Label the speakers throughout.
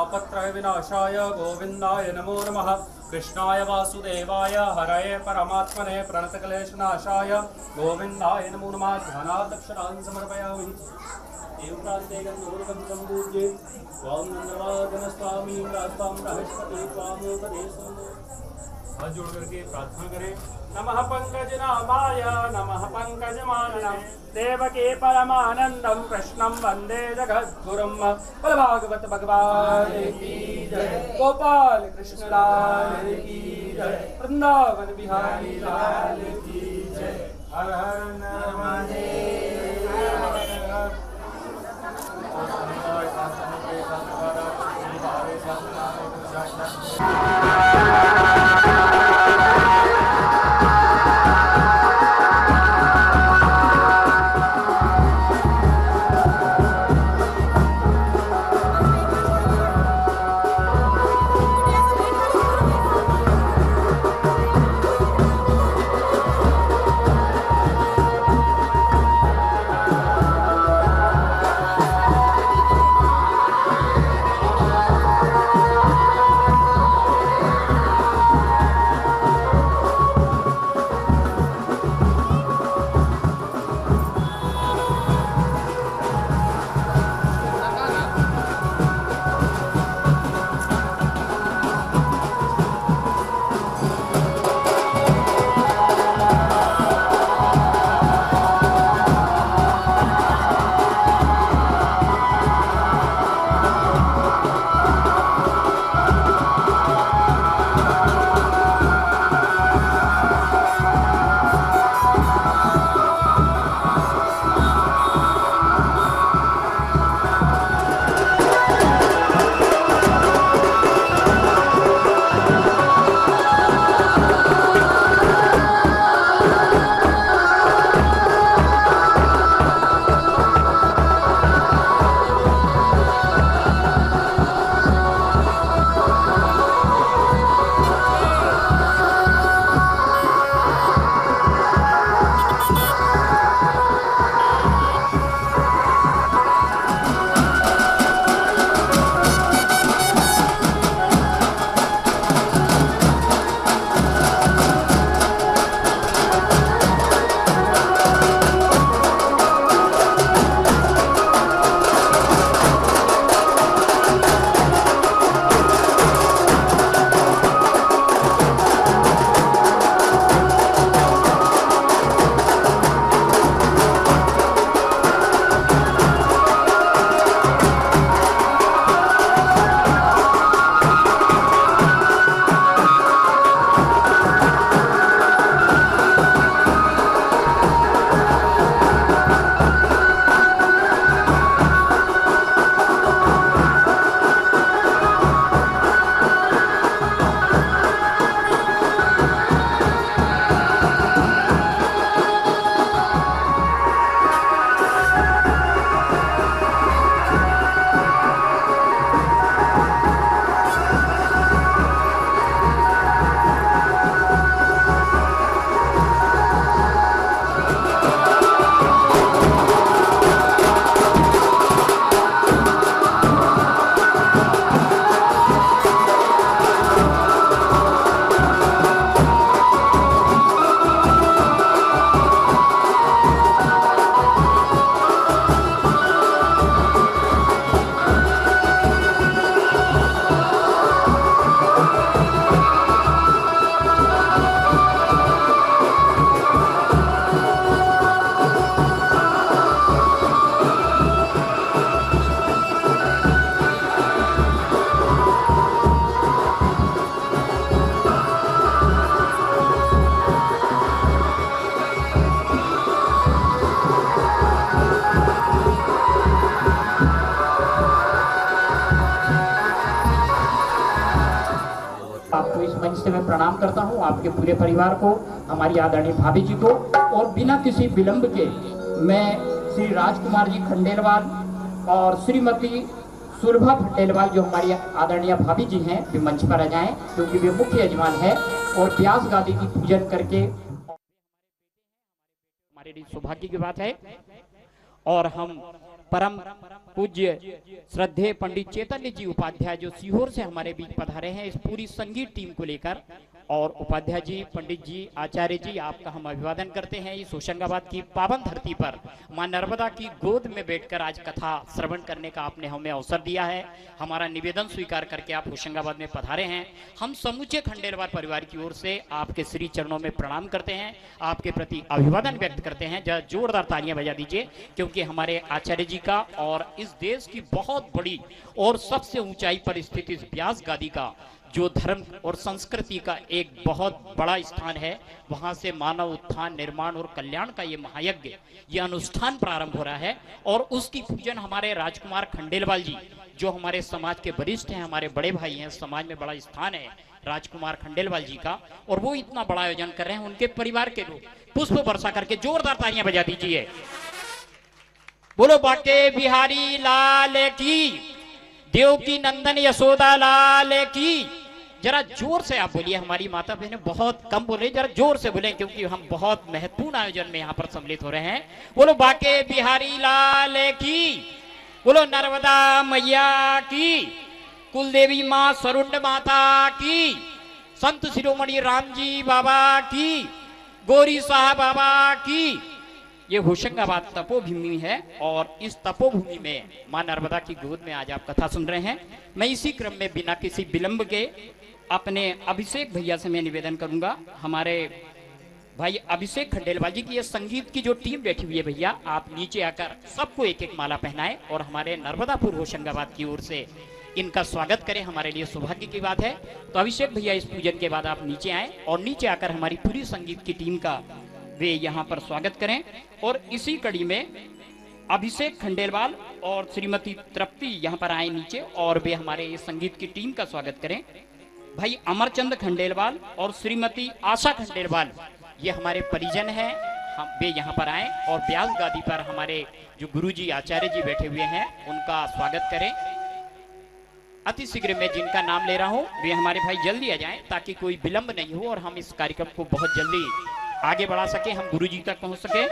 Speaker 1: तापत्रय विनाशाय गोविंदाय नमो नमः। कृष्णाय वासुदेवाय हरये परमात्मने प्रणतक्लेशनाशाय गोविंदाय नमो नमः। ध्यानादक्षरान् समर्पयामि। देवप्रान्ते गन्धर्वं सम्पूज्ये त्वां नन्दवादनस्वामी रास्तां बृहस्पति त्वामुपदेशं। हाथ जोड़ करके प्रार्थना करें। नमः पंकजनाभाय नमः पंकजमाननं देवकी परमानंदं कृष्णं वंदे जगद्गुरुं। बोल भागवत भगवान की जय, गोपाल कृष्ण लाल की जय, वृंदावन बिहारी लाल की जय। हर हर नमः।
Speaker 2: आपको इस मंच से मैं प्रणाम करता हूं, आपके पूरे परिवार को, हमारी आदरणीय भाभी जी को। और बिना किसी विलंब के मैं श्री राजकुमार जी खंडेलवाल और श्रीमती सुलभा खंडेलवाल जो हमारी आदरणीय भाभी जी हैं वे मंच पर आ जाएं, क्योंकि वे मुख्य यजमान है और व्यास गादी की पूजन करके हमारे लिए सौभाग्य की बात है। और हम परम पूज्य श्रद्धेय पंडित चैतन्य जी उपाध्याय जो सीहोर से हमारे बीच पधारे हैं इस पूरी संगीत टीम को लेकर, और उपाध्याय जी, पंडित जी, आचार्य जी, आपका हम अभिवादन करते हैं इस होशंगाबाद की पावन धरती पर मां नर्मदा की गोद में बैठकर आज कथा श्रवण करने का आपने हमें अवसर दिया है। हमारा निवेदन स्वीकार करके आप होशंगाबाद में पधारे हैं। हम समूचे खंडेलवाल परिवार की ओर से आपके श्री चरणों में प्रणाम करते हैं, आपके प्रति अभिवादन व्यक्त करते हैं। जरा जोरदार तालियां बजा दीजिए, क्योंकि हमारे आचार्य जी का और इस देश की बहुत बड़ी और सबसे ऊंचाई पर स्थित इस व्यास गादी का जो धर्म और संस्कृति का एक बहुत बड़ा स्थान है, वहां से मानव उत्थान, निर्माण और कल्याण का ये महायज्ञ, ये अनुष्ठान प्रारंभ हो रहा है। और उसकी पूजन हमारे राजकुमार खंडेलवाल जी, जो हमारे समाज के वरिष्ठ हैं, हमारे बड़े भाई हैं, समाज में बड़ा स्थान है राजकुमार खंडेलवाल जी का, और वो इतना बड़ा आयोजन कर रहे हैं। उनके परिवार के लोग पुष्प वर्षा करके जोरदार तालियां बजा दीजिए। बोलो बाके बिहारी लाल की, देव की नंदन यशोदा लाल की। जरा जोर से आप बोलिए, हमारी माता बहनें बहुत कम बोले, जरा जोर से बोलें, क्योंकि हम बहुत महत्वपूर्ण आयोजन में यहाँ पर सम्मिलित हो रहे हैं। बोलो बाके बिहारी लाल की, बोलो नर्मदा मैया की, कुलदेवी माँ सरुण माता की, संत शिरोमणि राम जी बाबा की, गोरी साहब बाबा की। ये होशंगाबाद तपोभूमि है, और इस तपोभूमि में मां नर्मदा की गोद में आज आप कथा सुन रहे हैं। मैं इसी क्रम में बिना किसी विलंब के अपने अभिषेक भैया से मैं निवेदन करूंगा, हमारे भाई अभिषेक खंडेलवाल जी की ये संगीत की जो टीम बैठी हुई है, भैया आप नीचे आकर सबको एक एक माला पहनाएं और हमारे नर्मदापुर होशंगाबाद की ओर से इनका स्वागत करें। हमारे लिए सौभाग्य की बात है। तो अभिषेक भैया इस पूजन के बाद आप नीचे आए और नीचे आकर हमारी पूरी संगीत की टीम का वे यहाँ पर स्वागत करें। और इसी कड़ी में अभिषेक खंडेलवाल और श्रीमती तृप्ति यहाँ पर आए नीचे, और वे हमारे इस संगीत की टीम का स्वागत करें। भाई अमरचंद खंडेलवाल और श्रीमती आशा खंडेलवाल, ये हमारे परिजन हैं, हम वे यहाँ पर आए और व्यास गादी पर हमारे जो गुरुजी आचार्य जी बैठे हुए हैं उनका स्वागत करें। अति शीघ्र मैं जिनका नाम ले रहा हूँ वे हमारे भाई जल्दी आ जाएं, ताकि कोई विलंब नहीं हो और हम इस कार्यक्रम को बहुत जल्दी आगे बढ़ा सके, हम गुरुजी तक पहुंच सके।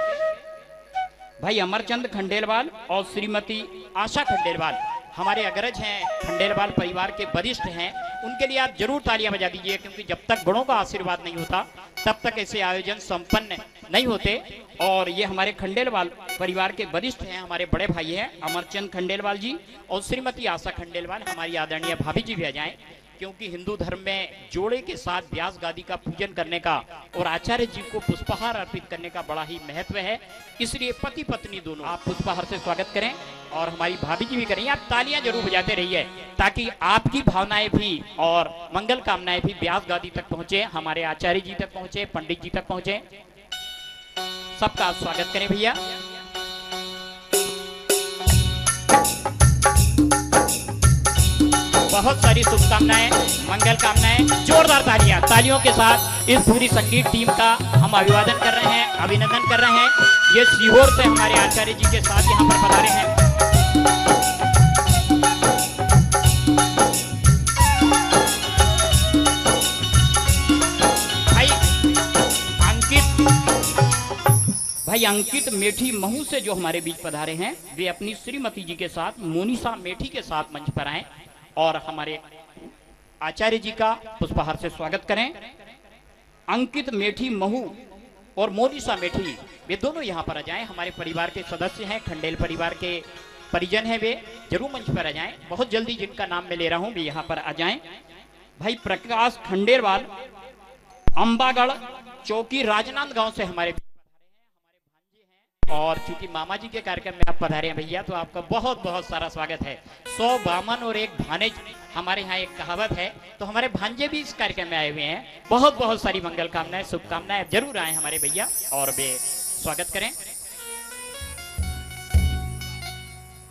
Speaker 2: भाई अमरचंद खंडेलवाल और श्रीमती आशा खंडेलवाल हमारे अग्रज हैं, खंडेलवाल परिवार के वरिष्ठ हैं, उनके लिए आप जरूर तालियां बजा दीजिए, क्योंकि जब तक बड़ों का आशीर्वाद नहीं होता तब तक ऐसे आयोजन संपन्न नहीं होते। और ये हमारे खंडेलवाल परिवार के वरिष्ठ हैं, हमारे बड़े भाई हैं अमरचंद खंडेलवाल जी और श्रीमती आशा खंडेलवाल। हमारी आदरणीय भाभी जी भी आ जाएं, क्योंकि हिंदू धर्म में जोड़े के साथ व्यास गादी का पूजन करने का और आचार्य जी को पुष्पहार अर्पित करने का बड़ा ही महत्व है। इसलिए पति पत्नी दोनों आप पुष्पहार से स्वागत करें और हमारी भाभी जी भी करें। आप तालियां जरूर बजाते रहिए, ताकि आपकी भावनाएं भी और मंगल कामनाएं भी व्यास गादी तक पहुंचे, हमारे आचार्य जी तक पहुंचे, पंडित जी तक पहुंचे। सबका स्वागत करें भैया। बहुत सारी शुभकामनाएं, मंगल कामनाएं, जोरदार तालियां, तालियों के साथ इस पूरी संगीत टीम का हम अभिवादन कर रहे हैं, अभिनंदन कर रहे हैं। ये सीहोर से हमारे आचार्य जी के साथ यहाँ पर पधारे हैं। भाई अंकित मेठी महू से जो हमारे बीच पधारे हैं, वे अपनी श्रीमती जी के साथ मोनिसा मेठी के साथ मंच पर आए और हमारे आचार्य जी का पुष्पहार से स्वागत करें। अंकित मेठी महू और मोनिसा मेठी वे दोनों यहाँ पर आ जाएं, हमारे परिवार के सदस्य हैं, खंडेल परिवार के परिजन हैं, वे जरूर मंच पर आ जाएं। बहुत जल्दी जिनका नाम मैं ले रहा हूँ वे यहाँ पर आ जाएं। भाई प्रकाश खंडेलवाल अंबागढ़ चौकी राजनांदगांव से हमारे और चूंकि मामा जी के कार्यक्रम में आप पधारे हैं भैया, तो आपका बहुत बहुत सारा स्वागत है। 100 बामन और एक भानेज, हमारे यहाँ एक कहावत है, तो हमारे भांजे भी इस कार्यक्रम में आए हुए हैं। बहुत बहुत सारी मंगल कामनाएं, शुभकामनाएं, जरूर आए हमारे भैया और वे स्वागत करें।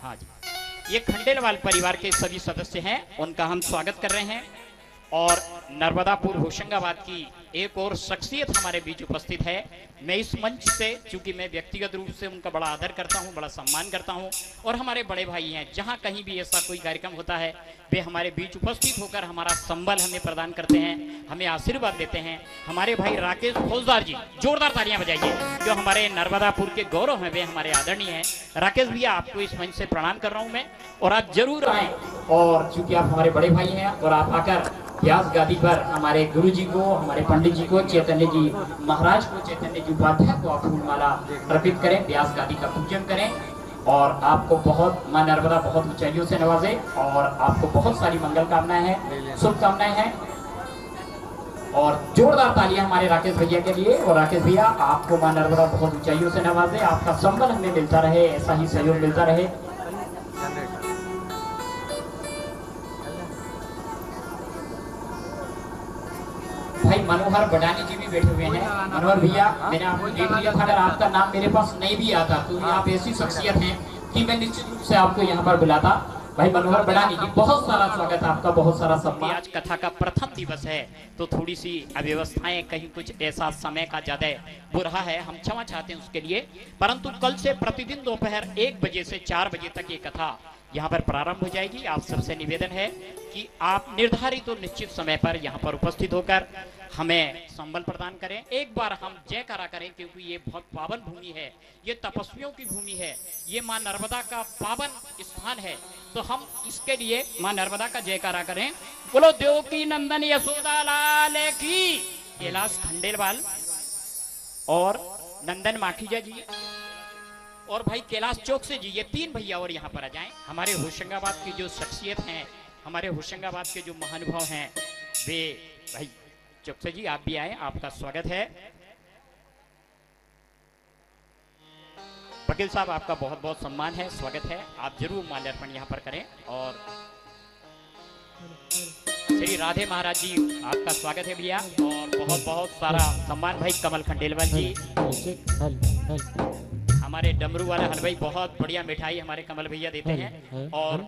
Speaker 2: हाँ जी, ये खंडेलवाल परिवार के सभी सदस्य हैं, उनका हम स्वागत कर रहे हैं। और नर्मदापुर होशंगाबाद की एक और शख्सियत हमारे बीच उपस्थित है। मैं इस मंच से, चूंकि मैं व्यक्तिगत रूप से उनका बड़ा आदर करता हूं, बड़ा सम्मान करता हूं, और हमारे बड़े भाई हैं, जहां कहीं भी ऐसा कोई कार्यक्रम होता है वे हमारे बीच उपस्थित होकर हमारा संबल हमें प्रदान करते हैं, हमें आशीर्वाद देते हैं। हमारे भाई राकेश फौजदार जी, जोरदार तालियां बजाइए, जो हमारे नर्मदापुर के गौरव हैं, वे हमारे आदरणीय हैं। राकेश भैया, आपको इस मंच से प्रणाम कर रहा हूं मैं, और आप जरूर आए, और चूंकि आप हमारे बड़े भाई हैं और आप आकर व्यास गादी पर हमारे गुरु जी को, हमारे पंडित जी को, चैतन्य जी महाराज को, चैतन्य जी उपाध्याय को आप फूलमाला अर्पित करें, व्यास गादी का पूजन करें, और आपको बहुत, मां नर्मदा बहुत ऊंचाइयों से नवाजे, और आपको बहुत सारी मंगल कामनाएं हैं, शुभकामनाएं हैं। और जोरदार तालियां हमारे राकेश भैया के लिए। और राकेश भैया, आपको मां नर्मदा बहुत ऊंचाइयों से नवाजे, आपका संबल हमें मिलता रहे, ऐसा ही सहयोग मिलता रहे। भाई मनोहर बडानी जी भी बैठे हुए हैं। मनोहर भैया, मैंने आपको देख लिया था, अगर आपका नाम मेरे पास नहीं भी आता तो आप ऐसी शख्सियत हैं कि मैं निश्चित रूप से आपको यहाँ पर बुलाता। भाई मनोहर बडानी जी, बहुत सारा स्वागत है आपका, बहुत सारा सम्मान। आज कथा का प्रथम दिवस है तो थोड़ी सी अव्यवस्थाएं, कहीं कुछ ऐसा समय का ज्यादा बुरा है, हम क्षमा चाहते हैं उसके लिए। परंतु कल से प्रतिदिन दोपहर 1 बजे से 4 बजे तक ये कथा यहाँ पर प्रारंभ हो जाएगी। आप सबसे निवेदन है कि आप निर्धारित और निश्चित समय पर यहाँ पर उपस्थित होकर हमें संबल प्रदान करें। एक बार हम जयकारा करें, क्योंकि ये बहुत पावन भूमि है, ये तपस्वियों की भूमि है, ये मां नर्मदा का पावन स्थान है। तो हम इसके लिए मां नर्मदा का जयकारा करें। बोलो देवकी नंदन यशोदा लाल की। कैलाश खंडेलवाल और नंदन माखीजा जी और भाई कैलाश चौकसे जी, ये 3 भैया और यहाँ पर आ जाएं। हमारे होशंगाबाद की जो शख्सियत हैं, हमारे होशंगाबाद के जो महानुभाव हैं, वे भाई चौकसे जी आप भी आए, आपका स्वागत है। वकील साहब, आपका बहुत बहुत सम्मान है, स्वागत है, आप जरूर माल्यार्पण यहाँ पर करें। और श्री राधे महाराज जी, आपका स्वागत है भैया, और बहुत बहुत सारा सम्मान भाई कमल खंडेलवाल जी। हमारे डमरू वाले हलवाई, बहुत बढ़िया मिठाई हमारे कमल भैया देते हैं। और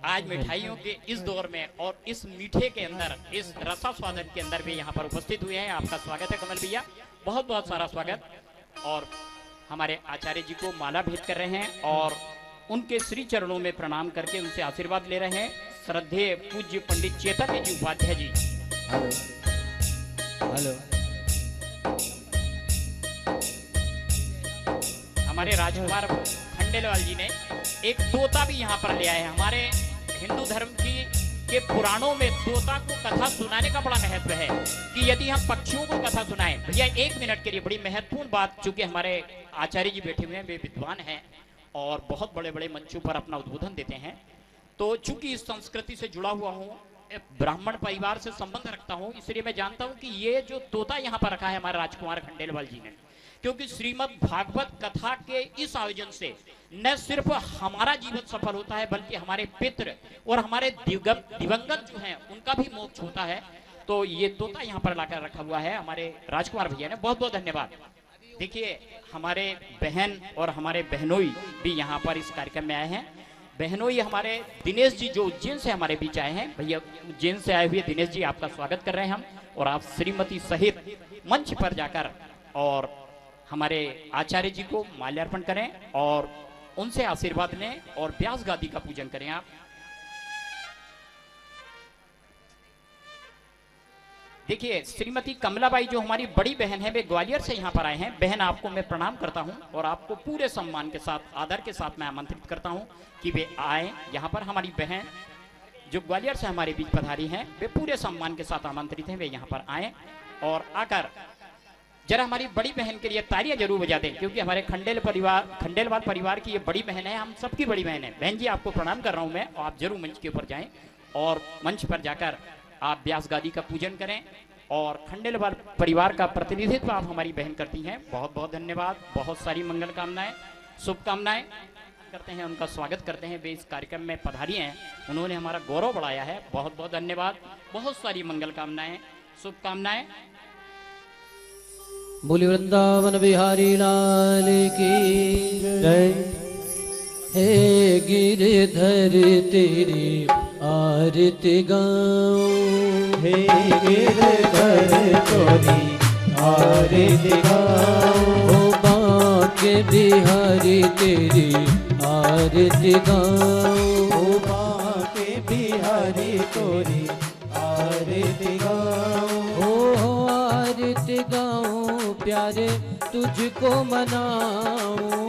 Speaker 2: आज मिठाइयों के इस दौर में और इस मीठे के अंदर, इस रसास्वादन के अंदर भी यहाँ पर उपस्थित हुए हैं। आपका स्वागत है कमल भैया, बहुत बहुत सारा स्वागत। और हमारे आचार्य जी को माला भेंट कर रहे हैं और उनके श्री चरणों में प्रणाम करके उनसे आशीर्वाद ले रहे हैं। श्रद्धेय पूज्य पंडित चैतन्य जी उपाध्याय जी। हेलो। हमारे राजकुमार खंडेलवाल जी ने एक तोता भी यहाँ पर ले आए हैं। हमारे हिंदू धर्म के पुराणों में तोता को कथा सुनाने का बड़ा महत्व है कि यदि हम पक्षियों को कथा सुनाएं। भैया 1 मिनट के लिए, बड़ी महत्वपूर्ण बात, चूंकि हमारे आचार्य जी बैठे हुए हैं, वे विद्वान हैं और बहुत बड़े बड़े मंचों पर अपना उद्बोधन देते हैं। तो चूंकि इस संस्कृति से जुड़ा हुआ हूँ, ब्राह्मण परिवार से संबंध रखता हूँ, इसलिए मैं जानता हूँ कि ये जो तोता यहाँ पर रखा है हमारे राजकुमार खंडेलवाल जी ने, क्योंकि श्रीमद् भागवत कथा के इस आयोजन से न सिर्फ हमारा जीवन सफल होता है, बल्कि हमारे पितृ और हमारे दिवंगत जो हैं उनका भी मोक्ष होता है। तो ये तोता यहाँ पर लाकर रखा हुआ है हमारे राजकुमार भैया ने, बहुत बहुत धन्यवाद। देखिए, हमारे बहन और हमारे बहनोई भी यहाँ पर इस कार्यक्रम में आए हैं। बहनोई हमारे दिनेश जी जो उज्जैन से हमारे बीच आए हैं। भैया उज्जैन से आए हुए दिनेश जी, आपका स्वागत कर रहे हैं हम, और आप श्रीमती सहित मंच पर जाकर और हमारे आचार्य जी को माल्यार्पण करें और उनसे आशीर्वाद लें और व्यास गादी का पूजन करें। आप देखिए, श्रीमती कमलाबाई जो हमारी बड़ी बहन है, वे ग्वालियर से यहाँ पर आए हैं। बहन, आपको मैं प्रणाम करता हूँ और आपको पूरे सम्मान के साथ, आदर के साथ मैं आमंत्रित करता हूँ कि वे आए यहाँ पर। हमारी बहन जो ग्वालियर से हमारे बीच पधारी हैं, वे पूरे सम्मान के साथ आमंत्रित हैं, वे यहाँ पर आए और आकर जरा हमारी बड़ी बहन के लिए तालियां जरूर बजा दें, क्योंकि हमारे खंडेलवाल परिवार की ये बड़ी बहन है, हम सबकी बड़ी बहन है। बहन जी, आपको प्रणाम कर रहा हूं मैं, और आप जरूर मंच के ऊपर जाएं और मंच पर जाकर आप व्यास गादी का पूजन करें और खंडेलवाल परिवार का प्रतिनिधित्व आप हमारी बहन करती हैं। बहुत बहुत धन्यवाद, बहुत सारी मंगल कामनाएं, शुभकामनाएं करते हैं, उनका स्वागत करते हैं। वे इस कार्यक्रम में पधारी हैं, उन्होंने हमारा गौरव बढ़ाया है। बहुत बहुत धन्यवाद, बहुत सारी मंगल कामनाएं, शुभकामनाएं।
Speaker 3: बोली वृंदावन बिहारी लाल की जय। हे गिरधर तेरी आरती गाऊं,
Speaker 4: हे गिरधर तोरी आरती गाऊं।
Speaker 3: ओ बांके बिहारी तेरी आरती गाऊं।
Speaker 4: ओ बांके बिहारी तोरी आरती गाऊं।
Speaker 3: ओ आरती गाऊं प्यारे तुझको मनाऊं।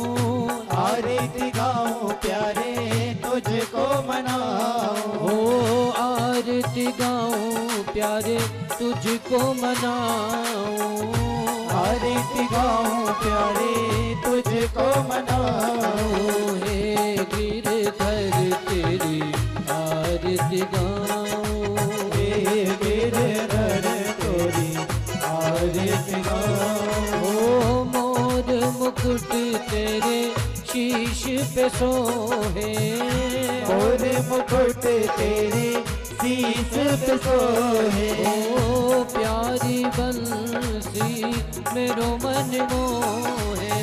Speaker 4: आरती गाऊं प्यारे तुझको मनाऊं।
Speaker 3: ओ आरती गाऊं प्यारे तुझको मनाऊं।
Speaker 4: आरती गाऊं प्यारे तुझको मनाऊं।
Speaker 3: हे गिरधर तेरी आरती गाऊं।
Speaker 4: हे गिरधर तोरी आरती गाऊं।
Speaker 3: ओ मोर मुकुट तेरे शीश पे सोहे।
Speaker 4: और मुकुट तेरे शीश पे सोहे।
Speaker 3: ओ प्यारी बंसी मेरो मन मोहे।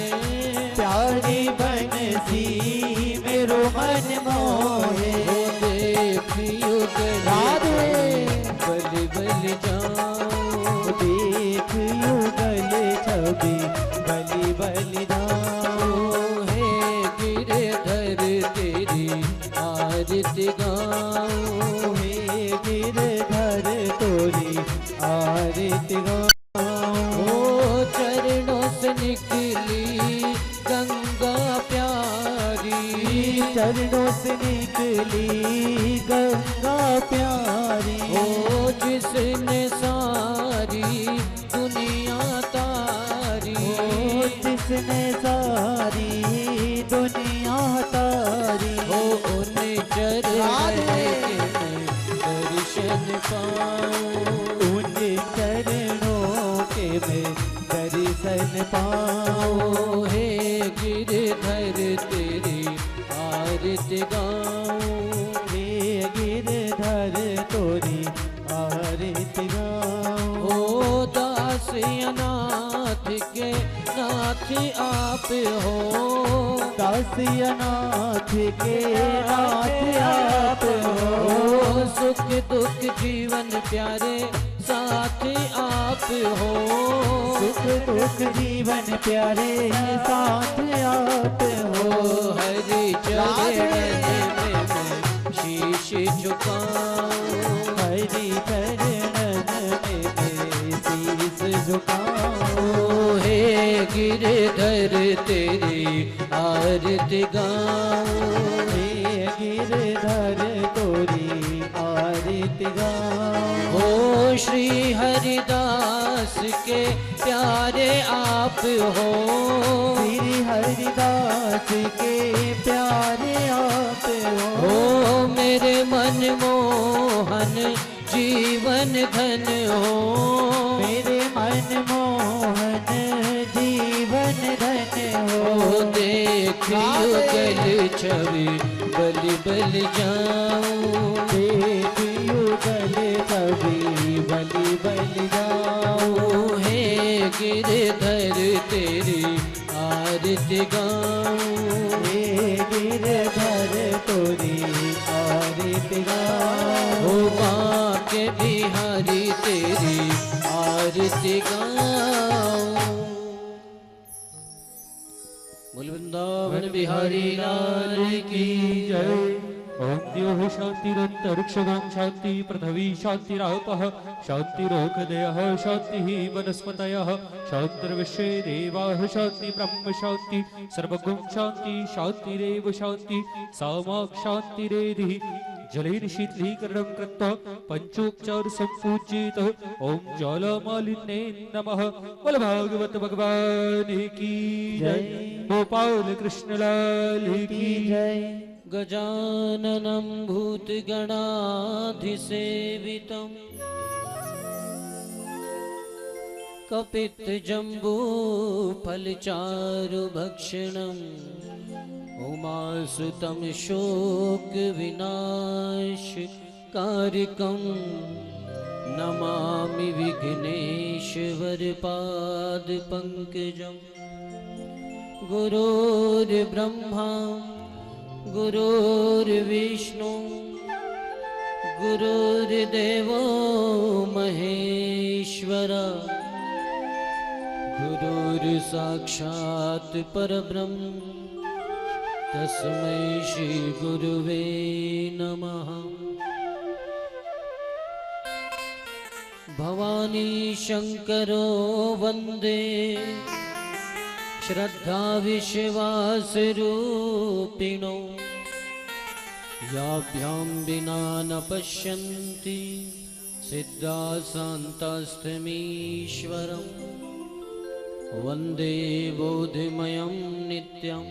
Speaker 4: प्यारी बंसी मेरो मन मोहे।
Speaker 3: ओ देखियो
Speaker 4: राधे
Speaker 3: बल बल जाऊं।
Speaker 4: देख युगल छवि बलि बलि जाऊं।
Speaker 3: हे गिरधर तेरी आरती गाऊं।
Speaker 4: हे गिरधर तोरी आरती गाऊं।
Speaker 3: ओ चरणों से निकली गंगा प्यारी।
Speaker 4: चरणों से निकली गंगा प्यारी।
Speaker 3: ओ जिसने सारी दुनिया तारी।
Speaker 4: ओ जिसने सारी दुनिया तारी।
Speaker 3: ओ उन चरणों के मैं दर्शन पाऊं।
Speaker 4: उन चरणों के मैं दर्शन पाऊं।
Speaker 3: ओ हे गिरधर तेरी आरती गाऊं।
Speaker 4: हे गिरधर तोरी आरती गाऊं।
Speaker 3: ओ दास अनाथ के नाथ आप हो।
Speaker 4: दास अनाथ के नाथ आप हो।
Speaker 3: ओ सुख दुख जीवन प्यारे साथ आप हो।
Speaker 4: सुख दुख जीवन प्यारे साथ आप हो।
Speaker 3: ओ हरि चरण में मैं शीश झुकाऊं।
Speaker 4: हरि चरणन में मैं शीस झुकाऊं।
Speaker 3: ओ हे गिरधर तेरी आरती गाऊं।
Speaker 4: हे गिरधर तोरी आरती गाऊं।
Speaker 3: ओ श्री हरिदास के प्यारे आप हो।
Speaker 4: श्री हरिदास के प्यारे आप हो।
Speaker 3: ओ मेरे मन मोहन जीवन धन हो।
Speaker 4: मेरे मन मोहन जीवन धन हो।
Speaker 3: ओ देख युगल छवि बल बल जाऊं।
Speaker 4: देख युगल छवि बलि बलि जाऊं।
Speaker 3: ओ हे गिरधर तेरी आरती गाऊं।
Speaker 4: हे गिरधर तोरी आरती गाऊं।
Speaker 3: ओ बांके बिहारी तेरी आरती गाऊं। बोल वृंदावन बिहारी लाल की जय।
Speaker 1: ओम द्योः शान्तिरन्तरिक्षगां शान्ति पृथिवी शान्तिरापः शान्तिरोषधयः शान्तिः वनस्पतयः शान्तिर्विश्वे देवाः शान्ति ब्रह्म शान्ति सर्वगुं शान्ति शान्तिरेव शान्ति सामा शान्तिरेधिः जलेन शीतलीकरणं कृत्वा पंचोपचार संपूज्येत। ओम ज्वालामालिन्ये नमः। बोल भागवत भगवान की जय। गोपाल कृष्ण लाल की जय।
Speaker 3: गजाननं भूतगणाधिसेवितं कपित्थजम्बूफलचारुभक्षणम् उमासुतं शोकविनाशकारिकं नमामि विघ्नेश्वरपादपङ्कजम्। गुरुर्ब्रह्मा गुरुर्विष्णु गुरुर्देवो महेश्वरा गुरुर्साक्षात् परब्रह्म तस्मै श्री गुरुवे नमः। भवानी शंकरो वंदे श्रद्धा विश्वास रूपिणो याभ्यां विना न पश्यन्ति सिद्धा शान्तास्तमीश्वरम् वन्दे बोधिमयं नित्यं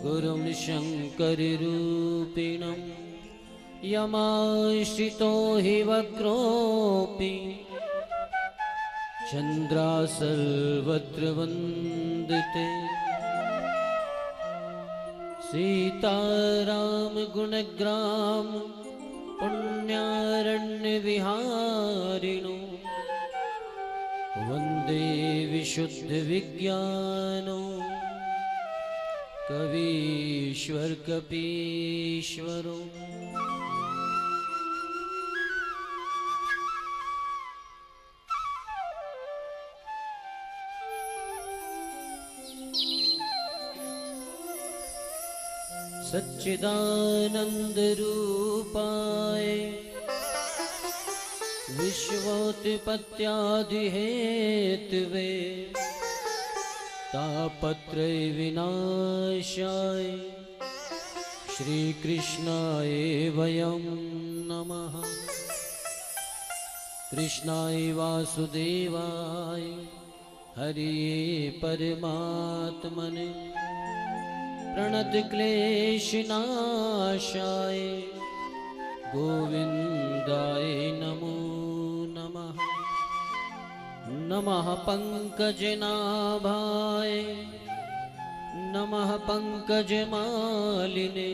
Speaker 3: गुरुं शङ्कररूपिणं यमाश्रितो हि वक्रोऽपि चन्द्रासर्वत्र वन्दते सीताराम गुणग्राम पुण्यारण्यविहारिणो वन्दे विशुद्धविज्ञानो कवीश्वर कपीश्वरो। सच्चिदानंद रूपाय विश्वोत्पत्त्यादि हेतवे तापत्रय विनाशाय श्री कृष्णाय वयं नमः। कृष्णाय वासुदेवाय हरि परमात्मने प्रणत क्लेशनाशाय गोविंदाय नमो नमः। नमः पंकजनाभाय नमः पंकजमालिने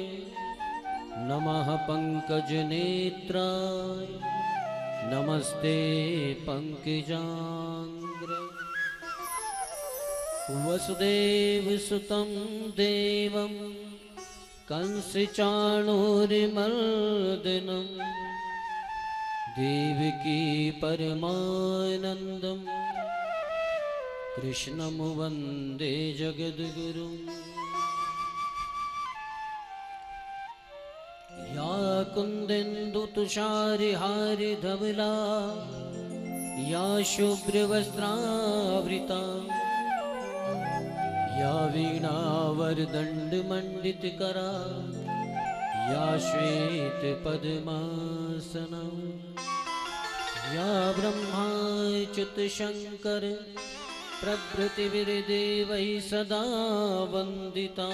Speaker 3: नमः पंकजनेत्राय नमस्ते पंकजांग्रे। वसुदेवसुतं देवं कंसचाणूरमर्दनं देवकी परमानन्दं कृष्णं वन्दे जगद्गुरुं। या कुन्देन्दुतुषारहारधवला या शुभ्रवस्त्रावृता या वीणावरदण्डमण्डितकरा या श्वेतपद्मासना या ब्रह्माच्युतशङ्कर प्रभृतिभिर्देवैः सदा वन्दिता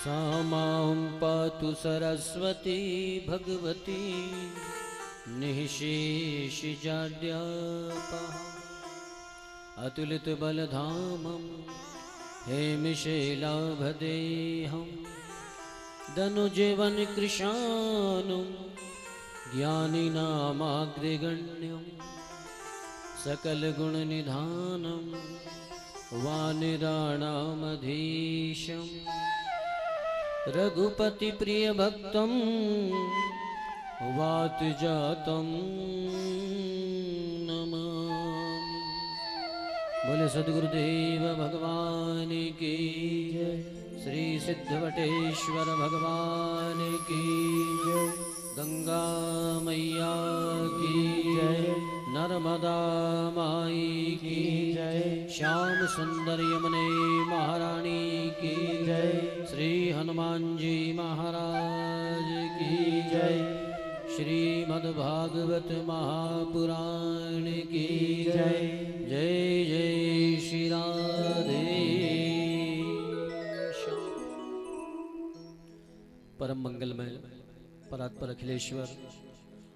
Speaker 3: सा मां पातु सरस्वती भगवती निःशेषजाड्यापहा। अतुलितबलधामं हेमशैलाभदेहं दनुजवनकृशानुं ज्ञानिनामाग्रगण्यं सकलगुणनिधानं वानराणामधीशं रघुपतिप्रियभक्तं वातजातं नमामि। बोले सद्गुरुदेव भगवान की जय। श्री सिद्धवटेश्वर भगवान की जय। गंगा मैया की जय। नर्मदा माई की जय। श्याम सुंदर यमुने महारानी की जय। श्री हनुमान जी महाराज की जय। श्रीमद्भागवत महापुराण की जय। जय जय श्री राधे। परम मंगलमय परात्पर अखिलेश्वर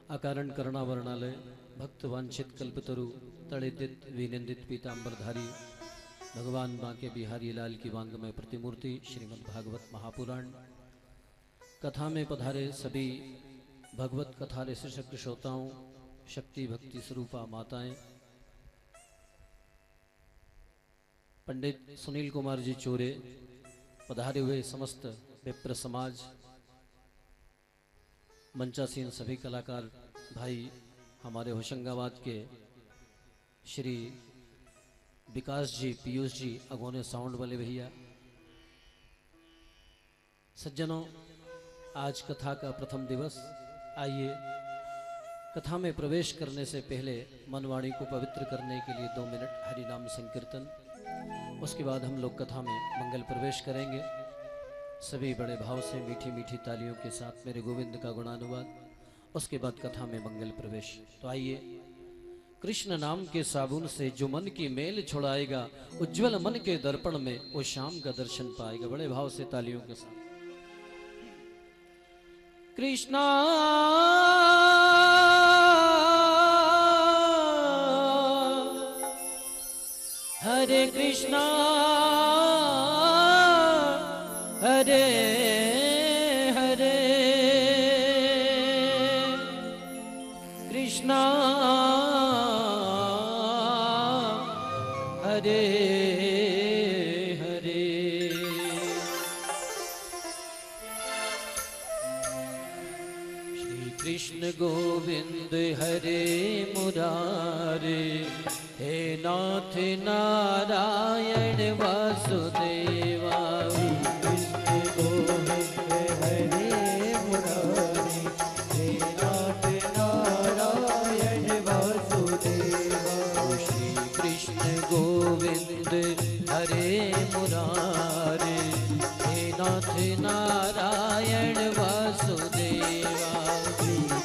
Speaker 3: अकारण करुणावर्णालय भक्त वांछित कल्पतरु तड़ेदित विनिंदित पीतांबरधारी भगवान बांके बिहारी लाल की वांगमय प्रतिमूर्ति श्रीमद्भागवत महापुराण कथा में पधारे सभी भगवत कथा शीर्षक श्रोताओं, शक्ति भक्ति स्वरूपा माताएं, पंडित सुनील कुमार जी चोरे, पधारे हुए समस्त विप्र समाज, मंचासीन सभी कलाकार भाई, हमारे होशंगाबाद के श्री विकास जी, पीयूष जी, अगोने साउंड वाले भैया, सज्जनों, आज कथा का प्रथम दिवस। आइए कथा में प्रवेश करने से पहले मनवाणी को पवित्र करने के लिए 2 मिनट हरि नाम संकीर्तन, उसके बाद हम लोग कथा में मंगल प्रवेश करेंगे। सभी बड़े भाव से मीठी मीठी तालियों के साथ मेरे गोविंद का गुणानुवाद, उसके बाद कथा में मंगल प्रवेश। तो आइए, कृष्ण नाम के साबुन से जो मन की मेल छुड़ाएगा, उज्जवल मन के दर्पण में वो शाम का दर्शन पाएगा। बड़े भाव से तालियों के साथ। कृष्णा हरे कृष्णा हरे हरे कृष्णा हरे हरे। श्री कृष्ण गोविंद हरे मुरारे, हे नाथ नारायण वासुदेवा।
Speaker 4: कृष्ण गोविंद हरे मुरारी, हे नाथ नारायण वासुदेवा।
Speaker 3: श्री कृष्ण गोविंद हरे मुरारे, हे नाथ नारायण वासुदेवा।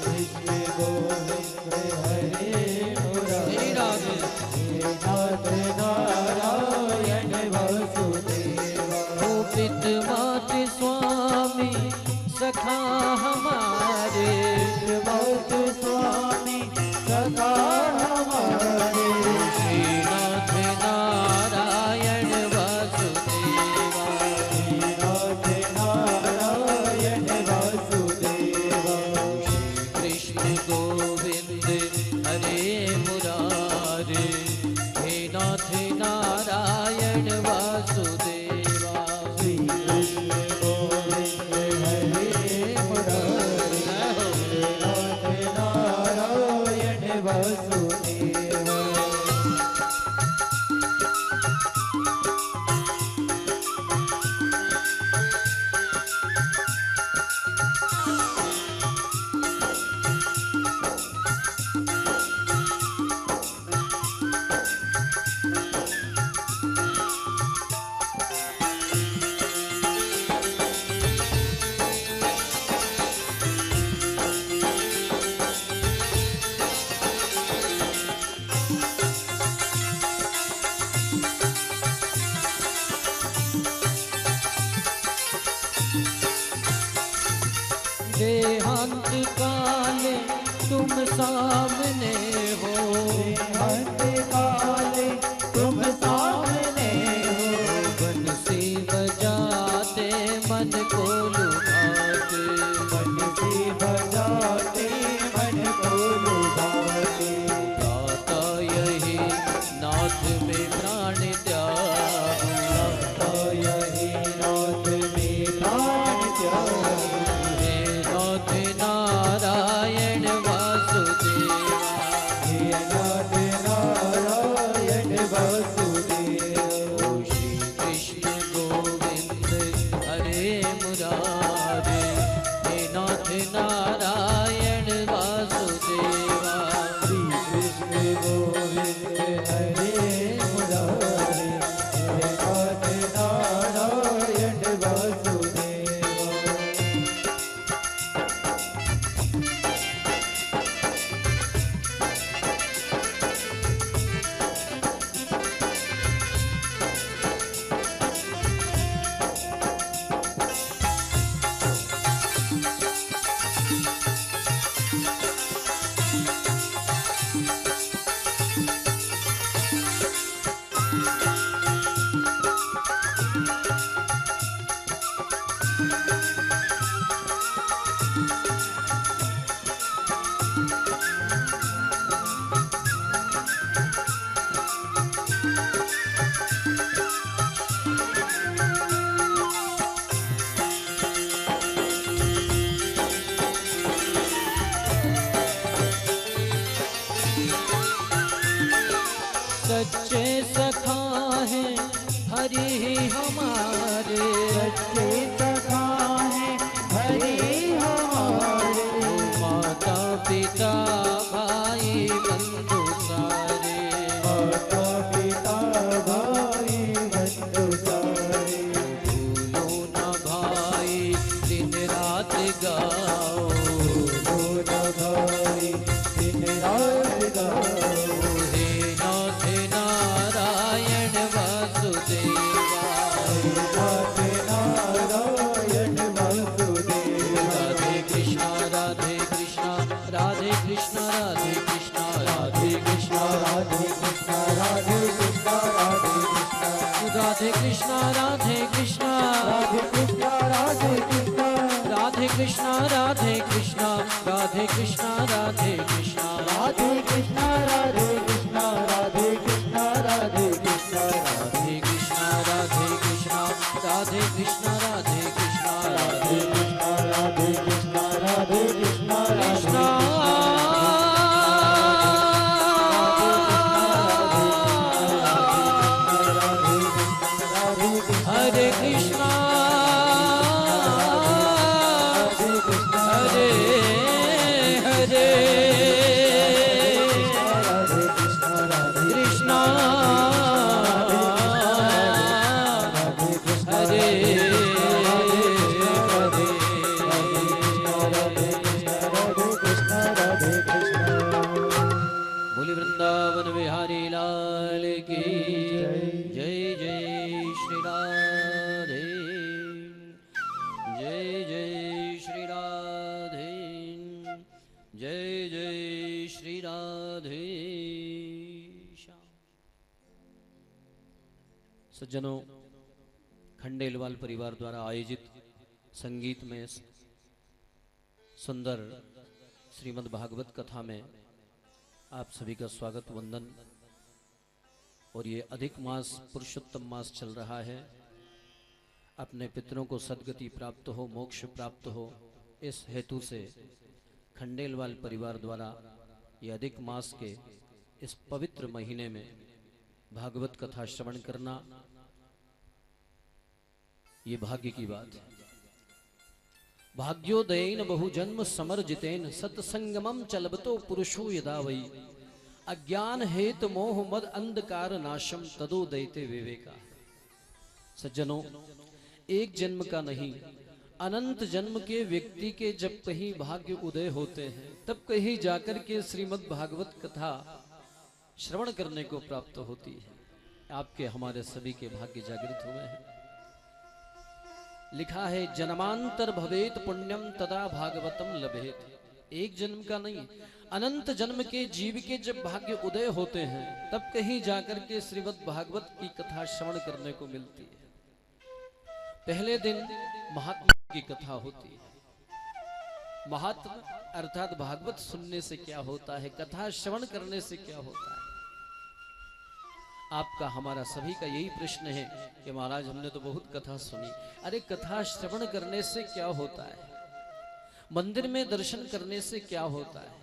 Speaker 4: कृष्ण गोविंद हरे मुरारी, नाथ नारायण वासुदेवा।
Speaker 3: पित मात स्वामी सखा हमारे,
Speaker 4: मात स्वामी सखा हमारे।
Speaker 3: श्रीनाथ नारायण वासुदेवा।
Speaker 4: नाथ नारायण वासुदेवा।
Speaker 3: कृष्ण गोविंद हरे मुरारे, हे नाथ नारायण वासुदेवा।
Speaker 4: श्री कृष्ण गोविंद हरे मुरारी, नाथ नारायण वासुदेवा।
Speaker 3: देहांत काले तुम सामने हो,
Speaker 4: अंत काले तुम सामने हो।
Speaker 3: बंसी बजाते मन को लुभाते,
Speaker 4: बंसी बजाते मन को लुभाते।
Speaker 3: गाता यही नाथ में प्राण त्याग,
Speaker 4: गाता यही नाथ में प्राण त्याग।
Speaker 3: हे नाथ नारायण वासुदेवा।
Speaker 4: हे नाथ नारायण वासुदेवा।
Speaker 3: श्री कृष्ण गोविंद हरे मुरारे, हे नाथ नारायण ही हमारे,
Speaker 4: सच्चे सखा हैं हरि हमारे।
Speaker 3: माता पिता भाई बंधु सारे,
Speaker 4: माता पिता भाई बंधु सारे।
Speaker 3: भूलो न भाई दिन रात गाओ,
Speaker 4: भूलो न भाई दिन रात गाओ।
Speaker 3: हे नाथ नारायण वासुदेवा,
Speaker 4: नाथ नारायण वासुदेवा।
Speaker 3: राधे कृष्णा राधे कृष्णा राधे कृष्णा राधे कृष्णा राधे कृष्णा
Speaker 4: राधे कृष्णा राधे कृष्णा राधे कृष्णा।
Speaker 3: राधे कृष्णा राधे कृष्णा
Speaker 4: राधे कृष्णा राधे कृष्णा।
Speaker 3: राधे कृष्णा राधे कृष्णा राधे कृष्णा राधे कृष्णा
Speaker 4: राधे कृष्णा राधे कृष्णा राधे कृष्णा राधे कृष्णा।
Speaker 3: राधे कृष्णा राधे कृष्णा राधे कृष्णा राधे कृष्णा राधे
Speaker 4: राधे कृष्णा राधे कृष्णा राधे कृष्णा।
Speaker 3: हरे कृष्णा हरे हरे कृष्णा हरे बोली वृंदावन बिहारी लाल की जय। जय श्री राधे, जय जय श्री राधे, जय जय श्री राधे। सज्जनों, खंडेलवाल परिवार द्वारा आयोजित संगीत में सुंदर श्रीमद् भागवत कथा में आप सभी का स्वागत वंदन। और ये अधिक मास पुरुषोत्तम मास चल रहा है। अपने पितरों को सद्गति प्राप्त हो, मोक्ष प्राप्त हो, इस हेतु से खंडेलवाल परिवार द्वारा ये अधिक मास के इस पवित्र महीने में भागवत कथा श्रवण करना ये भाग्य की बात है। भाग्योदयेन बहुजन्म समर्जितेन सत्संगमम चलबतो पुरुषो यदा वै अज्ञान हेत मोह मद अंधकार नाशम तदोदयते विवेका। सज्जनों, एक जन्म का नहीं, अनंत जन्म के व्यक्ति के जब कहीं भाग्य उदय होते हैं तब कहीं जाकर के श्रीमद् भागवत कथा श्रवण करने को प्राप्त होती है। आपके हमारे सभी के भाग्य जागृत हुए हैं। लिखा है जन्मांतर भवेत पुण्यम तदा भागवतम लभेत। एक जन्म का नहीं, अनंत जन्म के जीव के जब भाग्य उदय होते हैं तब कहीं जाकर के श्रीमद् भागवत की कथा श्रवण करने को मिलती है। पहले दिन महात्मा की कथा होती है। महात्मा अर्थात भागवत सुनने से क्या होता है, कथा श्रवण करने से क्या होता है। आपका हमारा सभी का यही प्रश्न है कि महाराज हमने तो बहुत कथा सुनी, अरे कथा श्रवण करने से क्या होता है, मंदिर में दर्शन करने से क्या होता है।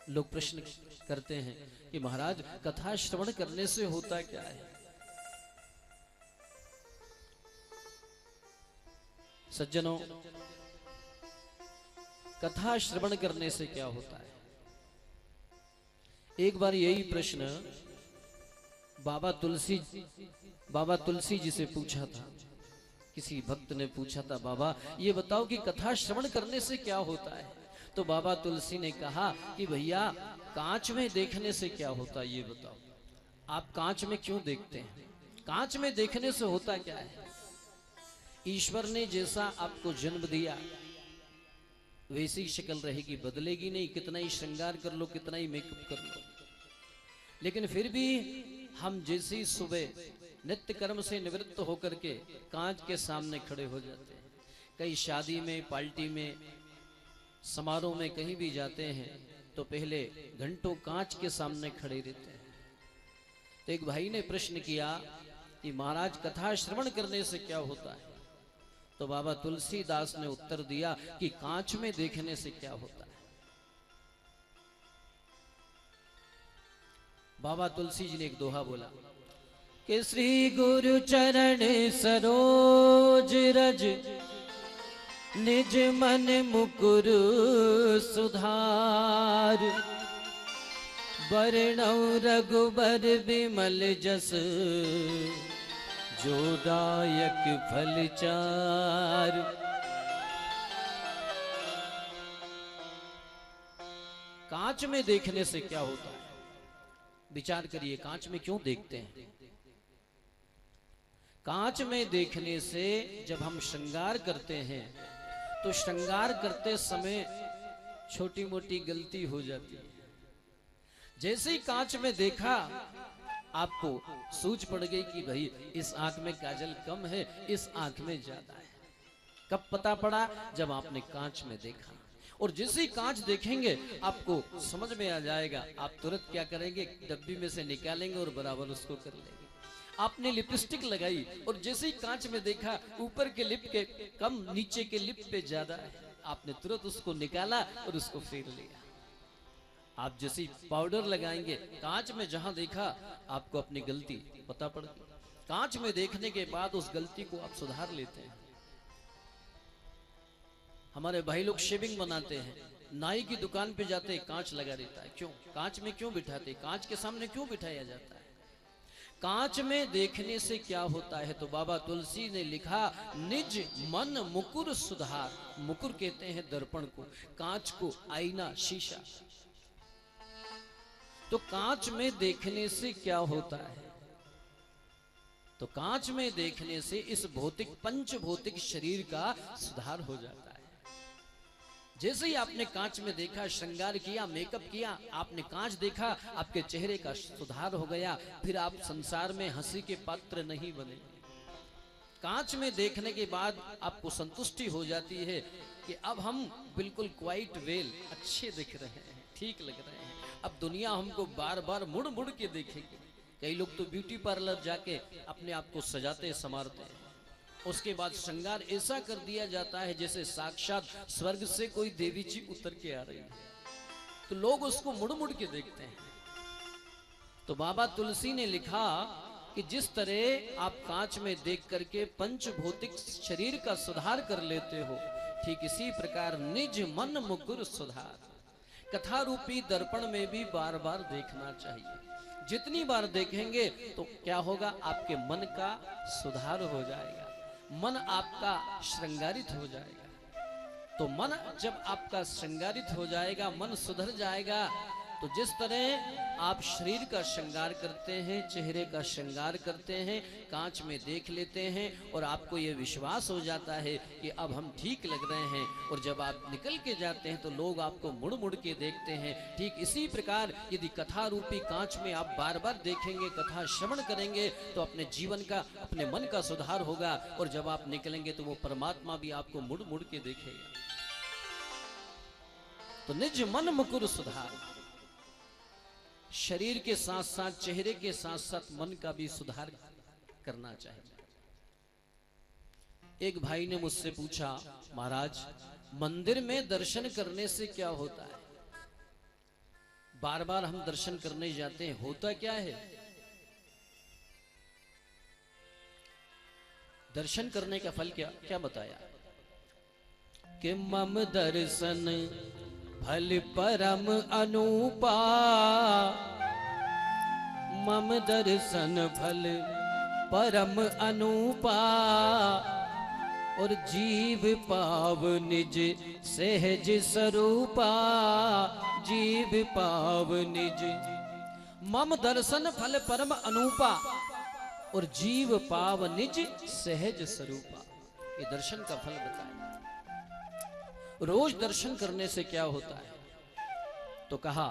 Speaker 3: लोग प्रश्न करते हैं कि महाराज कथा श्रवण करने से होता क्या है। सज्जनों, कथा श्रवण करने से क्या होता है। एक बार यही प्रश्न बाबा तुलसी जी से पूछा था। किसी भक्त ने पूछा था, बाबा ये बताओ कि कथा श्रवण करने से क्या होता है। तो बाबा तुलसी ने कहा कि भैया कांच में देखने से क्या होता है ये बताओ। आप कांच में क्यों देखते हैं, कांच में देखने से होता क्या है। ईश्वर ने जैसा आपको जन्म दिया वैसी शक्ल रहेगी, बदलेगी नहीं। कितना ही श्रृंगार कर लो, कितना ही मेकअप कर लो, लेकिन फिर भी हम जैसे ही सुबह नित्य कर्म से निवृत्त होकर के कांच के सामने खड़े हो जाते हैं। कहीं शादी में, पार्टी में, समारोह में कहीं भी जाते हैं तो पहले घंटों कांच के सामने खड़े रहते हैं। तो एक भाई ने प्रश्न किया कि महाराज कथा श्रवण करने से क्या होता है। तो बाबा तुलसीदास ने उत्तर दिया कि कांच में देखने से क्या होता है। बाबा तुलसी जी ने एक दोहा बोला, कि श्री गुरु चरण सरोज रज निज मन मुकुर सुधार। बरनौ रघुबर बिमल जस जो दायक फल चार। कांच में देखने से क्या होता है? विचार करिए, कांच में क्यों देखते हैं? कांच में देखने से जब हम श्रृंगार करते हैं तो श्रृंगार करते समय छोटी मोटी गलती हो जाती है। जैसे ही कांच में देखा आपको सूझ पड़ गई कि भाई इस आंख में काजल कम है, इस आंख में ज्यादा है। कब पता पड़ा? जब आपने कांच में देखा। और जैसे ही कांच देखेंगे आपको समझ में आ जाएगा। आप तुरंत क्या करेंगे? डब्बी में से निकालेंगे और बराबर उसको कर लेंगे। आपने लिपस्टिक लगाई और जैसे ही कांच में देखा ऊपर के लिप के कम, नीचे के लिप पे ज्यादा है, आपने तुरंत उसको निकाला और उसको फेर लिया। आप जैसे ही पाउडर लगाएंगे, कांच में जहां देखा आपको अपनी गलती पता पड़ गई। कांच में देखने के बाद उस गलती को आप सुधार लेते हैं। हमारे भाई लोग शेविंग बनाते हैं, नाई की दुकान पे जाते हैं, कांच लगा देता है। क्यों? कांच में क्यों बिठाते? कांच के सामने क्यों बिठाया जाता है? कांच में देखने से क्या होता है? तो बाबा तुलसी ने लिखा, निज मन मुकुर सुधार। मुकुर कहते हैं दर्पण को, कांच को आईना, शीशा। तो कांच में देखने से क्या होता है? तो कांच में देखने से इस भौतिक, पंच भौतिक शरीर का सुधार हो जाता है। जैसे ही आपने कांच में देखा, श्रृंगार किया, मेकअप किया, आपने कांच देखा, आपके चेहरे का सुधार हो गया। फिर आप संसार में हंसी के पात्र नहीं बने। कांच में देखने के बाद आपको संतुष्टि हो जाती है कि अब हम बिल्कुल क्वाइट वेल, अच्छे दिख रहे हैं, ठीक लग रहे हैं। अब दुनिया हमको बार बार मुड़ मुड़ के देखेगी। कई लोग तो ब्यूटी पार्लर जाके अपने आप को सजाते संवारते हैं। उसके बाद श्रृंगार ऐसा कर दिया जाता है जैसे साक्षात स्वर्ग से कोई देवी जी उतर के आ रही है। तो लोग उसको मुड़ मुड़ के देखते हैं। तो बाबा तुलसी ने लिखा कि जिस तरह आप कांच में देख करके पंच भौतिक शरीर का सुधार कर लेते हो, ठीक इसी प्रकार निज मन मुकुर सुधार। कथा रूपी दर्पण में भी बार बार देखना चाहिए। जितनी बार देखेंगे तो क्या होगा? आपके मन का सुधार हो जाएगा, मन आपका श्रृंगारित हो जाएगा। तो मन जब आपका श्रृंगारित हो जाएगा, मन सुधर जाएगा, तो जिस तरह आप शरीर का श्रृंगार करते हैं, चेहरे का श्रृंगार करते हैं, कांच में देख लेते हैं और आपको ये विश्वास हो जाता है कि अब हम ठीक लग रहे हैं। और जब आप निकल के जाते हैं तो लोग आपको मुड़ मुड़ के देखते हैं। ठीक इसी प्रकार यदि कथा रूपी कांच में आप बार बार देखेंगे, कथा श्रवण करेंगे, तो अपने जीवन का, अपने मन का सुधार होगा। और जब आप निकलेंगे तो वो परमात्मा भी आपको मुड़ मुड़ के देखेगा। तो निज मन मुकुर सुधार। शरीर के साथ साथ, चेहरे के साथ साथ मन का भी सुधार करना चाहिए। एक भाई ने मुझसे पूछा, महाराज मंदिर में दर्शन करने से क्या होता है? बार बार हम दर्शन करने जाते हैं, होता क्या है? दर्शन करने का फल क्या क्या बताया? कि मम दर्शन फल परम अनुपा। मम दर्शन फल परम अनुपा। और जीव पाव निज सहज स्वरूपा। जीव पाव निज। मम दर्शन फल परम अनुपा और जीव पाव निज सहज स्वरूपा। ये दर्शन का फल बताया। रोज दर्शन करने से क्या होता है? तो कहा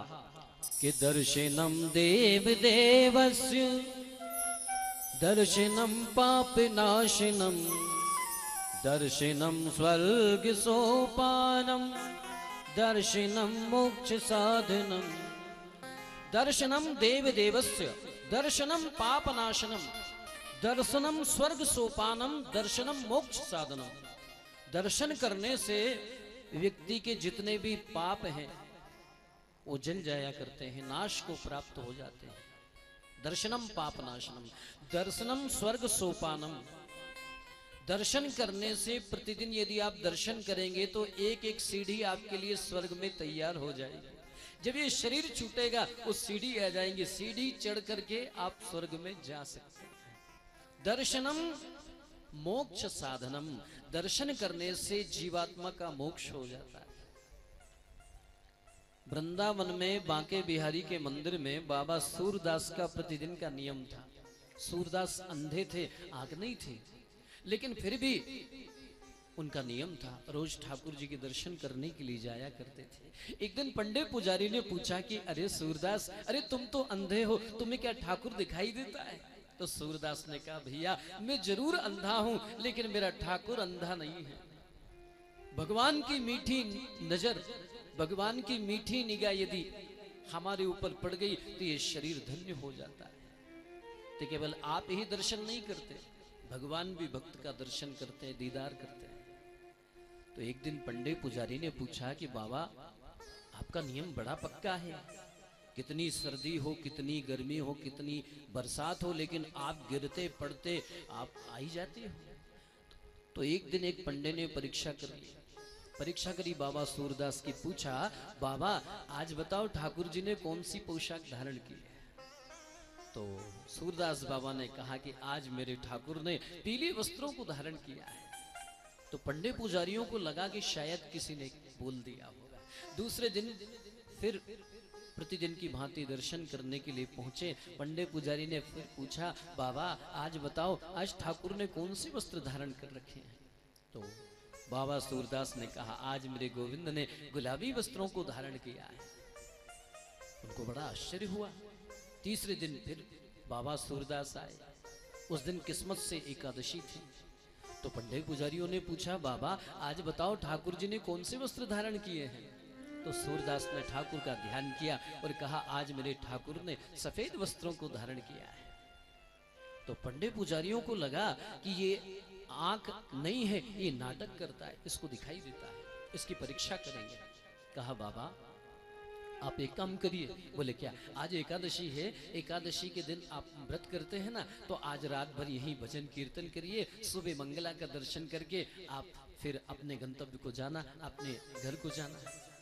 Speaker 3: कि दर्शनम देव देवस्य। दर्शनम पाप नाशनम। दर्शनम स्वर्ग सोपानम। दर्शनम मोक्ष साधनम। दर्शनम देव देवस्य। दर्शनम पाप नाशनम। दर्शनम स्वर्ग सोपानम। दर्शनम मोक्ष साधनम। दर्शन करने से व्यक्ति के जितने भी पाप हैं वो जल जाया करते हैं, नाश को प्राप्त हो जाते हैं। दर्शनम पापनाशनम, दर्शनम स्वर्ग सोपानम। दर्शन करने से प्रतिदिन यदि आप दर्शन करेंगे तो एक एक सीढ़ी आपके लिए स्वर्ग में तैयार हो जाएगी। जब ये शरीर छूटेगा उस सीढ़ी आ जाएंगे, सीढ़ी चढ़ करके आप स्वर्ग में जा सकते हैं। दर्शनम मोक्ष साधनम, दर्शन करने से जीवात्मा का मोक्ष हो जाता है। वृंदावन में बांके बिहारी के मंदिर में बाबा सूरदास का प्रतिदिन का नियम था। सूरदास अंधे थे, आंख नहीं थी, लेकिन फिर भी उनका नियम था, रोज ठाकुर जी के दर्शन करने के लिए जाया करते थे। एक दिन पंडित पुजारी ने पूछा कि अरे सूरदास, अरे तुम तो अंधे हो, तुम्हें क्या ठाकुर दिखाई देता है? तो सूरदास ने कहा, भैया मैं जरूर अंधा हूं, लेकिन मेरा ठाकुर अंधा नहीं है। भगवान की मीठी नजर, भगवान की मीठी निगाह यदि हमारे ऊपर पड़ गई तो ये शरीर धन्य हो जाता है। तो केवल आप ही दर्शन नहीं करते, भगवान भी भक्त का दर्शन करते हैं, दीदार करते हैं। तो एक दिन पंडित पुजारी ने पूछा कि बाबा आपका नियम बड़ा पक्का है, कितनी सर्दी हो, कितनी गर्मी हो, कितनी बरसात हो, लेकिन आप गिरते पड़ते आप आ ही जाते हो। तो एक दिन एक पंडित ने परीक्षा करी बाबा सूरदास की। पूछा, बाबा आज बताओ ठाकुर जी ने कौन सी पोशाक धारण की है? तो सूरदास बाबा ने कहा कि आज मेरे ठाकुर ने पीले वस्त्रों को धारण किया है। तो पंडित पुजारियों को लगा कि शायद किसी ने बोल दिया होगा। दूसरे दिन फिर प्रतिदिन की भांति दर्शन करने के लिए पहुंचे। पंडित पुजारी ने फिर पूछा, बाबा आज बताओ आज ठाकुर ने कौन से वस्त्र धारण कर रखे हैं? तो बाबा सूरदास ने कहा, आज मेरे गोविंद ने गुलाबी वस्त्रों को धारण किया है। उनको बड़ा आश्चर्य हुआ। तीसरे दिन फिर बाबा सूरदास आए। उस दिन किस्मत से एकादशी थी। तो पंडित पुजारियों ने पूछा, बाबा आज बताओ ठाकुर जी ने कौन से वस्त्र धारण किए हैं? तो सूरदास ने ठाकुर का ध्यान किया और कहा, आज मेरे ठाकुर ने सफेद वस्त्रों को धारण किया है। तो पंडित पुजारियों को लगा कि ये आंख नहीं है, ये नाटक करता है, इसको दिखाई देता है, इसकी परीक्षा करेंगे। कहा, बाबा आप एक काम करिए। बोले क्या? आज एकादशी है, एकादशी के दिन आप व्रत करते हैं ना, तो आज रात भर यही भजन कीर्तन करिए, सुबह मंगला का दर्शन करके आप फिर अपने गंतव्य को जाना, अपने घर को जाना।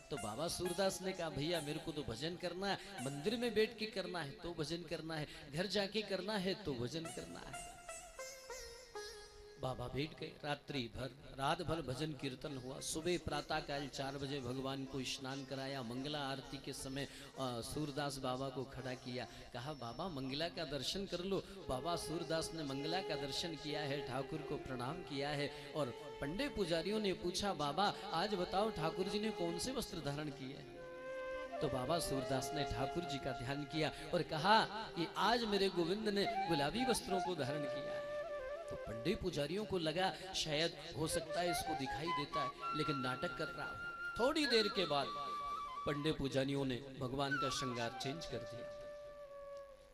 Speaker 3: तो बाबा सूरदास ने कहा, भैया मेरे को तो भजन करना है, मंदिर में बैठ के करना है तो भजन करना है, घर जाके करना है तो भजन करना है। बाबा बैठ गए। रात भर भजन कीर्तन हुआ। सुबह प्रातः काल 4 बजे भगवान को स्नान कराया। मंगला आरती के समय सूरदास बाबा को खड़ा किया। कहा, बाबा मंगला का दर्शन कर लो। बाबा सूरदास ने मंगला का दर्शन किया है, ठाकुर को प्रणाम किया है। और पंडित पुजारियों ने पूछा, बाबा आज बताओ ठाकुर जी ने कौन से वस्त्र धारण किए? तो बाबा सूरदास ने ठाकुर जी का ध्यान किया और कहा कि आज मेरे गोविंद ने गुलाबी वस्त्रों को धारण किया है। तो पंडित पुजारियों को लगा शायद हो सकता है इसको दिखाई देता है, लेकिन नाटक कर रहा है। थोड़ी देर के बाद पंडित पुजारियों ने भगवान का श्रृंगार चेंज कर दिया।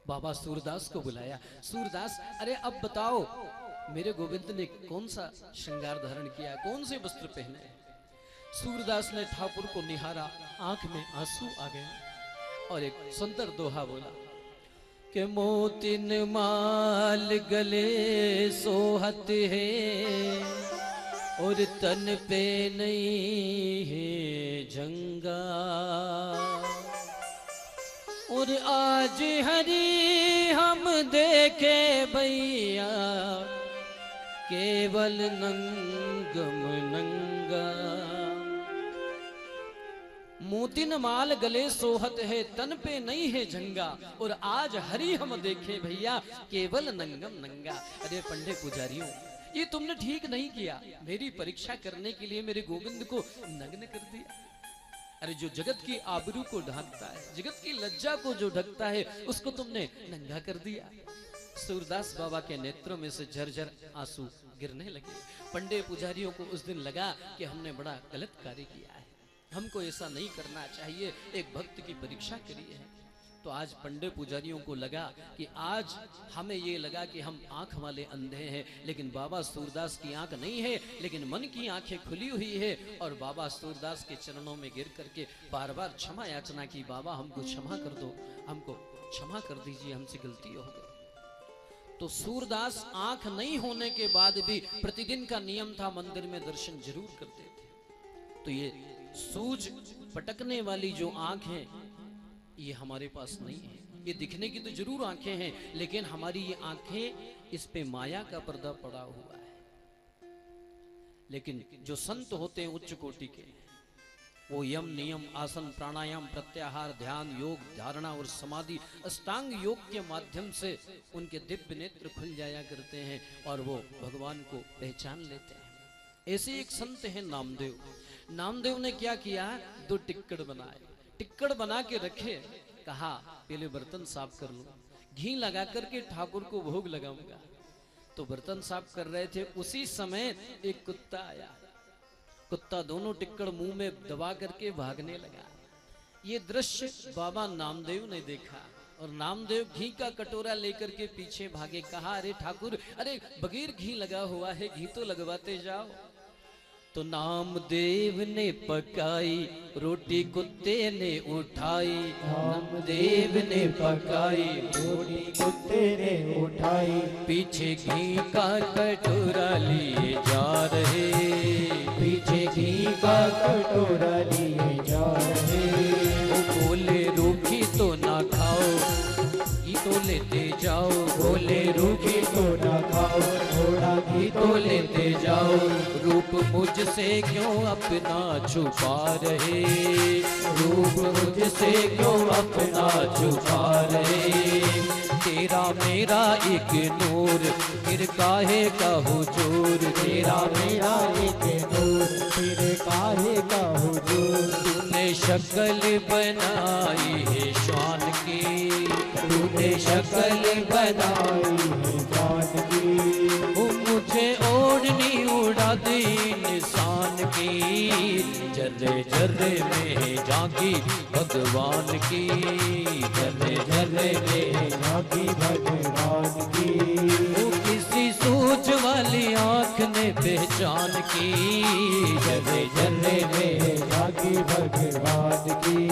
Speaker 3: बाबा सूरदास को बुलाया। सूरदास, अरे अब बताओ मेरे गोविंद ने कौन सा श्रृंगार धारण किया, कौन से वस्त्र पहने? सूरदास ने ठाकुर को निहारा, आंख में आंसू आ गए और एक सुंदर दोहा बोला कि मोतिन माल गले सोहत है और तन पे नहीं है जंगा, और आज हरी हम देखे भैया केवल नंगम नंगा। मोतिन माल गले सोहत है, तन पे नहीं है झंगा, और आज हरी हम देखे भैया केवल नंगम नंगा। अरे पंडित पुजारियों, ये तुमने ठीक नहीं किया। मेरी परीक्षा करने के लिए मेरे गोविंद को नग्न कर दिया। अरे जो जगत की आबरू को ढकता है, जगत की लज्जा को जो ढकता है, उसको तुमने नंगा कर दिया। सूरदास बाबा के नेत्रों में से झरझर आंसू गिरने लगे। पंडित पुजारियों को उस दिन लगा कि हमने बड़ा गलत कार्य किया है, हमको ऐसा नहीं करना चाहिए, एक भक्त की परीक्षा करी है। तो आज पंडित पुजारियों को लगा कि आज हमें ये लगा कि हम आंख वाले अंधे हैं, लेकिन बाबा सूरदास की आंख नहीं है, लेकिन मन की आंखें खुली हुई है। और बाबा सूरदास के चरणों में गिर करके बार बार क्षमा याचना की, बाबा हमको क्षमा कर दो, हमको क्षमा कर दीजिए, हमसे गलती हो गई। तो सूरदास आंख नहीं होने के बाद भी प्रतिदिन का नियम था, मंदिर में दर्शन जरूर करते थे। तो ये सूझ पटकने वाली जो आंख है ये हमारे पास नहीं है। ये दिखने की तो जरूर आंखें हैं, लेकिन हमारी ये आंखें, इस पे माया का पर्दा पड़ा हुआ है। लेकिन जो संत होते हैं उच्च कोटि के, वो यम नियम आसन प्राणायाम प्रत्याहार ध्यान योग धारणा और समाधि अष्टांग योग के माध्यम से उनके दिव्य नेत्र खुल जाया करते हैं और वो भगवान को पहचान लेते हैं। ऐसे एक संत हैं नामदेव। नामदेव ने क्या किया, 2 टिक्कड़ बनाए, टिक्कड़ बना के रखे, कहा पहले बर्तन साफ कर लो, घी लगा करके ठाकुर को भोग लगाऊंगा। तो बर्तन साफ कर रहे थे, उसी समय एक कुत्ता आया। कुत्ता दोनों टिक्कड़ मुंह में दबा करके भागने लगा। ये दृश्य बाबा नामदेव ने देखा और नामदेव घी का कटोरा लेकर के पीछे भागे। कहा अरे ठाकुर, अरे बगैर घी लगा हुआ है, घी तो लगवाते जाओ। तो नामदेव ने पकाई रोटी कुत्ते ने उठाई, नामदेव ने पकाई
Speaker 4: रोटी कुत्ते ने उठाई,
Speaker 3: पीछे घी का कटोरा लिए जा रहे,
Speaker 4: पीछे घी का कटोरा लिए जा रहे।
Speaker 3: वो बोले रूखी तो ना खाओ, घी तो लेते जाओ,
Speaker 4: बोले रूखी तो ना खाओ, थोड़ा घी
Speaker 3: तो लेते जाओ। रूप मुझसे क्यों अपना छुपा रहे, रूप मुझसे क्यों अपना छुपा रहे। तेरा मेरा एक नूर, फिर काहे का हुजूर, तेरा
Speaker 4: मेरा एक नूर, फिर काहे का हुजूर।
Speaker 3: तूने शक्ल बनाई है शान की, तूने शक्ल बनाई
Speaker 4: है जान की,
Speaker 3: वो मुझे ओढ़नी उड़ा दी निशान की। जर्रे जर्रे में झांकी भगवान की, जर्रे जर्रे में
Speaker 4: झांकी भगवान की।
Speaker 3: वो किसी सूझ वाली आंख ने पहचान की, जर्रे जर्रे में
Speaker 4: झांकी भगवान की।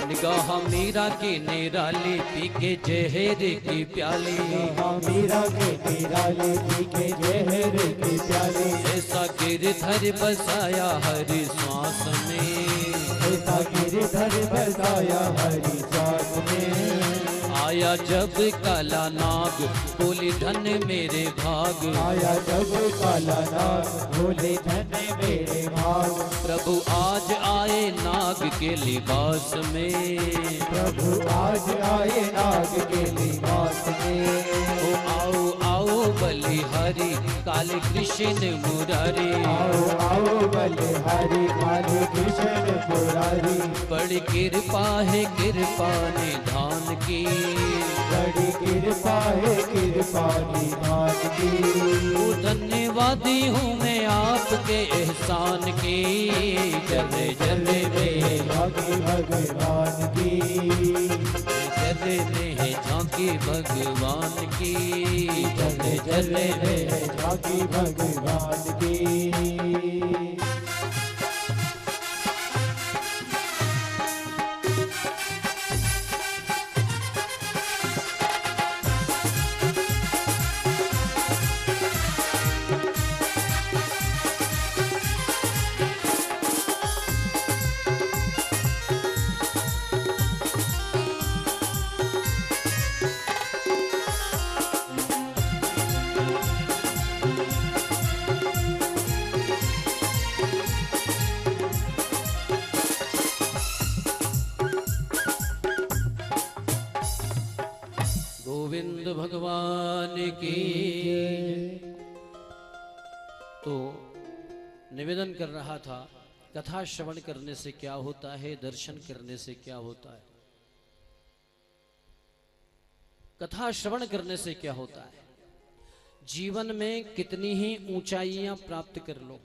Speaker 3: निगाह मीरा की निराली पी के जहर की प्याली,
Speaker 4: मीरा के निराली पी के जहर की प्याली।
Speaker 3: ऐसा गिरधर बसाया हरि श्वास में,
Speaker 4: ऐसा गिरधर बसाया हरि श्वास में।
Speaker 3: आया जब काला नाग बोले धन मेरे भाग,
Speaker 4: आया जब काला नाग बोले धन मेरे भाग।
Speaker 3: प्रभु आज आए नाग के लिबास में,
Speaker 4: प्रभु आज आए नाग के लिबास में।
Speaker 3: ओ आओ आओ बलिहारी काले कृष्ण मुरारी,
Speaker 4: आओ आओ बलिहारी काले कृष्ण मुरारी।
Speaker 3: बड़ी कृपा है कृपा निधान की,
Speaker 4: बड़ी कृपा है कृपा निधान की।
Speaker 3: धन्यवादी हूँ मैं आपके एहसान की, जर्रे जर्रे में
Speaker 4: झांकी भगवान की,
Speaker 3: जर्रे में है झांकी भगवान की, जर्रे जर्रे में
Speaker 4: झांकी भगवान की।
Speaker 3: गोविंद भगवान की। तो निवेदन कर रहा था, कथा श्रवण करने से क्या होता है, दर्शन करने से क्या होता है। कथा श्रवण करने से क्या होता है? जीवन में कितनी ही ऊंचाइयां प्राप्त कर लो,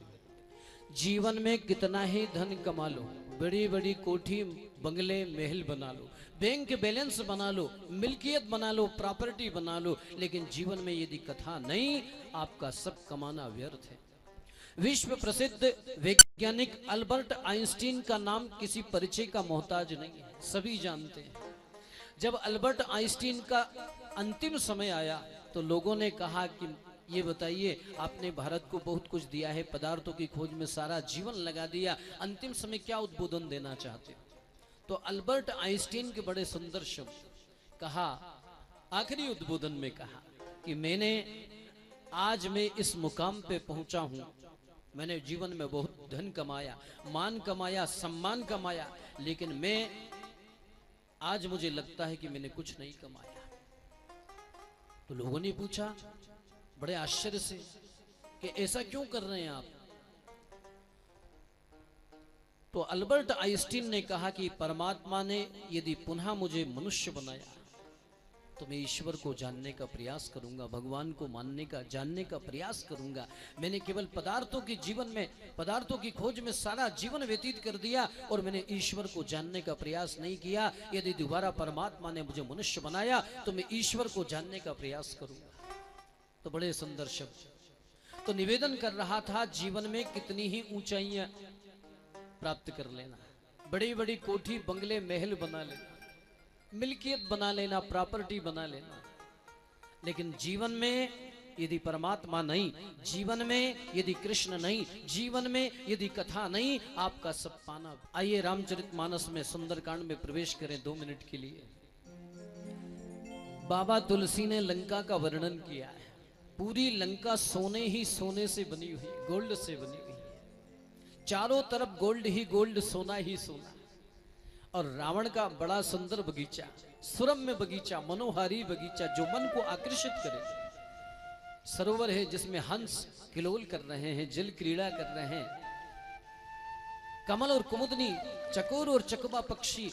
Speaker 3: जीवन में कितना ही धन कमा लो, बड़ी बड़ी कोठी बंगले महल बना लो, बैंक बैलेंस बना लो, मिल्कियत बना लो, प्रॉपर्टी बना लो, लेकिन जीवन में यदि कथा नहीं, आपका सब कमाना व्यर्थ है। विश्व प्रसिद्ध वैज्ञानिक अल्बर्ट आइंस्टीन का नाम किसी परिचय का मोहताज नहीं है, सभी जानते हैं। जब अल्बर्ट आइंस्टीन का अंतिम समय आया तो लोगों ने कहा कि ये बताइए, आपने भारत को बहुत कुछ दिया है, पदार्थों की खोज में सारा जीवन लगा दिया, अंतिम समय क्या उद्बोधन देना चाहते हो? तो अल्बर्ट आइंस्टीन के बड़े सुंदर शब्द कहा, आखिरी उद्बोधन में कहा कि आज मैं इस मुकाम पे पहुंचा हूं, मैंने जीवन में बहुत धन कमाया, मान कमाया, सम्मान कमाया, लेकिन आज मुझे लगता है कि मैंने कुछ नहीं कमाया। तो लोगों ने पूछा बड़े आश्चर्य से कि ऐसा क्यों कर रहे हैं आप? तो अल्बर्ट आइंस्टीन ने कहा कि परमात्मा ने यदि पुनः मुझे मनुष्य बनाया तो मैं ईश्वर को जानने का प्रयास करूंगा, भगवान को मानने का, जानने का प्रयास करूंगा। मैंने केवल पदार्थों के जीवन में, पदार्थों की खोज में सारा जीवन व्यतीत कर दिया और मैंने ईश्वर को जानने का प्रयास नहीं किया। यदि दोबारा परमात्मा ने मुझे मनुष्य बनाया तो मैं ईश्वर को जानने का प्रयास करूंगा। तो बड़े सुंदर शब्द। तो निवेदन कर रहा था, जीवन में कितनी ही ऊंचाइयां प्राप्त कर लेना, बड़ी बड़ी कोठी बंगले महल बना लेना, मिल्कियत बना लेना, प्रॉपर्टी बना लेना, लेकिन जीवन में यदि परमात्मा नहीं, जीवन में यदि कृष्ण नहीं, जीवन में यदि कथा नहीं, आपका सब पाना। आइए रामचरितमानस में सुंदरकांड में प्रवेश करें 2 मिनट के लिए। बाबा तुलसी ने लंका का वर्णन किया है। पूरी लंका सोने ही सोने से बनी हुई, गोल्ड से बनी हुई है, चारों तरफ गोल्ड ही गोल्ड, सोना ही सोना। और रावण का बड़ा सुंदर बगीचा, सुरम्य बगीचा, मनोहारी बगीचा, जो मन को आकर्षित करे। सरोवर है जिसमें हंस किलोल कर रहे हैं, जल क्रीड़ा कर रहे हैं, कमल और कुमुदनी, चकोर और चकवा पक्षी,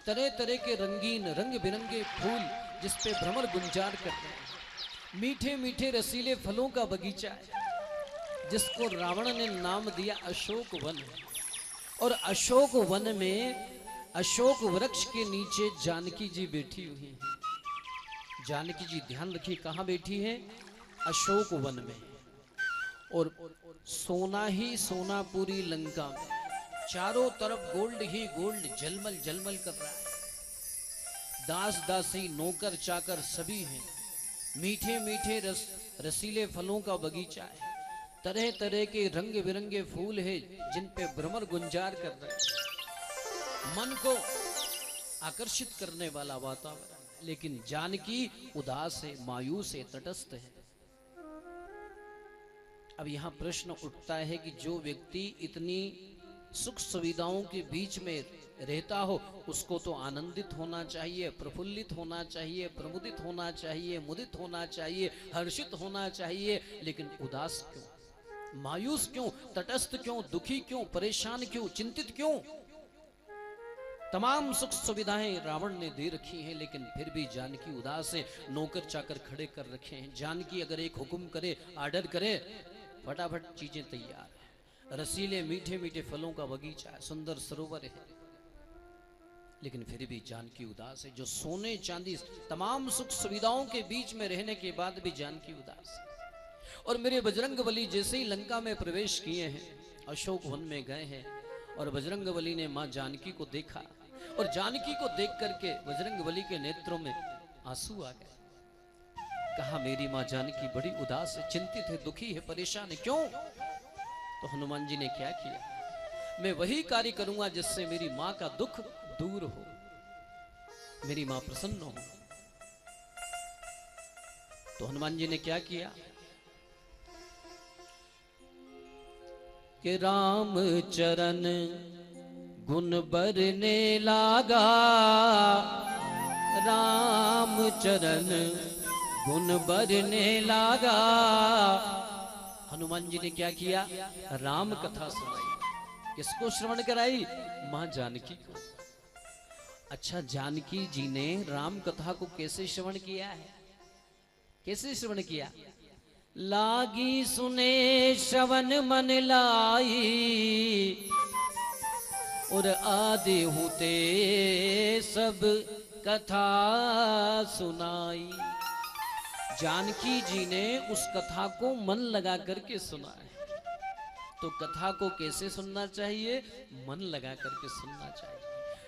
Speaker 3: तरह तरह के रंगीन रंग बिरंगे फूल जिसपे भ्रमर गुंजार कर रहे हैं। मीठे मीठे रसीले फलों का बगीचा है जिसको रावण ने नाम दिया अशोक वन। और अशोक वन में, अशोक वृक्ष के नीचे जानकी जी बैठी हुई हैं। जानकी जी, ध्यान रखिए, कहां बैठी है? अशोक वन में। और सोना ही सोना पूरी लंका में, चारों तरफ गोल्ड ही गोल्ड जलमल जलमल कर रहा है। दास दासी, नौकर चाकर सभी हैं। मीठे मीठे रसीले फलों का बगीचा है, तरह तरह के रंग बिरंगे फूल है जिन पे भ्रमर गुंजार कर रहे हैं। मन को आकर्षित करने वाला वातावरण। लेकिन जानकी उदास है, मायूस है, तटस्थ है। अब यहां प्रश्न उठता है कि जो व्यक्ति इतनी सुख सुविधाओं के बीच में रहता हो, उसको तो आनंदित होना चाहिए, प्रफुल्लित होना चाहिए, प्रमुदित होना चाहिए, मुदित होना चाहिए, हर्षित होना चाहिए। लेकिन उदास क्यों, मायूस क्यों, तटस्थ क्यों, दुखी क्यों, परेशान क्यों, चिंतित क्यों? तमाम सुख सुविधाएं रावण ने दे रखी हैं, लेकिन फिर भी जानकी उदास है। नौकर चाकर खड़े कर रखे हैं। जानकी अगर एक हुक्म करे, आर्डर करे, फटाफट चीजें तैयार है। रसीले मीठे मीठे फलों का बगीचा है, सुंदर सरोवर है, लेकिन फिर भी जानकी उदास है। जो सोने चांदी तमाम सुख सुविधाओं के बीच में रहने के बाद भी जानकी उदास है। और मेरे बजरंगबली जैसे ही लंका में प्रवेश किए हैं, अशोक वन में गए हैं, और बजरंगबली ने मां जानकी को देखा, और जानकी को देख करके बजरंगबली के नेत्रों में आंसू आ गए। कहा, मेरी मां जानकी बड़ी उदास है, चिंतित है, दुखी है, परेशान है, क्यों? तो हनुमान जी ने क्या किया? मैं वही कार्य करूंगा जिससे मेरी मां का दुख दूर हो, मेरी मां प्रसन्न हो। तो हनुमान जी ने क्या किया कि राम चरण गुण बरने लागा, राम चरण गुण बरने लागा। हनुमान जी ने क्या किया? राम कथा सुनाई। किसको श्रवण कराई? मां जानकी को। अच्छा, जानकी जी ने राम कथा को कैसे श्रवण किया है? कैसे श्रवण किया? लागी सुने श्रवण मन लाई, और आदि होते सब कथा सुनाई। जानकी जी ने उस कथा को मन लगा करके सुना है। तो कथा को कैसे सुनना चाहिए? मन लगा करके सुनना चाहिए।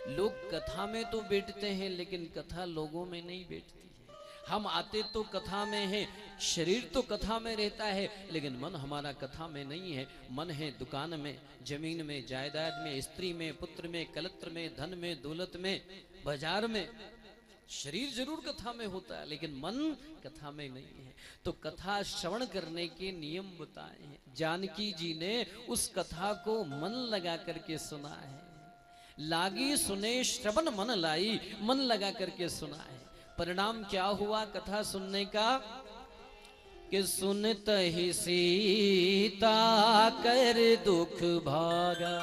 Speaker 3: लोग कथा में तो बैठते हैं, लेकिन कथा लोगों में नहीं बैठती है। हम आते तो कथा में हैं, शरीर तो कथा में रहता है, लेकिन मन हमारा कथा में नहीं है। मन है दुकान में, जमीन में, जायदाद में, स्त्री में, पुत्र में, कलत्र में, धन में, दौलत में, बाजार में। शरीर जरूर कथा में होता है, लेकिन मन कथा में नहीं है। तो कथा श्रवण करने के नियम बताए हैं। जानकी जी ने उस कथा को मन लगा करके सुना है। लागी सुने श्रवण मन लाई, मन लगा करके सुना है। परिणाम क्या हुआ कथा सुनने का? कि सुनत ही सीता कर दुख भागा।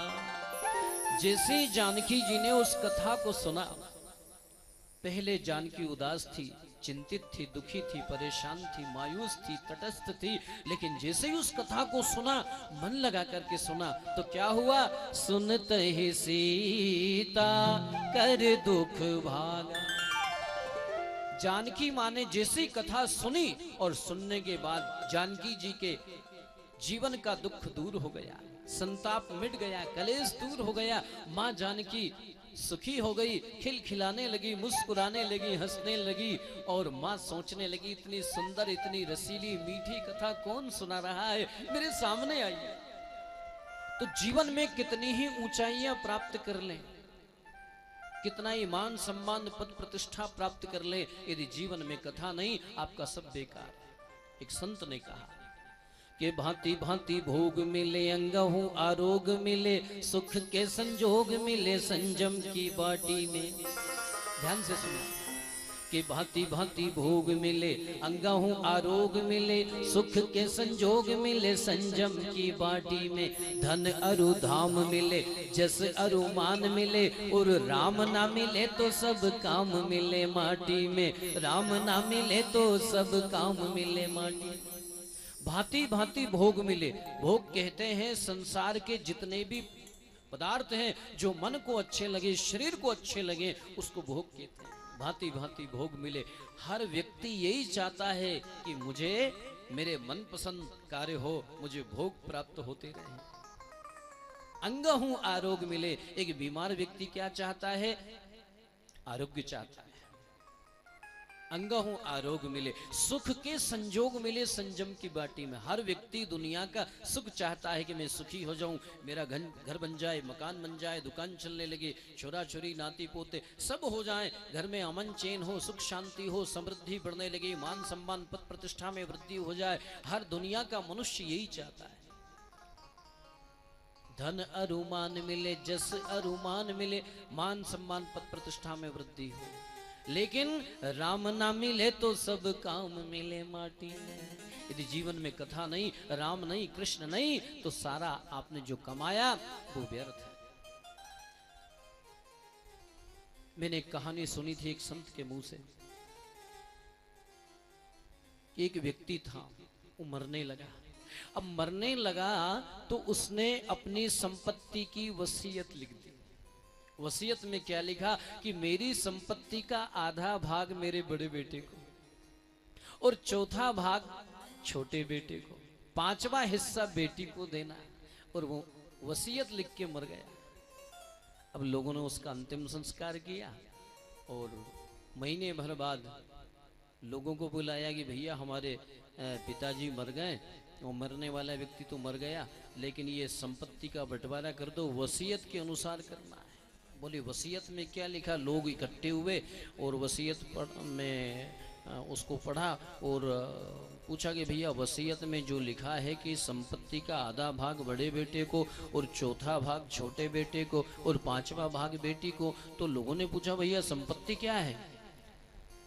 Speaker 3: जैसे जानकी जी ने उस कथा को सुना, पहले जानकी उदास थी, चिंतित थी, दुखी थी, परेशान थी, मायूस थी, तटस्थ थी। लेकिन जैसे ही उस कथा को सुना, मन लगा करके सुना, तो क्या हुआ? सुनत ही सीता कर दुख भागा। जानकी माँ ने जैसी कथा सुनी और सुनने के बाद जानकी जी के जीवन का दुख दूर हो गया, संताप मिट गया, कलेश दूर हो गया। माँ जानकी सुखी हो गई, खिलखिलाने लगी, मुस्कुराने लगी, हंसने लगी। और माँ सोचने लगी, इतनी सुंदर, इतनी रसीली, मीठी कथा कौन सुना रहा है, मेरे सामने आई है। तो जीवन में कितनी ही ऊंचाइयां प्राप्त कर लें, कितना ही मान सम्मान पद प्रतिष्ठा प्राप्त कर ले, यदि जीवन में कथा नहीं, आपका सब बेकार। एक संत ने कहा कि भांति भांति भोग मिले, अंगहु आरोग मिले, सुख के संजोग मिले, संजम की बाटी में। ध्यान से सुनो कि भांति भांति भोग मिले, अंगहु आरोग मिले, सुख के संजोग मिले, संजम की बाटी में। धन अरु धाम मिले, जस अरु मान मिले, और राम ना मिले तो सब काम मिले माटी में। राम ना मिले तो सब काम मिले माटी। भांति भांति भोग मिले। भोग कहते हैं संसार के जितने भी पदार्थ हैं जो मन को अच्छे लगे, शरीर को अच्छे लगे, उसको भोग कहते हैं। भांति भांति भोग मिले। हर व्यक्ति यही चाहता है कि मुझे मेरे मनपसंद कार्य हो, मुझे भोग प्राप्त होते रहे। अंगहु आरोग्य मिले। एक बीमार व्यक्ति क्या चाहता है? आरोग्य चाहता है। अंगहु आरोग्य मिले, सुख के संजोग मिले, संजम की बाटी में। हर व्यक्ति दुनिया का सुख चाहता है कि मैं सुखी हो जाऊं, मेरा घर बन जाए, मकान बन जाए, दुकान चलने लगे, छोरा छोरी नाती पोते सब हो जाए, घर में अमन चैन हो, सुख शांति हो, समृद्धि बढ़ने लगे, मान सम्मान पद प्रतिष्ठा में वृद्धि हो जाए। हर दुनिया का मनुष्य यही चाहता है। धन अरुमान मिले, जस अरुमान मिले, मान सम्मान पद प्रतिष्ठा में वृद्धि हो। लेकिन राम ना मिले तो सब काम मिले माटी में। यदि जीवन में कथा नहीं, राम नहीं, कृष्ण नहीं, तो सारा आपने जो कमाया वो व्यर्थ है। मैंने एक कहानी सुनी थी एक संत के मुंह से कि एक व्यक्ति था, वो मरने लगा। अब मरने लगा तो उसने अपनी संपत्ति की वसीयत लिख दी। वसीयत में क्या लिखा कि मेरी संपत्ति का आधा भाग मेरे बड़े बेटे को और चौथा भाग छोटे बेटे को, 5वां हिस्सा बेटी को देना है। और वो वसीयत लिख के मर गया। अब लोगों ने उसका अंतिम संस्कार किया और महीने भर बाद लोगों को बुलाया कि भैया हमारे पिताजी मर गए, वो मरने वाला व्यक्ति तो मर गया, लेकिन ये संपत्ति का बंटवारा कर दो, वसीयत के अनुसार करना है। बोले वसीयत में क्या लिखा? लोग इकट्ठे हुए और वसीयत में उसको पढ़ा और पूछा कि भैया वसीयत में जो लिखा है कि संपत्ति का आधा भाग बड़े बेटे को और चौथा भाग छोटे बेटे को और 5वां भाग बेटी को, तो लोगों ने पूछा भैया संपत्ति क्या है?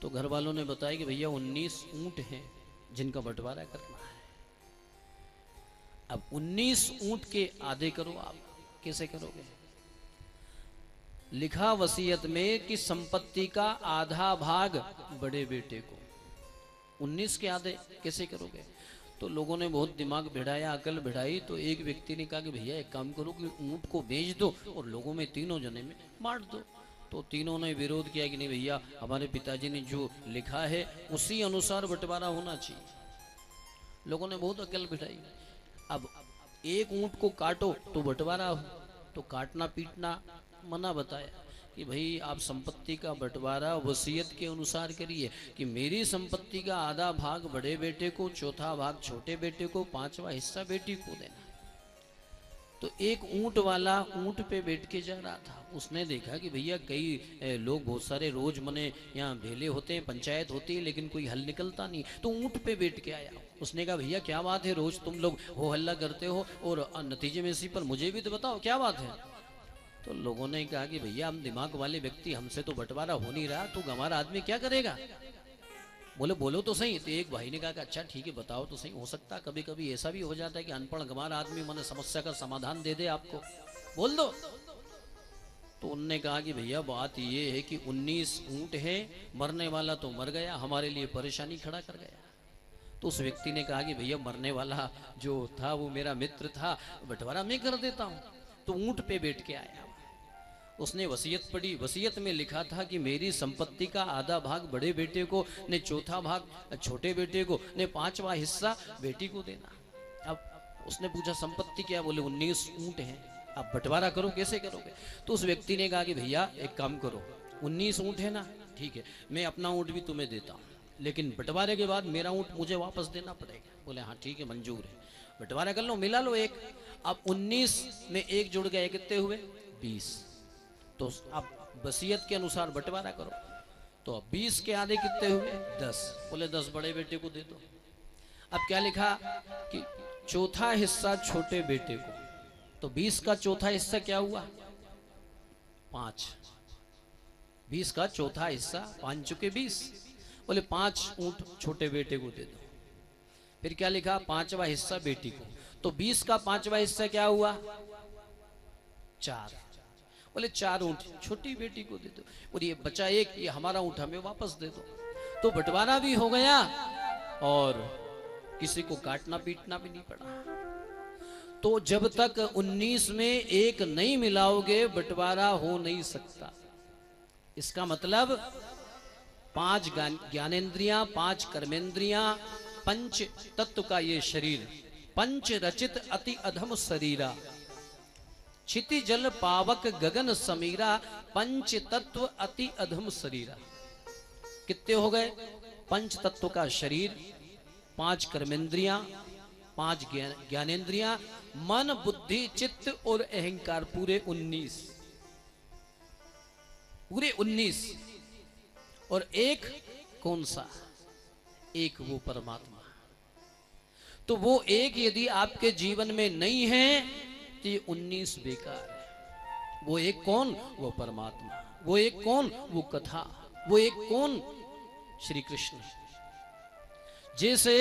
Speaker 3: तो घर वालों ने बताया कि भैया 19 ऊंट हैं जिनका बंटवारा करना है। अब 19 ऊंट के आधे करो, आप कैसे करोगे? लिखा वसीयत में कि संपत्ति का आधा भाग बड़े बेटे को। 19 के आधे कैसे करोगे? तो लोगों ने बहुत दिमाग भिड़ाया, अकल भिड़ाई। तो एक व्यक्ति ने कहा कि भैया एक काम करो कि ऊंट को बेच दो और लोगों में तीनों जने में बांट दो। तो तीनों ने विरोध किया कि नहीं भैया, हमारे पिताजी ने जो लिखा है उसी अनुसार बंटवारा होना चाहिए। लोगों ने बहुत अकल बिठाई। अब एक ऊंट को काटो तो बंटवारा हो, तो काटना पीटना मना बताया कि भाई आप संपत्ति का बंटवारा वसीयत के अनुसार करिए कि मेरी संपत्ति का आधा भाग बड़े बेटे को, चौथा भाग छोटे बेटे को, 5वां हिस्सा बेटी को देना। तो एक ऊंट वाला ऊंट पे बैठ के जा रहा था। उसने देखा कि भैया कई लोग बहुत सारे रोज मने यहाँ भेले होते हैं, पंचायत होती है, लेकिन कोई हल निकलता नहीं। तो ऊंट पे बैठ के आया। उसने कहा भैया क्या बात है, रोज तुम लोग हो हल्ला करते हो और नतीजे में इसी पर मुझे भी तो बताओ क्या बात है। तो लोगों ने कहा कि भैया हम दिमाग वाले व्यक्ति, हमसे तो बंटवारा हो नहीं रहा, तो हमारा आदमी क्या करेगा? बोले बोलो तो सही। तो एक भाई ने कहा कि अच्छा ठीक है बताओ तो सही। हो सकता है कभी कभी ऐसा भी हो जाता है कि अनपढ़ गंवार आदमी मैंने समस्या का समाधान दे दे, आपको बोल दो। तो उनने कहा कि भैया बात ये है कि 19 ऊंट है, मरने वाला तो मर गया, हमारे लिए परेशानी खड़ा कर गया। तो उस व्यक्ति ने कहा कि भैया मरने वाला जो था वो मेरा मित्र था, बंटवारा मैं कर देता हूँ। तो ऊंट पे बैठ के आया। उसने वसीयत पढ़ी। वसीयत में लिखा था कि मेरी संपत्ति का आधा भाग बड़े बेटे को, ने चौथा भाग छोटे बेटे को, ने 5वां हिस्सा बेटी को देना। अब उसने पूछा संपत्ति क्या? बोले 19 ऊंट हैं, आप बंटवारा करो, कैसे करोगे? तो उस व्यक्ति ने कहा कि भैया एक काम करो, 19 ऊंट है ना, ठीक है मैं अपना ऊंट भी तुम्हें देता हूँ, लेकिन बंटवारे के बाद मेरा ऊंट मुझे वापस देना पड़ेगा। बोले हाँ ठीक है मंजूर है, बंटवारा कर लो, मिला लो एक। अब 19 में एक जुड़ गए, कितने हुए? 20। तो आप वसीयत के अनुसार बंटवारा करो। तो अब 20 के आधे कितने हुए? 10। बोले 10 बड़े बेटे को दे दो। अब क्या लिखा कि चौथा हिस्सा छोटे बेटे को। तो 20 का चौथा हिस्सा क्या हुआ? 5। 20 का चौथा हिस्सा 5 चुके 20। बोले 5 ऊंट छोटे बेटे को दे दो। फिर क्या लिखा? 5वां हिस्सा बेटी को। तो 20 का 5वां हिस्सा क्या हुआ? 4। बोले 4 ऊंट छोटी बेटी को दे दो। और ये बचा एक, ये हमारा ऊंट हमें वापस दे दो। तो बंटवारा भी हो गया और किसी को काटना पीटना भी नहीं पड़ा। तो जब तक 19 में एक नहीं मिलाओगे बंटवारा हो नहीं सकता। इसका मतलब 5 ज्ञानेंद्रियां, 5 कर्मेंद्रियां, पंच तत्व का ये शरीर, पंच रचित अति अधम शरीरा, क्षिति जल पावक गगन समीरा, पंच तत्व अति अधम शरीरा। कितने हो गए? पंच तत्व का शरीर, 5 कर्मेंद्रियां, 5 ज्ञानेंद्रियां, मन बुद्धि चित्त और अहंकार, पूरे 19। पूरे 19। और एक कौन सा? एक वो परमात्मा। तो वो एक यदि आपके जीवन में नहीं है तो ये 19 बेकार है। वो एक कौन? वो परमात्मा। वो एक कौन? वो कथा। वो एक कौन? श्री कृष्ण। जैसे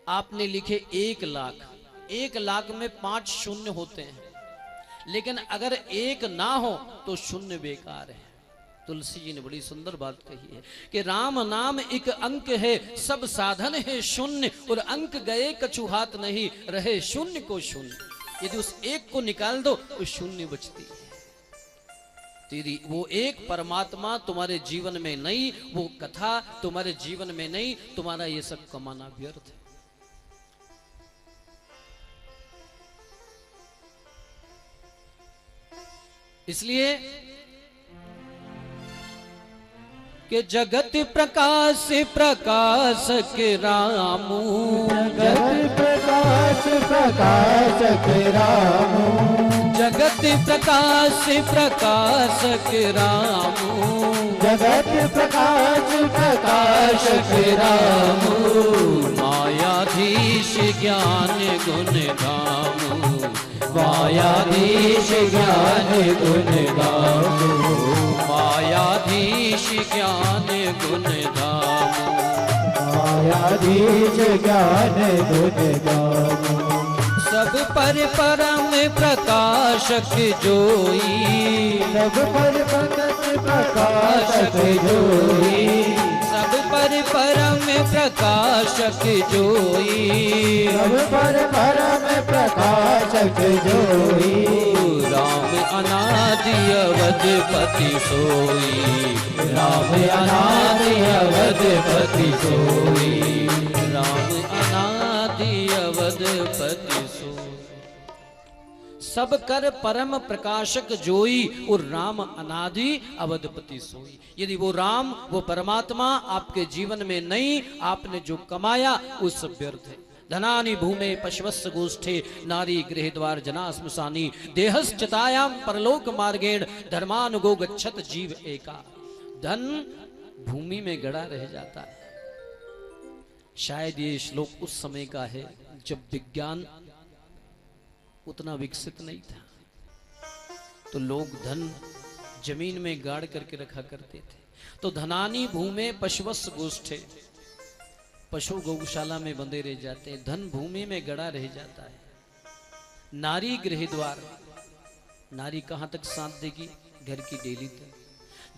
Speaker 3: आपने लिखे 1 लाख, 1 लाख में 5 शून्य होते हैं, लेकिन अगर 1 ना हो तो शून्य बेकार है। तुलसी जी ने बड़ी सुंदर बात कही है कि राम नाम एक अंक है, सब साधन है शून्य, और अंक गए कछु हाथ नहीं, रहे शून्य को शून्य। यदि उस एक को निकाल दो तो शून्य बचती है। तेरी वो एक परमात्मा तुम्हारे जीवन में नहीं, वो कथा तुम्हारे जीवन में नहीं, तुम्हारा ये सब कमाना व्यर्थ है। इसलिए कि जगत प्रकाश प्रकाशक रामू,
Speaker 4: जगत प्रकाश प्रकाशक रामू,
Speaker 3: जगत प्रकाश प्रकाशक रामू,
Speaker 4: जगत प्रकाश प्रकाशक रामू,
Speaker 3: मायाधीश ज्ञान गुण धामू,
Speaker 4: मायाधीश ज्ञान गुण गावो,
Speaker 3: मायाधीश ज्ञान गुण धामू,
Speaker 4: मायाधीश ज्ञान गुण गावो,
Speaker 3: सब पर परम प्रकाशक जोई,
Speaker 4: सब पर प्रकाशक जोई,
Speaker 3: सब पर परम प्रकाशक जोई,
Speaker 4: सब पर परम प्रकाशक जोई।
Speaker 3: राम अनादि अवधपति सोई, राम अनादि अवधपति सोई, राम अनादि अवधपति सोई। सब कर परम प्रकाशक जोई और राम अनादि अवधपति सोई। यदि वो राम, वो परमात्मा आपके जीवन में नहीं, आपने जो कमाया वो सब व्यर्थ है। धनानि भूमे पशवस्य गोष्ठे नारी गृह द्वार जना स्मशानी देहश्चतायाम परलोक मार्गेण धर्मानुगो गच्छत जीव एका। धन भूमि में गड़ा रह जाता है। शायद ये श्लोक उस समय का है जब विज्ञान उतना विकसित नहीं था, तो लोग धन जमीन में गाड़ करके रखा करते थे। तो धनानी भूमे पशवस्य गोष्ठे, पशु गौशाला में बंधे रह जाते हैं, धन भूमि में गड़ा रह जाता है। नारी गृह द्वार, नारी कहां तक साथ देगी? घर की डेली तक।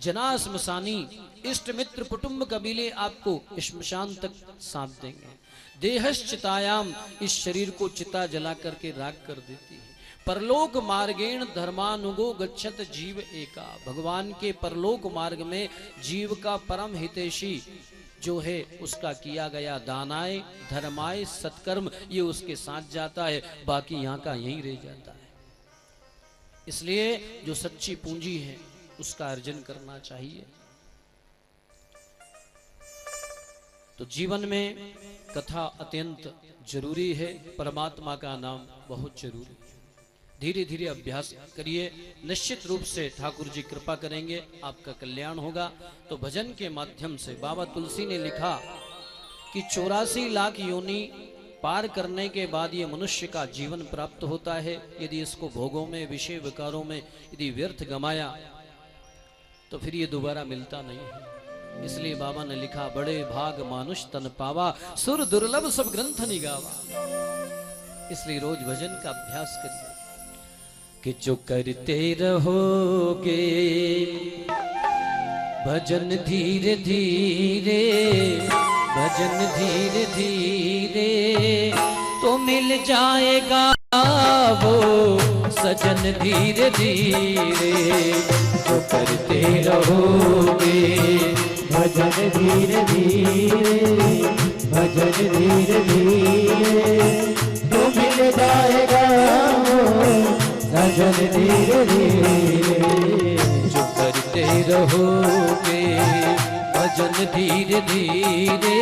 Speaker 3: जना स्मशानी, इष्ट मित्र कुटुंब कबीले आपको श्मशान तक साथ देंगे। देहश्चितायाम, इस शरीर को चिता जला करके राख कर देती है। परलोक मार्गेण धर्मानुगो गच्छत जीव एका, भगवान के परलोक मार्ग में जीव का परम हितैषी जो है उसका किया गया दानाय धर्माय सत्कर्म ये उसके साथ जाता है, बाकी यहाँ का यहीं रह जाता है। इसलिए जो सच्ची पूंजी है उसका अर्जन करना चाहिए। तो जीवन में कथा अत्यंत जरूरी है, परमात्मा का नाम बहुत जरूरी है। धीरे धीरे अभ्यास करिए, निश्चित रूप से ठाकुर जी कृपा करेंगे, आपका कल्याण होगा। तो भजन के माध्यम से बाबा तुलसी ने लिखा कि 84 लाख योनि पार करने के बाद ये मनुष्य का जीवन प्राप्त होता है। यदि इसको भोगों में, विषय विकारों में यदि व्यर्थ गमाया तो फिर ये दोबारा मिलता नहीं है। इसलिए बाबा ने लिखा, बड़े भाग मानुष तन पावा, सुर दुर्लभ सब ग्रंथ निगावा। इसलिए रोज भजन का अभ्यास करिए कि जो करते रहोगे भजन धीरे धीरे, भजन धीरे धीरे तो मिल जाएगा वो सजन धीरे धीरे। जो करते रहोगे
Speaker 4: भजन धीरे धीरे, भजन धीरे धीरे तो मिल जाएगा भजन धीरे धीरे।
Speaker 3: जो करते रहोगे भजन धीरे धीरे,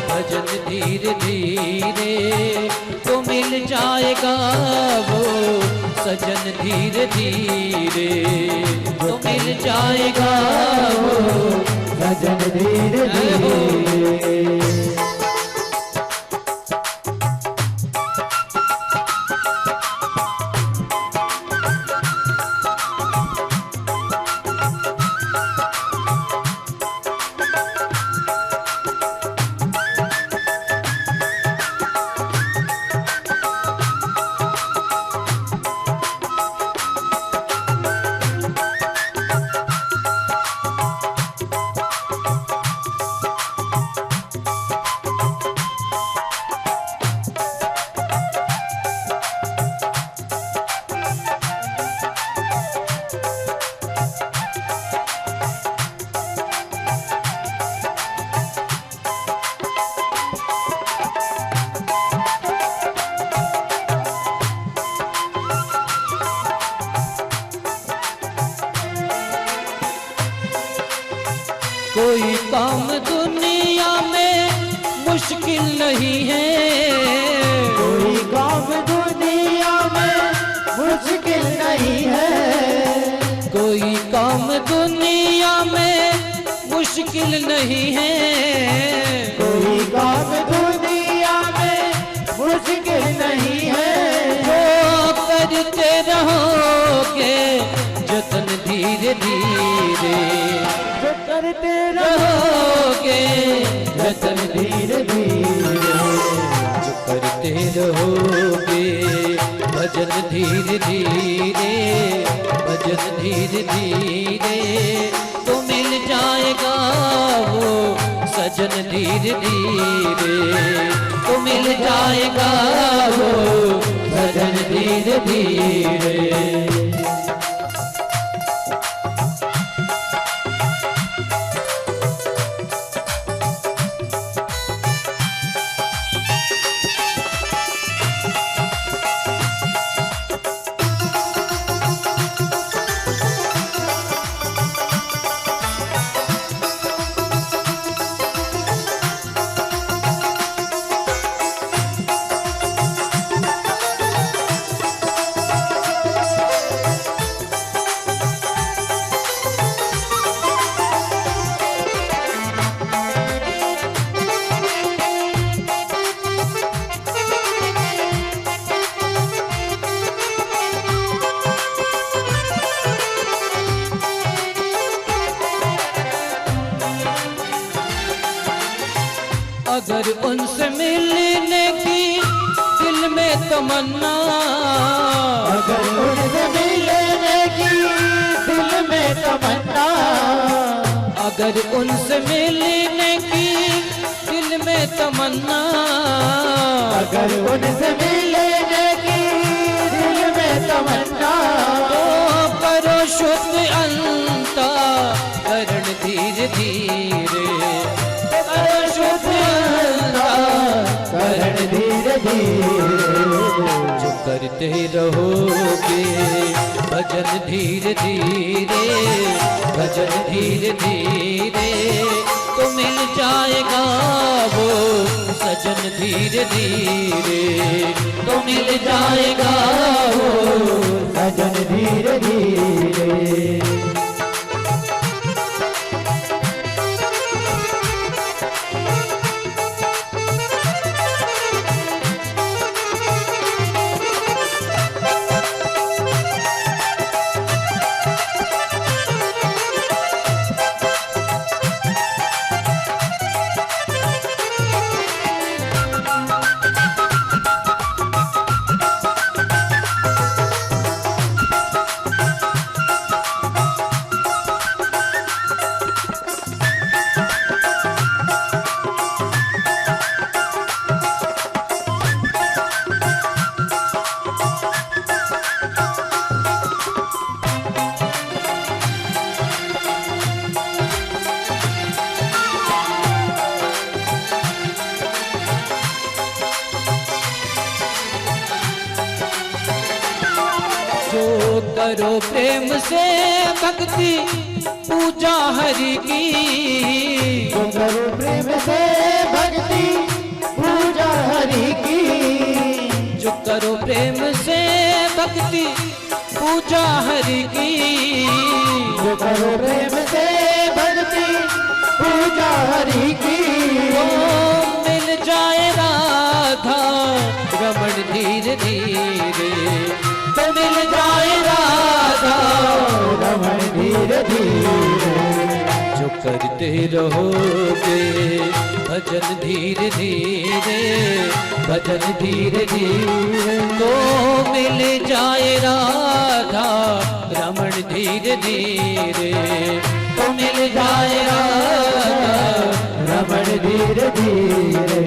Speaker 3: भजन धीरे धीरे तो मिल जाएगा वो सजन धीरे धीरे, तो मिल जाएगा वो
Speaker 4: भजन धीरे धीरे।
Speaker 3: कोई काम दुनिया में मुश्किल नहीं है,
Speaker 4: कोई काम दुनिया में मुश्किल नहीं है,
Speaker 3: कोई काम दुनिया में मुश्किल नहीं है,
Speaker 4: कोई काम दुनिया में मुश्किल नहीं है।
Speaker 3: जो करते रहोगे जतन धीरे धीरे,
Speaker 4: जो करते
Speaker 3: रहोगे
Speaker 4: जतन धीरे धीरे,
Speaker 3: जो करते रहोगे भजन धीरे धीरे, भजन धीरे धीरे तो मिल जाएगा वो सजन धीरे धीरे, तो मिल जाएगा वो सजन धीरे धीरे। अगर उनसे मिलने की दिल में तमन्ना,
Speaker 4: अगर उनसे मिलने की दिल में तमन्ना,
Speaker 3: अगर उनसे मिलने की दिल में तमन्ना,
Speaker 4: अगर उनसे मिलने की दिल में तमन्ना,
Speaker 3: तो करो शुद्ध अंता करण धीरे धीरे, करो शुद्ध अंता
Speaker 4: करण धीरे धीरे।
Speaker 3: जो करते रहोगे भजन धीरे धीरे, भजन धीरे धीरे तो मिल जाएगा वो सजन धीरे धीरे, तो मिल जाएगा वो
Speaker 4: सजन धीरे धीरे।
Speaker 3: करो प्रेम से भक्ति पूजा हरि की,
Speaker 4: जो करो प्रेम से भक्ति पूजा हरि की,
Speaker 3: जो करो प्रेम से भक्ति पूजा हरि की,
Speaker 4: जो करो प्रेम से भक्ति पूजा हरि की,
Speaker 3: वो मिल जाए राधा रमण धीरे धीरे, तो मिल जाए राधा
Speaker 4: रमण धीरे धीरे।
Speaker 3: जो करते रहोगे भजन धीरे धीरे, भजन धीरे धीरे तो मिल जाए राधा रमण धीरे धीरे, तो मिल जाए राधा
Speaker 4: रमण धीरे धीरे।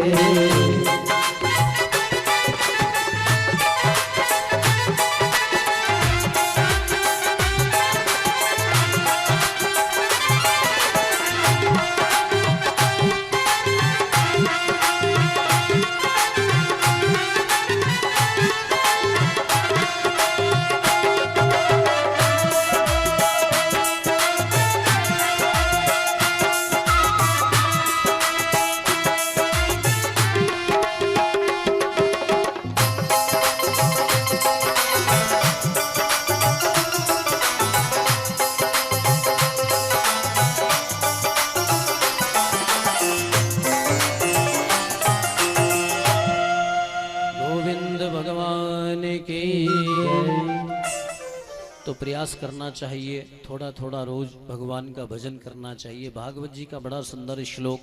Speaker 3: तो प्रयास करना चाहिए, थोड़ा थोड़ा रोज भगवान का भजन करना चाहिए। भागवत जी का बड़ा सुंदर श्लोक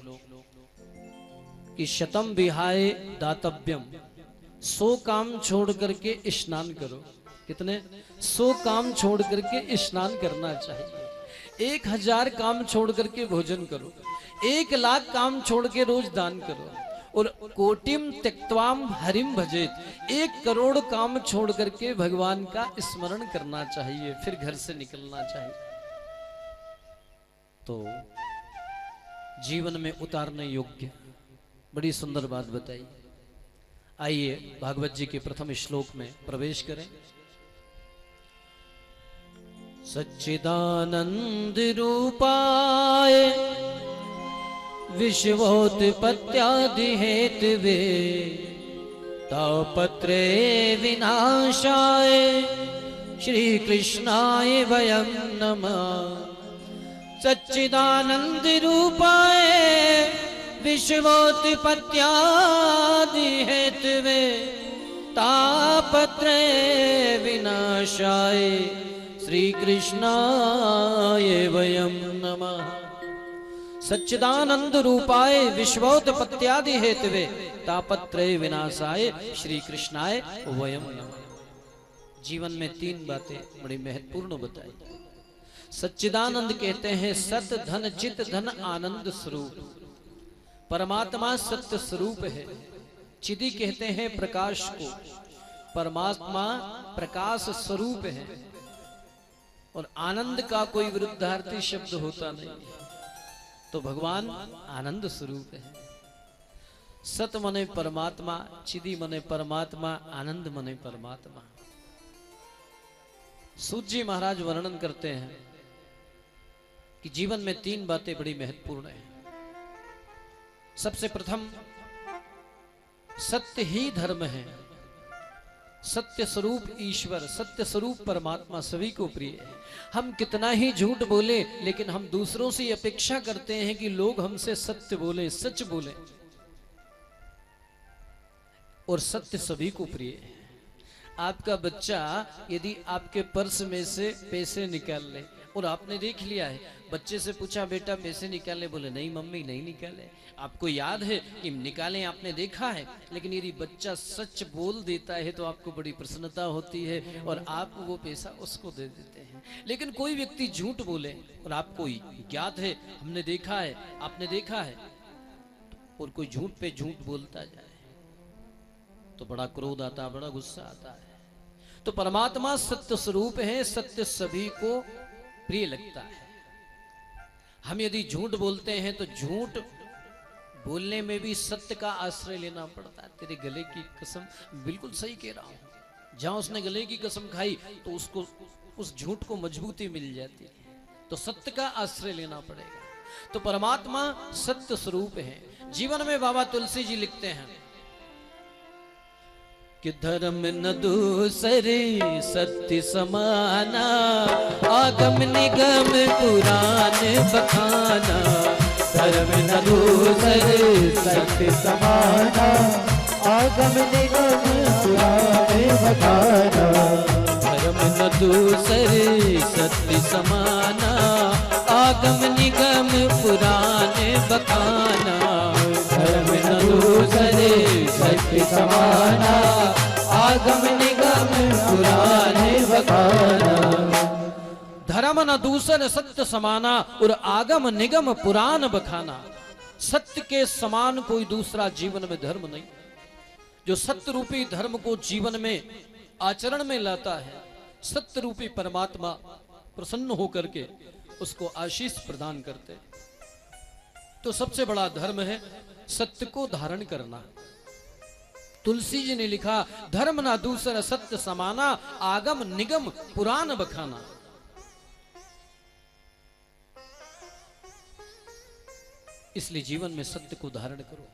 Speaker 3: कि शतम विहाय दातव्यम, 100 काम छोड़ करके स्नान करो। कितने? 100 काम छोड़ करके स्नान करना चाहिए। 1000 काम छोड़ करके भोजन करो। 1,00,000 काम छोड़ के रोज दान करो। और कोटिम त्यक्त्वाम हरिम भजेत, 1 करोड़ काम छोड़ करके भगवान का स्मरण करना चाहिए, फिर घर से निकलना चाहिए। तो जीवन में उतारने योग्य बड़ी सुंदर बात बताई। आइए भागवत जी के प्रथम श्लोक में प्रवेश करें। सच्चिदानंद रूपाय विश्वोत्पत्त्यादि हेतवे तापत्रे विनाशाय श्री कृष्णाय वयं नमः। सच्चिदानंद रूपाय विश्वोत्पत्त्यादि हेतवे तापत्रे विनाशाय श्री कृष्णाय वयं नमः। सच्चिदानंद रूपाय विश्वोत्पत्त्यादि हेतवे तापत्रय विनाशाय श्री कृष्णाय वयं नमः। जीवन में 3 बातें बड़ी महत्वपूर्ण बताई। सच्चिदानंद कहते हैं सत धन चित धन आनंद स्वरूप, परमात्मा सत्य स्वरूप है। चिदी कहते हैं प्रकाश को, परमात्मा प्रकाश स्वरूप है। और आनंद का कोई विरुद्धार्थी शब्द होता नहीं, तो भगवान आनंद स्वरूप है। सत मने परमात्मा, चिदी मने परमात्मा, आनंद मने परमात्मा। सूत जी महाराज वर्णन करते हैं कि जीवन में 3 बातें बड़ी महत्वपूर्ण हैं। सबसे प्रथम सत्य ही धर्म है। सत्य स्वरूप ईश्वर, सत्य स्वरूप परमात्मा सभी को प्रिय है। हम कितना ही झूठ बोले, लेकिन हम दूसरों से अपेक्षा करते हैं कि लोग हमसे सत्य बोले, सच बोले। और सत्य सभी को प्रिय है। आपका बच्चा यदि आपके पर्स में से पैसे निकाल ले, और आपने देख लिया है, बच्चे से पूछा बेटा पैसे निकालने, बोले नहीं मम्मी नहीं निकाले। आपको याद है कि निकाले, आपने देखा है, लेकिन यदि बच्चा सच बोल देता है तो आपको बड़ी प्रसन्नता होती है और आप वो पैसा उसको दे देते हैं। लेकिन कोई व्यक्ति झूठ बोले और आपको ज्ञात है, हमने देखा है, आपने देखा है, और कोई झूठ पे झूठ बोलता जाए तो बड़ा क्रोध आता, बड़ा गुस्सा आता है। तो परमात्मा सत्य स्वरूप है, सत्य सभी को प्रिय लगता है। हम यदि झूठ बोलते हैं तो झूठ बोलने में भी सत्य का आश्रय लेना पड़ता है। तेरे गले की कसम, बिल्कुल सही कह रहा हूं। जहां उसने गले की कसम खाई तो उसको उस झूठ को मजबूती मिल जाती है, तो सत्य का आश्रय लेना पड़ेगा। तो परमात्मा सत्य स्वरूप है। जीवन में बाबा तुलसी जी लिखते हैं कि धर्म न दूसरे सत्य समाना, आगम निगम पुराण बखाना।
Speaker 4: धर्म न दूसरे सत्य समाना, आगम निगम पुराण बखाना।
Speaker 3: धर्म न दूसरे सत्य समाना, आगम निगम पुराण बखाना।
Speaker 4: धर्म न दूसरे सत्य समाना, आगम निगम पुराण बखाना।
Speaker 3: धर्म न दूसर सत्य समाना और आगम निगम पुराण बखाना। सत्य के समान कोई दूसरा जीवन में धर्म नहीं। जो सत्य रूपी धर्म को जीवन में आचरण में लाता है, सत्य रूपी परमात्मा प्रसन्न होकर के उसको आशीष प्रदान करते। तो सबसे बड़ा धर्म है सत्य को धारण करना। तुलसी जी ने लिखा, धर्म ना दूसरा सत्य समाना, आगम निगम पुराण बखाना। इसलिए जीवन में सत्य को धारण करो,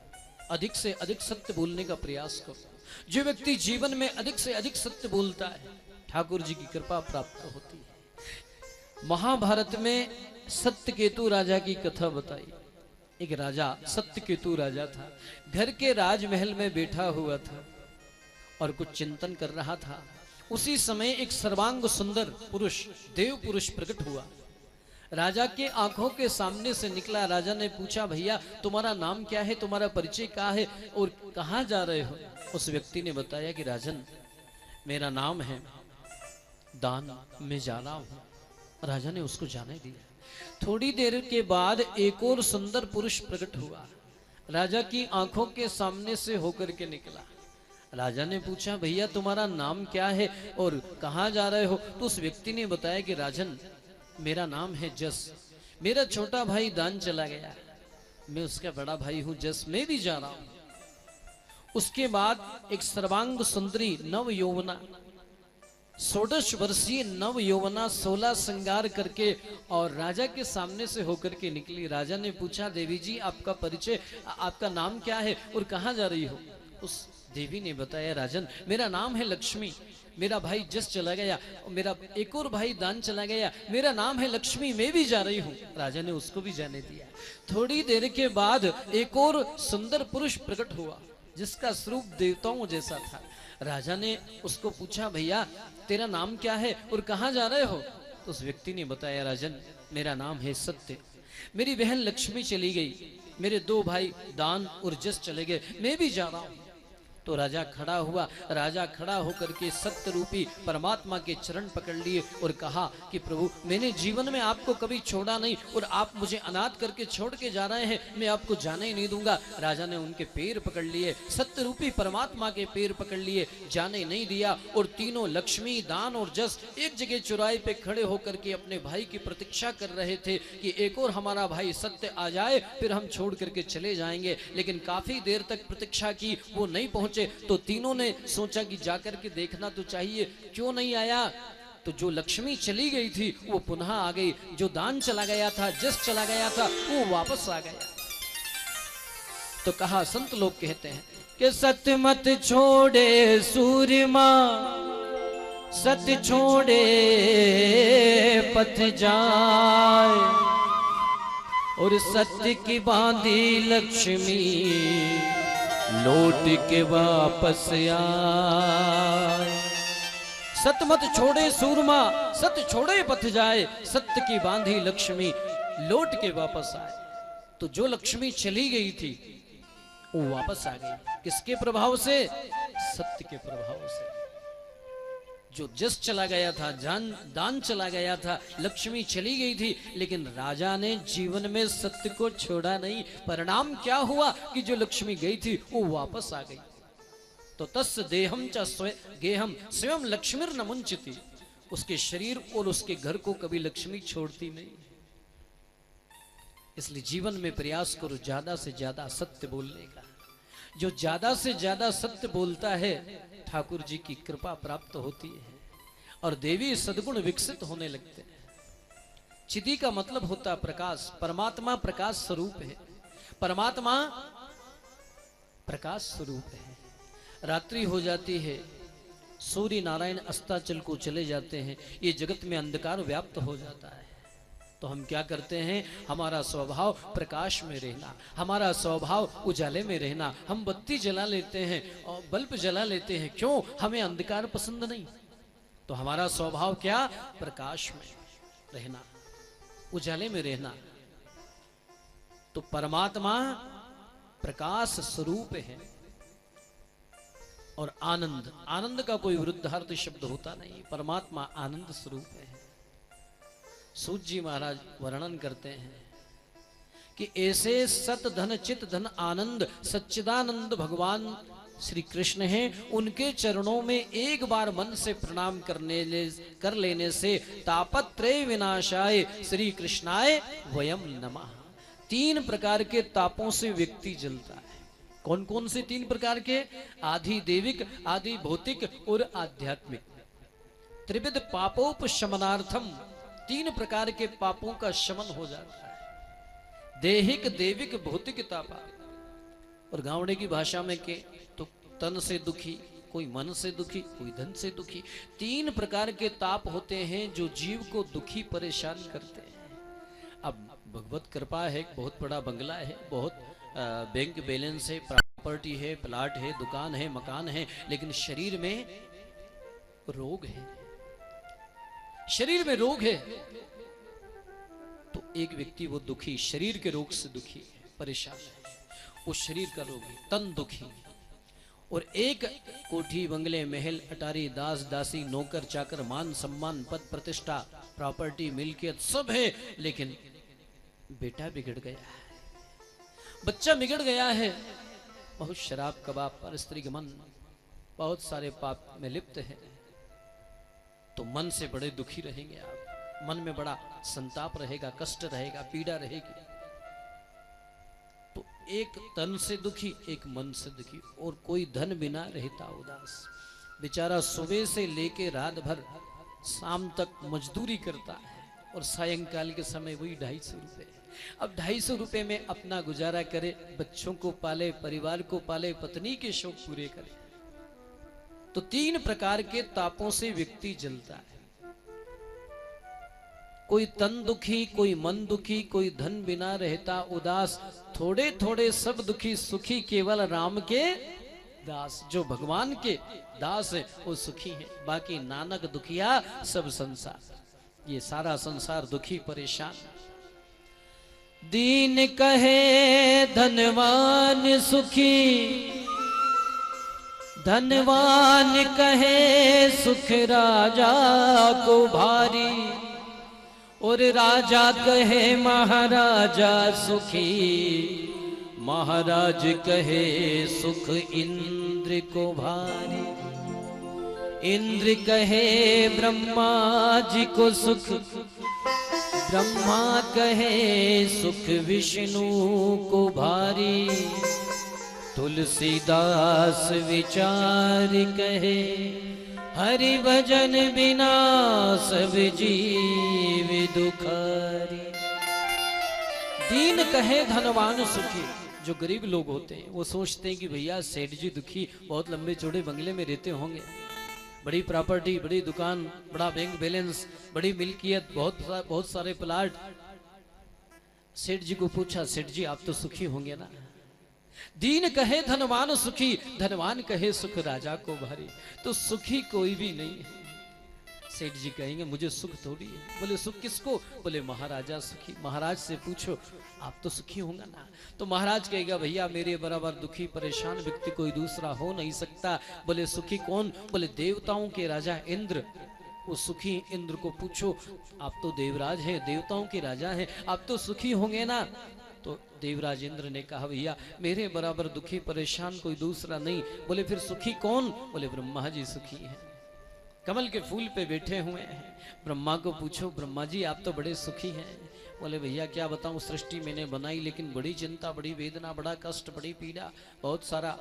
Speaker 3: अधिक से अधिक सत्य बोलने का प्रयास करो। जो व्यक्ति जीवन में अधिक से अधिक सत्य बोलता है, ठाकुर जी की कृपा प्राप्त होती है। महाभारत में सत्यकेतु राजा की कथा बताई। एक राजा, सत्यकेतु राजा था, घर के राजमहल में बैठा हुआ था और कुछ चिंतन कर रहा था। उसी समय एक सर्वांग सुंदर पुरुष, देव पुरुष प्रकट हुआ। राजा के आंखों के सामने से निकला। राजा ने पूछा, भैया तुम्हारा नाम क्या है, तुम्हारा परिचय क्या है और कहाँ जा रहे हो? उस व्यक्ति ने बताया कि राजन, मेरा नाम है दान, मैं जा रहा हूं। राजा ने उसको जाने दिया। थोड़ी देर के बाद एक और सुंदर पुरुष प्रकट हुआ, राजा की आंखों के सामने से होकर के निकला। राजा ने पूछा, भैया तुम्हारा नाम क्या है और कहाँ जा रहे हो? तो उस व्यक्ति ने बताया कि राजन, मेरा नाम है जस, मेरा छोटा भाई दान चला गया, मैं उसका बड़ा भाई हूं जस, मैं भी जा रहा हूं। उसके बाद एक सर्वांग सुंदरी नव यौवना, 16 वर्षीय नव यौवना 16 श्रृंगार करके और राजा के सामने से होकर के निकली। राजा ने पूछा, देवी जी आपका परिचय, आपका नाम क्या है और कहाँ जा रही हो? उस देवी ने बताया, राजन मेरा नाम है लक्ष्मी, मेरा भाई जस चला गया, मेरा एक और भाई दान चला गया, मेरा नाम है लक्ष्मी, मैं भी जा रही हूँ। राजा ने उसको भी जाने दिया। थोड़ी देर के बाद एक और सुंदर पुरुष प्रकट हुआ जिसका स्वरूप देवताओं जैसा था। राजा ने उसको पूछा, भैया तेरा नाम क्या है और कहाँ जा रहे हो? तो उस व्यक्ति ने बताया, राजन मेरा नाम है सत्य, मेरी बहन लक्ष्मी चली गई, मेरे 2 भाई दान और जस चले गए, मैं भी जा रहा हूँ। तो राजा खड़ा हुआ। राजा खड़ा होकर के सत्य रूपी परमात्मा के चरण पकड़ लिए और कहा कि प्रभु, मैंने जीवन में आपको कभी छोड़ा नहीं और आप मुझे अनाथ करके छोड़ के जा रहे हैं, मैं आपको जाने ही नहीं दूंगा। राजा ने उनके पैर पकड़ लिए, सत्य रूपी परमात्मा के पैर पकड़ लिए, जाने नहीं दिया। और तीनों लक्ष्मी, दान और जस एक जगह चौराहे पे खड़े होकर के अपने भाई की प्रतीक्षा कर रहे थे कि एक और हमारा भाई सत्य आ जाए, फिर हम छोड़ करके चले जाएंगे। लेकिन काफी देर तक प्रतीक्षा की, वो नहीं पहुंचे। तो तीनों ने सोचा कि जाकर के देखना तो चाहिए, क्यों नहीं आया? तो जो लक्ष्मी चली गई थी वो पुनः आ गई, जो दान चला गया था, जस चला गया था, वो वापस आ गया। तो कहा, संत लोग कहते हैं कि सत्य मत छोड़े सूरमा, सत्य छोड़े पथ जाए, और सत्य की बांधी लक्ष्मी लौट के वापस आए। सत्य मत छोड़े सूरमा, सत्य छोड़े पथ जाए, सत्य की बांधी लक्ष्मी लौट के वापस आए। तो जो लक्ष्मी चली गई थी वो वापस आ गई। किसके प्रभाव से? सत्य के प्रभाव से। जो जस चला गया था, दान चला गया था, लक्ष्मी चली गई थी, लेकिन राजा ने जीवन में सत्य को छोड़ा नहीं। परिणाम क्या हुआ कि जो लक्ष्मी गई थी वो वापस आ गई। तो तस् देहम च गेहम स्वयं लक्ष्मीर न मुंचती, उसके शरीर और उसके घर को कभी लक्ष्मी छोड़ती नहीं। इसलिए जीवन में प्रयास करो ज्यादा से ज्यादा सत्य बोलने का। जो ज्यादा से ज्यादा सत्य बोलता है, ठाकुर जी की कृपा प्राप्त होती है और देवी सद्गुण विकसित होने लगते हैं। चिति का मतलब होता प्रकाश, परमात्मा प्रकाश स्वरूप है, परमात्मा प्रकाश स्वरूप है। रात्रि हो जाती है, सूर्य नारायण अस्ताचल को चले जाते हैं, ये जगत में अंधकार व्याप्त हो जाता है। तो हम क्या करते हैं? हमारा स्वभाव प्रकाश में रहना, हमारा स्वभाव उजाले में रहना। हम बत्ती जला लेते हैं और बल्ब जला लेते हैं, क्यों? हमें अंधकार पसंद नहीं। तो हमारा स्वभाव क्या? प्रकाश में रहना, उजाले में रहना। तो परमात्मा प्रकाश स्वरूप है। और आनंद, आनंद का कोई विरुद्धार्थ शब्द होता नहीं, परमात्मा आनंद स्वरूप है। सूत जी महाराज वर्णन करते हैं कि ऐसे सत धन चित धन आनंद सच्चिदानंद भगवान श्री कृष्ण हैं। उनके चरणों में एक बार मन से प्रणाम कर लेने से तापत्रय विनाशाय श्री कृष्णाय वयम नमः। 3 प्रकार के तापों से व्यक्ति जलता है। कौन कौन से 3 प्रकार के? आधि देविक, आधि भौतिक और आध्यात्मिक। त्रिविध पापोपशमनार्थम, 3 प्रकार के पापों का शमन हो जाता है। देहिक, देविक, भौतिक तापा। और गावड़े की भाषा में के तो तन से दुखी, कोई मन से दुखी, कोई धन से दुखी। 3 प्रकार के ताप होते हैं जो जीव को दुखी परेशान करते हैं। अब भगवत कृपा है, बहुत बड़ा बंगला है, बहुत बैंक बैलेंस है, प्रॉपर्टी है, प्लाट है, दुकान है, मकान है, लेकिन शरीर में रोग है, शरीर में रोग है। एक व्यक्ति वो दुखी, शरीर के रोग से दुखी है, परेशान है, वो शरीर का रोग है, तन दुखी है। और एक कोठी बंगले महल अटारी दास दासी नौकर चाकर मान सम्मान पद प्रतिष्ठा प्रॉपर्टी मिल्कियत सब है, लेकिन बेटा बिगड़ गया है, बच्चा बिगड़ गया है, बहुत शराब कबाब पर स्त्री गमन बहुत सारे पाप में लिप्त है। तो मन से बड़े दुखी रहेंगे आप, मन में बड़ा संताप रहेगा, कष्ट रहेगा, पीड़ा रहेगी। तो एक तन से दुखी, एक मन से दुखी, और कोई धन बिना रहता उदास। बेचारा सुबह से लेके रात भर शाम तक मजदूरी करता है और सायंकाल के समय वही 250 रुपए। अब 250 रुपए में अपना गुजारा करे, बच्चों को पाले, परिवार को पाले, पत्नी के शौक पूरे करे। तो 3 प्रकार के तापों से व्यक्ति जलता है। कोई तन दुखी, कोई मन दुखी, कोई धन बिना रहता उदास, थोड़े थोड़े सब दुखी, सुखी केवल राम के दास। जो भगवान के दास है वो सुखी है, बाकी नानक दुखिया सब संसार। ये सारा संसार दुखी परेशान। दीन कहे धनवान सुखी, धनवान कहे सुख राजा को भारी, और राजा कहे महाराजा सुखी, महाराज कहे सुख इंद्र को भारी। इंद्र कहे ब्रह्मा जी को सुख, ब्रह्मा कहे सुख विष्णु को भारी। तुलसीदास विचार कहे हरि भजन बिना सब जीव दुखारी। दीन कहे धनवान सुखी। जो गरीब लोग होते हैं वो सोचते हैं कि भैया सेठ जी दुखी, बहुत लंबे चौड़े बंगले में रहते होंगे, बड़ी प्रॉपर्टी, बड़ी दुकान, बड़ा बैंक बैलेंस, बड़ी मिल्कियत, बहुत सारे प्लाट। सेठ जी को पूछा, सेठ जी आप तो सुखी होंगे ना? दीन कहे धनवान सुखी, धनवान कहे सुख राजा को भारी। तो सुखी कोई भी नहीं है। सेठ जी कहेंगे मुझे सुख थोड़ी है। बोले सुख किसको? बोले महाराजा सुखी। महाराज से पूछो आप तो सुखी होंगे ना? तो महाराज कहेगा भैया मेरे बराबर दुखी परेशान व्यक्ति कोई दूसरा हो नहीं सकता। बोले सुखी कौन? बोले देवताओं के राजा इंद्र। वो सुखी इंद्र को पूछो, आप तो देवराज हैं, देवताओं के राजा हैं, आप तो सुखी होंगे ना? तो देवराज इंद्र ने कहा भैया मेरे बराबर दुखी परेशान कोई दूसरा नहीं। बोले फिर सुखी कौन? बोले ब्रह्मा जी सुखी हैं, कमल के फूल पे बैठे हुए हैं। ब्रह्मा को पूछो ब्रह्मा जी आप तो बड़े सुखी हैं। बोले भैया क्या बताऊं, सृष्टि मैंने बनाई लेकिन बड़ी चिंता, बड़ी वेदना, बड़ा कष्ट, बड़ी पीड़ा, बहुत सारा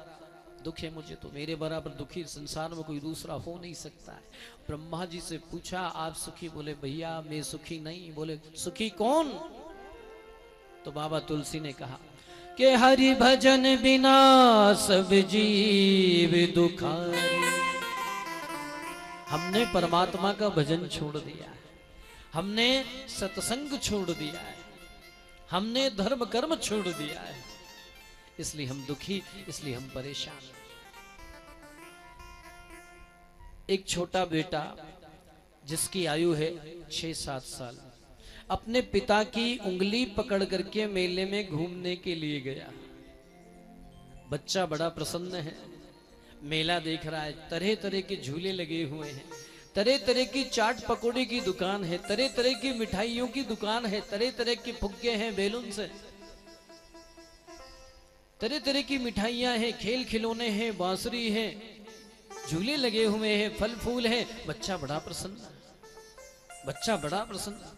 Speaker 3: दुख है मुझे, तो मेरे बराबर दुखी संसार में कोई दूसरा हो नहीं सकता है। ब्रह्मा जी से पूछा आप सुखी? बोले भैया मैं सुखी नहीं। बोले सुखी कौन? तो बाबा तुलसी ने कहा कि हरि भजन बिना सब जीव दुखारी। हमने परमात्मा का भजन छोड़ दिया है, हमने सत्संग छोड़ दिया है, हमने धर्म कर्म छोड़ दिया है, इसलिए हम दुखी, इसलिए हम परेशान। एक छोटा बेटा जिसकी आयु है 6-7 साल, अपने पिता की उंगली पकड़ करके मेले में घूमने के लिए गया। बच्चा बड़ा प्रसन्न है, मेला देख रहा है, तरह तरह के झूले लगे हुए हैं, तरह तरह की चाट पकौड़ी की दुकान है, तरह तरह की मिठाइयों की दुकान है, तरह तरह के फुग्गे हैं, बैलून से तरह तरह की मिठाइयां हैं, खेल खिलौने हैं, बांसुरी है, झूले लगे हुए हैं, फल फूल है। बच्चा बड़ा प्रसन्न, बच्चा बड़ा प्रसन्न।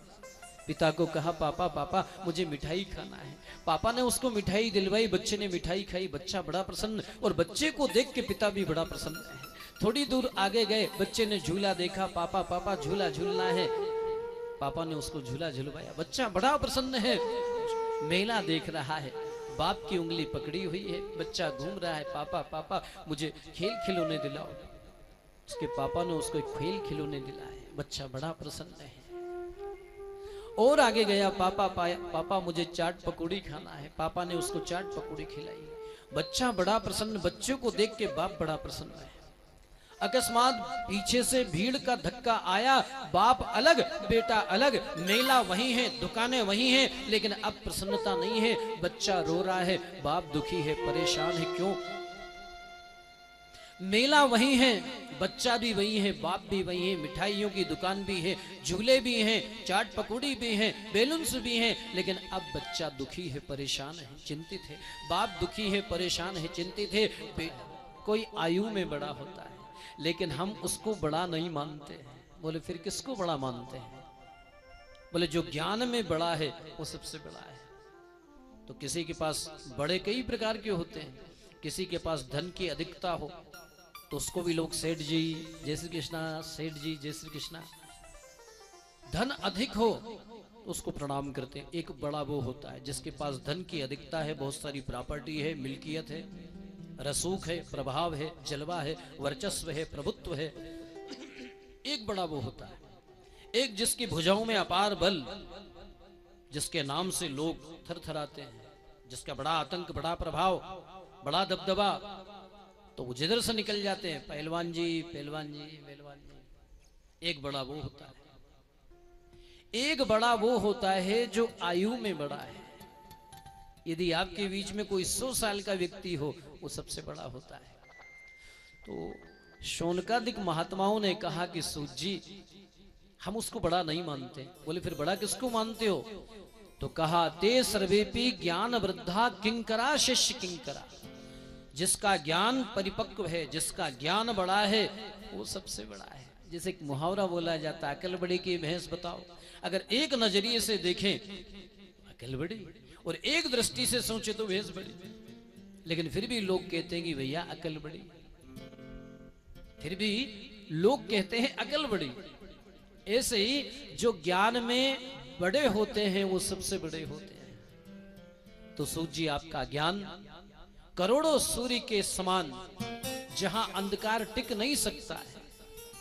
Speaker 3: पिता को कहा पापा पापा मुझे मिठाई खाना है। पापा ने उसको मिठाई दिलवाई, बच्चे ने मिठाई खाई, बच्चा बड़ा प्रसन्न। और बच्चे को देख के पिता भी बड़ा प्रसन्न है। थोड़ी दूर आगे गए, बच्चे ने झूला देखा, पापा पापा झूला झूलना है। पापा ने उसको झूला झुलवाया, बच्चा बड़ा प्रसन्न है, मेला देख रहा है, बाप की उंगली पकड़ी हुई है, बच्चा घूम रहा है, पापा पापा मुझे खेल खिलौने दिलाओ। उसके पापा ने उसको खेल खिलौने दिलाए, बच्चा बड़ा प्रसन्न है। और आगे गया, पापा पापा मुझे चाट पकौड़ी खाना है। पापा ने उसको चाट पकौड़ी खिलाई, बच्चा बड़ा प्रसन्न। बच्चों को देख के बाप बड़ा प्रसन्न है। अकस्मात पीछे से भीड़ का धक्का आया, बाप अलग बेटा अलग, मेला वही है, दुकानें वही हैं, लेकिन अब प्रसन्नता नहीं है। बच्चा रो रहा है, बाप दुखी है, परेशान है। क्यों? मेला वही है, बच्चा भी वही है, बाप भी वही है, मिठाइयों की दुकान भी है, झूले भी हैं, चाट पकौड़ी भी हैं, बैलून्स भी हैं, लेकिन अब बच्चा दुखी है, परेशान है, चिंतित है। बाप दुखी है, परेशान है, चिंतित है। कोई आयु में बड़ा होता है, लेकिन हम उसको बड़ा नहीं मानते हैं। बोले फिर किसको बड़ा मानते हैं? बोले जो ज्ञान में बड़ा है वो सबसे बड़ा है। तो किसी के पास बड़े कई प्रकार के होते हैं, किसी के पास धन की अधिकता हो तो उसको भी लोग सेठ जी जय श्री कृष्णा, सेठ जी जय श्री कृष्णा। धन अधिक हो तो उसको प्रणाम करते हैं। एक बड़ा वो होता है जिसके पास धन की अधिकता है, बहुत सारी प्रॉपर्टी है, मिल्कियत है, रसूख है, प्रभाव है, जलवा है, वर्चस्व है, प्रभुत्व है। एक बड़ा वो होता है। एक जिसकी भुजाओं में अपार बल, जिसके नाम से लोग थरथराते हैं, जिसका बड़ा आतंक, बड़ा प्रभाव, बड़ा दबदबा, तो वो जिधर से निकल जाते हैं, पहलवान जी पहलवान जी पहलवान जी। एक बड़ा वो होता है। एक बड़ा वो होता है जो आयु में बड़ा है। यदि आपके बीच में कोई 100 साल का व्यक्ति हो, वो सबसे बड़ा होता है। तो शौनकादिक महात्माओं ने कहा कि सूत जी हम उसको बड़ा नहीं मानते। बोले फिर बड़ा किसको मानते हो? तो कहा ते सर्वेपि ज्ञान वृद्धा किंकरा शिष्य किंकरा। जिसका ज्ञान परिपक्व है, जिसका ज्ञान बड़ा है, वो सबसे बड़ा है। जैसे एक मुहावरा बोला जाता है, अकल बड़ी की भैंस बताओ। अगर एक नजरिए से देखें अकल बड़ी, और एक दृष्टि से सोचे तो भैंस बड़ी, लेकिन फिर भी लोग कहते हैं कि भैया अकल बड़ी, फिर भी लोग कहते हैं अकल बड़ी। ऐसे ही जो ज्ञान में बड़े होते हैं वो सबसे बड़े होते हैं। तो सूत जी आपका ज्ञान करोड़ों सूर्य के समान, जहां अंधकार टिक नहीं सकता है,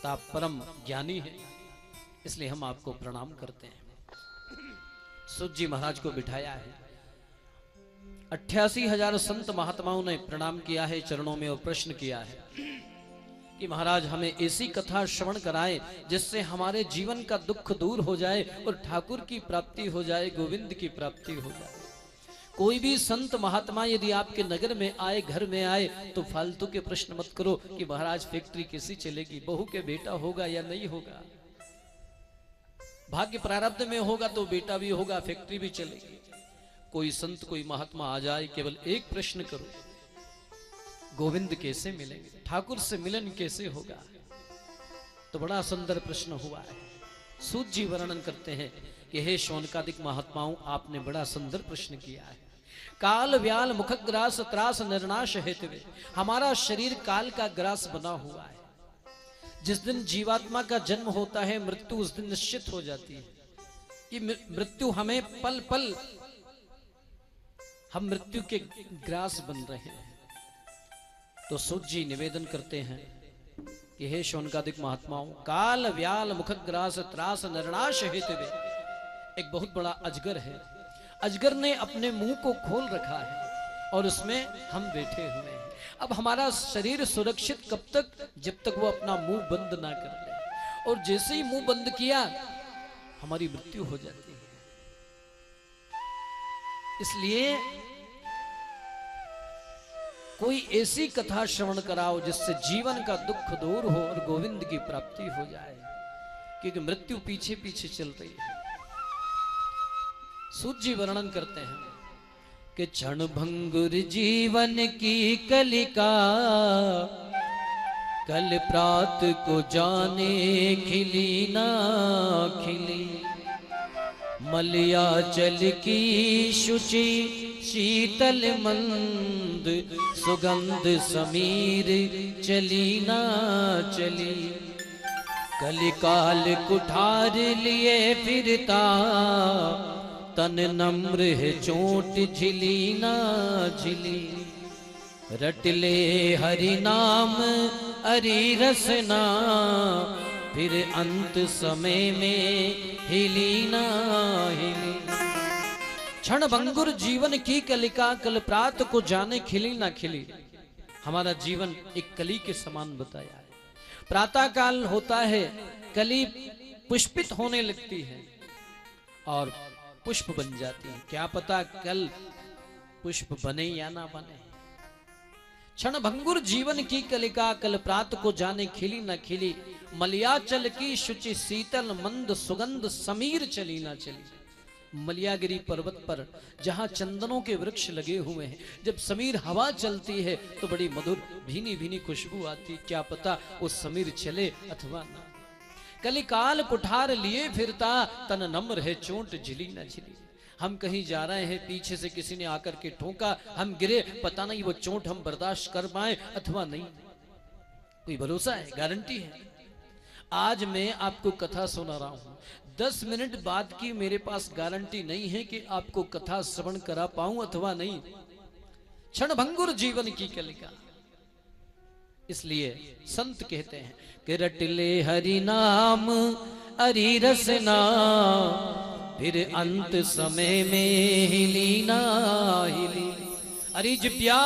Speaker 3: तो आप परम ज्ञानी हैं, इसलिए हम आपको प्रणाम करते हैं। सूत जी महाराज को बिठाया है। 88,000 संत महात्माओं ने प्रणाम किया है चरणों में और प्रश्न किया है कि महाराज हमें ऐसी कथा श्रवण कराएं जिससे हमारे जीवन का दुख दूर हो जाए और ठाकुर की प्राप्ति हो जाए, गोविंद की प्राप्ति हो जाए। कोई भी संत महात्मा यदि आपके नगर में आए, घर में आए, तो फालतू के प्रश्न मत करो कि महाराज फैक्ट्री कैसी चलेगी, बहू के बेटा होगा या नहीं होगा। भाग्य प्रारब्ध में होगा तो बेटा भी होगा, फैक्ट्री भी चलेगी। कोई संत कोई महात्मा आ जाए, केवल एक प्रश्न करो, गोविंद कैसे मिलेंगे, ठाकुर से मिलन कैसे होगा। तो बड़ा सुंदर प्रश्न हुआ है। सूत जी वर्णन करते हैं कि हे शौनकादिक महात्माओं, आपने बड़ा सुंदर प्रश्न किया है। काल व्याल मुखग्रास त्रास निर्नाश हेतुवे। हमारा शरीर काल का ग्रास बना हुआ है। जिस दिन जीवात्मा का जन्म होता है, मृत्यु उस दिन निश्चित हो जाती है। ये मृत्यु हमें पल पल, हम मृत्यु के ग्रास बन रहे हैं। तो सूत जी निवेदन करते हैं कि हे शौनकादिक महात्माओं, काल व्याल मुखग्रास त्रास निर्नाश हेतुवे। एक बहुत बड़ा अजगर है। अजगर ने अपने मुंह को खोल रखा है और उसमें हम बैठे हुए हैं। अब हमारा शरीर सुरक्षित कब तक? जब तक वो अपना मुंह बंद ना कर ले। और जैसे ही मुंह बंद किया, हमारी मृत्यु हो जाती है। इसलिए कोई ऐसी कथा श्रवण कराओ जिससे जीवन का दुख दूर हो और गोविंद की प्राप्ति हो जाए, क्योंकि मृत्यु पीछे पीछे चल रही है। सूत जी वर्णन करते हैं कि क्षण भंगुर जीवन की कलिका, कल प्रात को जाने खिली ना खिली। मलयाचल की शुचि शीतल मंद, सुगंध समीर चली ना चली। कलिकाल कुठार लिए फिरता, तन नम्र है चोट झिली ना झिली। रट ले हरि नाम हरि रसना, फिर अंत समय में हिली ना हिली। क्षण भंगुर जीवन की कलिका, कल प्रात को जाने खिली ना खिली। हमारा जीवन एक कली के समान बताया है। प्रातः काल होता है, कली पुष्पित होने लगती है और पुष्प बन जाती है। क्या पता कल पुष्प बने या ना बने। क्षण भंगुर जीवन की कलिका, कल प्रात को जाने खिली न खिली। मलयाचल की शुचि शीतल मंद सुगंध, समीर चली ना चली। मलयागिरी पर्वत पर जहां चंदनों के वृक्ष लगे हुए हैं, जब समीर हवा चलती है तो बड़ी मधुर भीनी भीनी खुशबू आती। क्या पता वो समीर चले अथवा ना। कलिकाल कुठार लिए फिरता, तन नम्र है चोट झिली न झिली। हम कहीं जा रहे हैं, पीछे से किसी ने आकर के ठोका, हम गिरे, पता नहीं वो चोट हम बर्दाश्त कर पाए अथवा नहीं। कोई भरोसा है, गारंटी है। आज मैं आपको कथा सुना रहा हूं, 10 मिनट बाद की मेरे पास गारंटी नहीं है कि आपको कथा श्रवण करा पाऊं अथवा नहीं। क्षण भंगुर जीवन की कलिका। इसलिए संत कहते हैं कि रट ले हरि नाम हरि रसना, फिर अंत समय में हिली ना हिली। अरे जिप्या,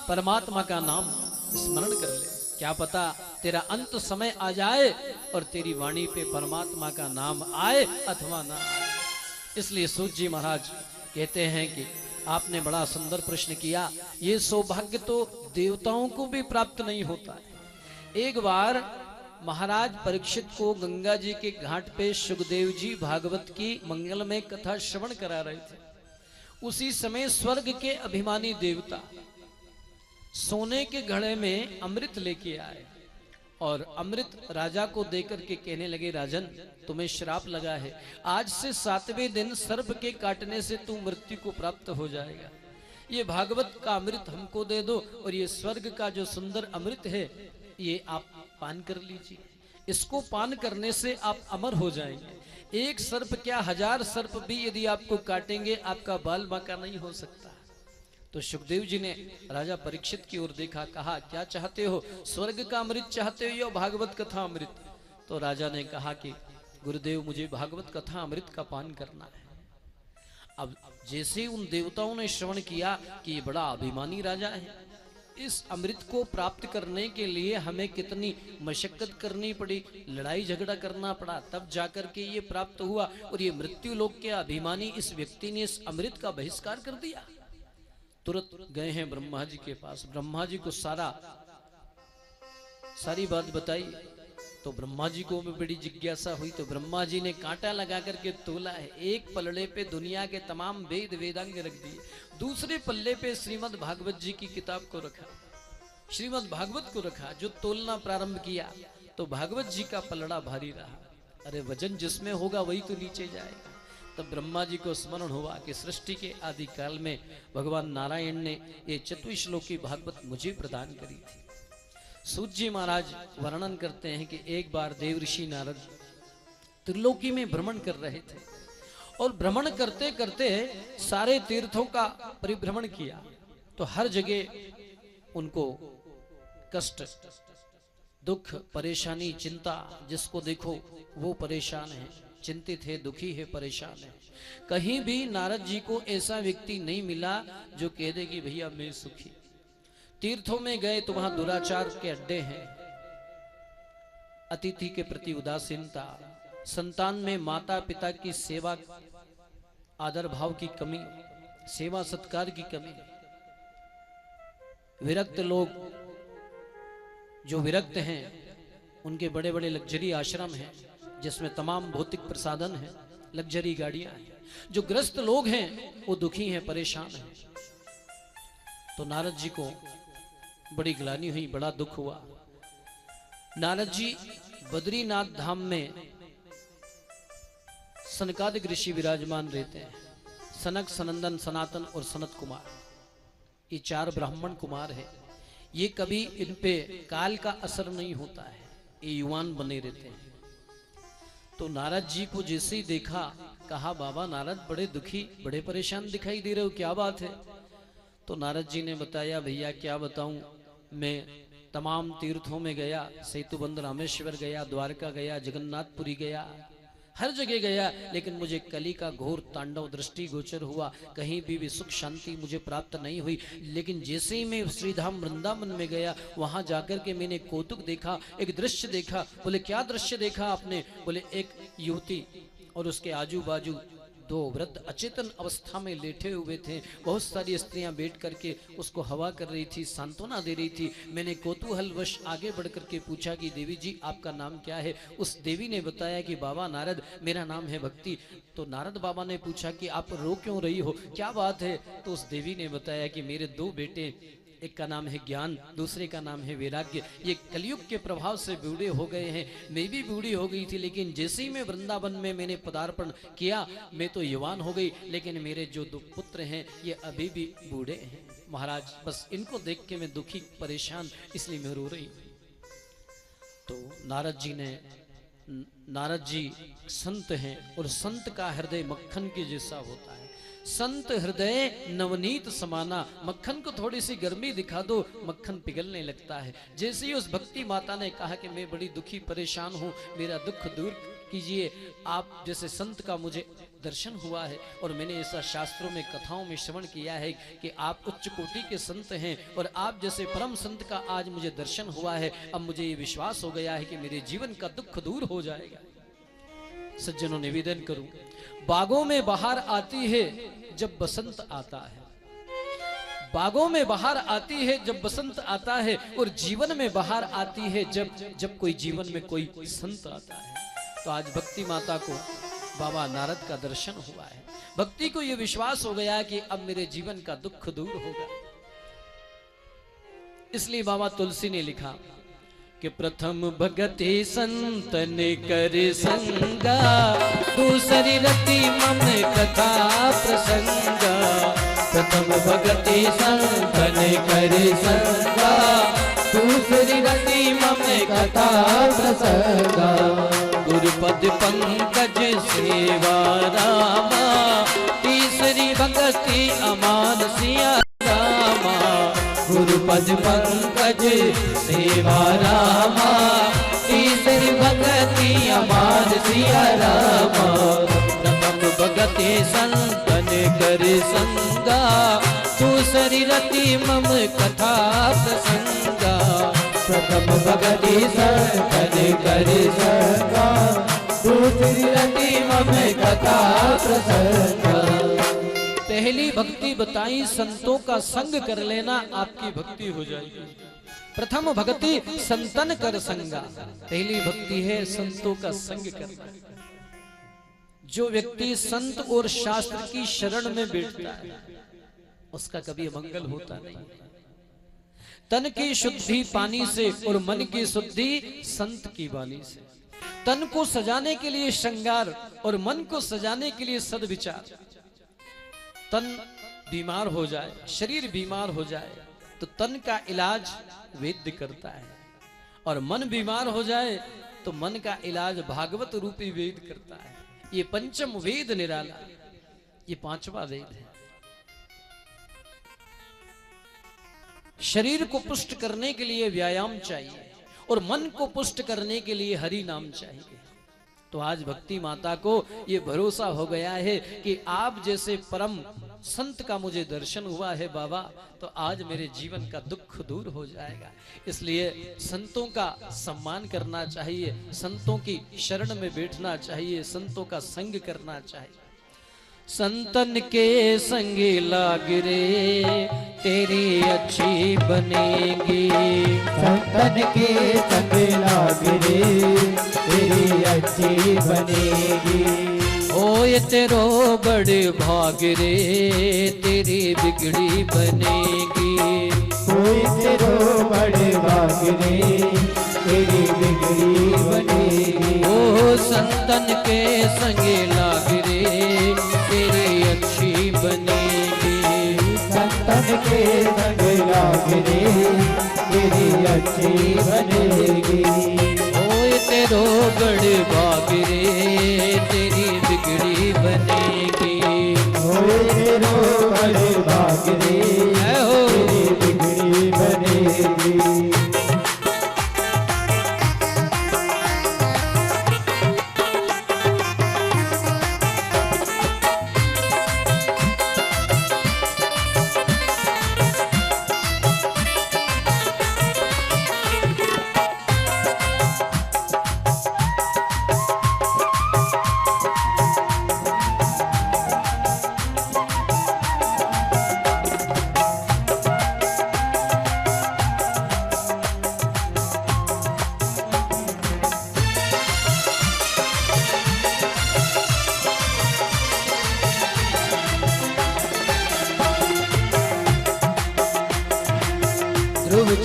Speaker 3: परमात्मा का नाम स्मरण कर ले, क्या पता तेरा अंत समय आ जाए और तेरी वाणी पे परमात्मा का नाम आए अथवा ना आए। इसलिए सूत जी महाराज कहते हैं कि आपने बड़ा सुंदर प्रश्न किया। ये सौभाग्य तो देवताओं को भी प्राप्त नहीं होता है। एक बार महाराज परीक्षित को गंगा जी के घाट पे सुखदेव जी भागवत की मंगलमय कथा श्रवण करा रहे थे। उसी समय स्वर्ग के अभिमानी देवता सोने के घड़े में अमृत लेके आए और अमृत राजा को देकर के कहने लगे, राजन तुम्हें श्राप लगा है, आज से 7वें दिन सर्प के काटने से तू मृत्यु को प्राप्त हो जाएगा। ये भागवत का अमृत हमको दे दो और ये स्वर्ग का जो सुंदर अमृत है ये आप पान कर लीजिए। इसको पान करने से आप अमर हो जाएंगे। एक सर्प क्या 1000 सर्प भी यदि आपको काटेंगे आपका बाल बांका नहीं हो सकता। तो सुखदेव जी ने राजा परीक्षित की ओर देखा, कहा क्या चाहते हो, स्वर्ग का अमृत चाहते हो या भागवत कथा अमृत? तो राजा ने कहा कि गुरुदेव मुझे भागवत कथा अमृत का पान करना है। अब जैसे उन देवताओं ने श्रवण किया कि ये बड़ा अभिमानी राजा है, इस अमृत को प्राप्त करने के लिए हमें कितनी मशक्कत करनी पड़ी, लड़ाई झगड़ा करना पड़ा, तब जाकर के ये प्राप्त हुआ और ये मृत्यु लोक के अभिमानी इस व्यक्ति ने इस अमृत का बहिष्कार कर दिया। तुरंत गए हैं ब्रह्मा जी के पास, ब्रह्मा जी को सारी बात बताई। तो ब्रह्मा जी को भी बड़ी जिज्ञासा हुई, तो ब्रह्मा जी ने कांटा लगा करके तोला है। एक पलड़े पे दुनिया के तमाम वेद वेदांग रख दिए, दूसरे पल्ले पे श्रीमद् भागवत जी की किताब को रखा, श्रीमद् भागवत को रखा। जो तोलना प्रारंभ किया तो भागवत जी का पलड़ा भारी रहा। अरे वजन जिसमें होगा वही तो नीचे जाएगा। तब ब्रह्मा जी को स्मरण हुआ कि सृष्टि के आदि काल में भगवान नारायण ने ये चतुश्लोकी भागवत मुझे प्रदान करी थी। सूत जी महाराज वर्णन करते हैं कि एक बार देवऋषि नारद त्रिलोकी में भ्रमण कर रहे थे और भ्रमण करते करते सारे तीर्थों का परिभ्रमण किया तो हर जगह उनको कष्ट, दुख, परेशानी, चिंता, जिसको देखो वो परेशान है, चिंतित है, दुखी है, परेशान है। कहीं भी नारद जी को ऐसा व्यक्ति नहीं मिला जो कह दे कि भैया मैं सुखी। तीर्थों में गए तो वहां दुराचार के अड्डे हैं, अतिथि के प्रति उदासीनता, संतान में माता पिता की सेवा आदर भाव की कमी, सेवा सत्कार की कमी, विरक्त लोग जो विरक्त हैं उनके बड़े बड़े लग्जरी आश्रम हैं जिसमें तमाम भौतिक प्रसाधन हैं, लग्जरी गाड़ियां हैं। जो ग्रस्त लोग हैं वो दुखी हैं, परेशान हैं। तो नारद जी को बड़ी ग्लानि हुई, बड़ा दुख हुआ। नारद जी बद्रीनाथ धाम में सनकादिक ऋषि विराजमान रहते हैं। सनक, सनंदन, सनातन और सनत कुमार, ये 4 ब्राह्मण कुमार हैं। ये कभी इन पे काल का असर नहीं होता है, ये युवान बने रहते हैं। तो नारद जी को जैसे ही देखा, कहा बाबा नारद बड़े दुखी, बड़े परेशान दिखाई दे रहे हो, क्या बात है? तो नारद जी ने बताया, भैया क्या बताऊं, मैं तमाम तीर्थों में गया, सेतुबंध रामेश्वर गया, द्वारका गया, जगन्नाथपुरी गया, हर जगह गया, लेकिन मुझे कली का घोर तांडव दृष्टि गोचर हुआ, कहीं भी सुख शांति मुझे प्राप्त नहीं हुई। लेकिन जैसे ही मैं श्रीधाम वृंदावन में गया, वहां जाकर के मैंने कौतुक देखा, एक दृश्य देखा। बोले क्या दृश्य देखा आपने? बोले एक युवती और उसके आजू बाजू दो वृद्ध अचेतन अवस्था में लेटे हुए थे। बहुत सारी स्त्रियां बैठ करके उसको हवा कर रही थी, सांत्वना दे रही थी। मैंने कौतूहलवश आगे बढ़ करके पूछा कि देवी जी आपका नाम क्या है? उस देवी ने बताया कि बाबा नारद, मेरा नाम है भक्ति। तो नारद बाबा ने पूछा कि आप रो क्यों रही हो, क्या बात है? तो उस देवी ने बताया कि मेरे दो बेटे, एक का नाम है ज्ञान, दूसरे का नाम है वैराग्य, ये कलयुग के प्रभाव से बूढ़े हो गए हैं। मैं भी बूढ़ी हो गई थी, लेकिन जैसे ही मैं वृंदावन में मैंने पदार्पण किया, मैं तो युवान हो गई, लेकिन मेरे जो दो पुत्र हैं ये अभी भी बूढ़े हैं। महाराज बस इनको देख के मैं दुखी परेशान, इसलिए मैं रो रही। तो नारद जी संत हैं, और संत का हृदय मक्खन के जैसा होता है। संत हृदय नवनीत समाना, मक्खन को थोड़ी सी गर्मी दिखा दो, मक्खन पिघलने लगता है। जैसे ही उस भक्ति माता ने कहा कि मैं बड़ी दुखी परेशान हूँ, मेरा दुख दूर कीजिए, आप जैसे संत का मुझे दर्शन हुआ है, और मैंने ऐसा शास्त्रों में कथाओं में श्रवण किया है कि आप उच्च कोटि के संत हैं, और आप जैसे परम संत का आज मुझे दर्शन हुआ है। अब मुझे ये विश्वास हो गया है कि मेरे जीवन का दुख दूर हो जाएगा। सज्जनों, निवेदन करूं, बागों में बहार आती है जब बसंत आता है, बागों में बहार आती है जब बसंत आता है, और जीवन में बहार आती है जब कोई जीवन में कोई संत आता है। तो आज भक्ति माता को बाबा नारद का दर्शन हुआ है, भक्ति को यह विश्वास हो गया कि अब मेरे जीवन का दुख दूर होगा। इसलिए बाबा तुलसी ने लिखा कि प्रथम भगति संतन कर संगा, दूसरी रति मम कथा प्रसंगा। प्रथम भगति संतन कर संगा, दूसरी रति मम कथा प्रसंगा। गुरुपद पंकज सेवा रामा, तीसरी भगति अमान सिया रामा। गुरुपद पंकज सेवा रामा, तीसरी भगति अमान सिया रामा। प्रथम भगति संतन कर संगा, दूसरी रति मम कथा प्रसंगा। प्रथम भगति संतन कर संगा, दूसरी रति मम कथा प्रसंगा। पहली भक्ति बताई, संतों का संग कर लेना आपकी भक्ति हो जाएगी। प्रथम भक्ति संतन कर संगा, पहली भक्ति है संतों का संग करना। जो व्यक्ति संत और शास्त्र की शरण में बैठता है, उसका कभी अमंगल होता नहीं। तन की शुद्धि पानी से और मन की शुद्धि संत की वाणी से। तन को सजाने के लिए श्रृंगार और मन को सजाने के लिए सद्विचार। तन बीमार हो जाए, शरीर बीमार हो जाए तो तन का इलाज वैद्य करता है, और मन बीमार हो जाए तो मन का इलाज भागवत रूपी वेद करता है। ये पंचम वेद निराला, ये पांचवा वेद है। शरीर को पुष्ट करने के लिए व्यायाम चाहिए, और मन को पुष्ट करने के लिए हरि नाम चाहिए। तो आज भक्ति माता को ये भरोसा हो गया है कि आप जैसे परम संत का मुझे दर्शन हुआ है बाबा, तो आज मेरे जीवन का दुख दूर हो जाएगा। इसलिए संतों का सम्मान करना चाहिए, संतों की शरण में बैठना चाहिए, संतों का संग करना चाहिए। संतन के संग लाग रे तेरी अच्छी बनेगी।
Speaker 4: संतन के संग लाग रे तेरी अच्छी बनेगी।
Speaker 3: होए तेरो बड़े भाग रे तेरी बिगड़ी बनेगी।
Speaker 4: होए तेरो बड़े भाग रे तेरी बिगड़ी बनेगी।
Speaker 3: ओ संतन के संग लाग रे तेरी अच्छी बनेगी।
Speaker 4: संतन के संग लाग रे तेरी अच्छी बनेगी।
Speaker 3: होए तेरो बड़े भाग रे तेरी बिगड़ी बनेगी।
Speaker 4: होए तेरो बड़े भाग रे तेरी बिगड़ी बनेगी।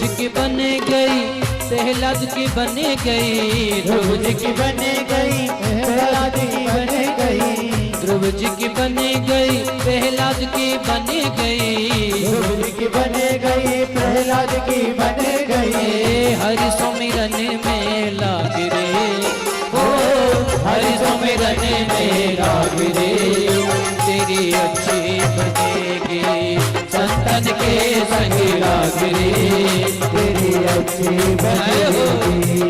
Speaker 3: जी की बन गई प्रहलाद की बन गई,
Speaker 4: ध्रुव जी की बन गई प्रहलाद की बन गई,
Speaker 3: ध्रुव जी की बन गई प्रहलाद की बन गई,
Speaker 4: ध्रुव जी की बन गई प्रहलाद की बन गई।
Speaker 3: हरि सुमिरन में लाग रे, ओ हरि सुमिरन में लाग रे, तेरी अच्छी बनेगी संतन के संग लाग रे,
Speaker 4: तेरी अच्छी बनेगी।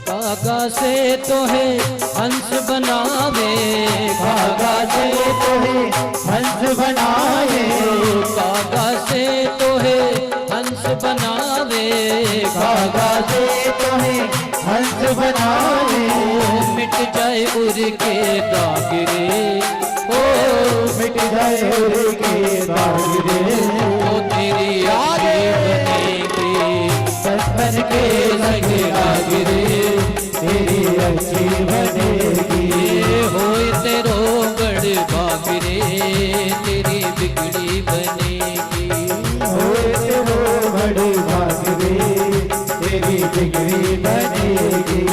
Speaker 3: कागा से तो है हंस बनावे,
Speaker 4: कागा से तो है हंस बनाए,
Speaker 3: कागा से तो है हंस बनावे,
Speaker 4: कागा से तो है हंस बनाए,
Speaker 3: मिट जाए उड़ के दाग रे, ओ
Speaker 4: मिट जाए उनके दाग रे,
Speaker 3: ओ तेरी अच्छी बनेगी
Speaker 4: सत्पन के संग लाग रे, तेरी अच्छी बनेगी।
Speaker 3: होए तेरो बड़ भाग रे, तेरी बिगड़ी बनेगी,
Speaker 4: होए तेरो बड़े भाग रे, तेरी बिगड़ी बनेगी।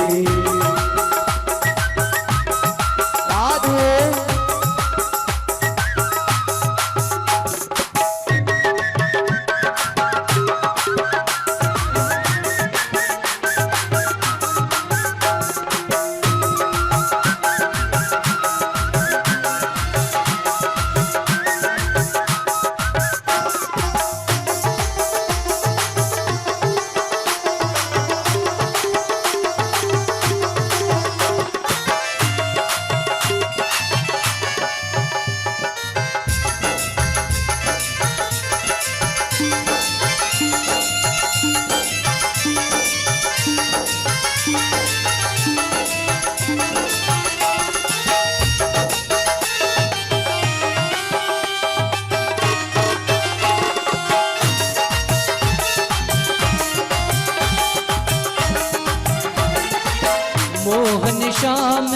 Speaker 3: मोहन शाम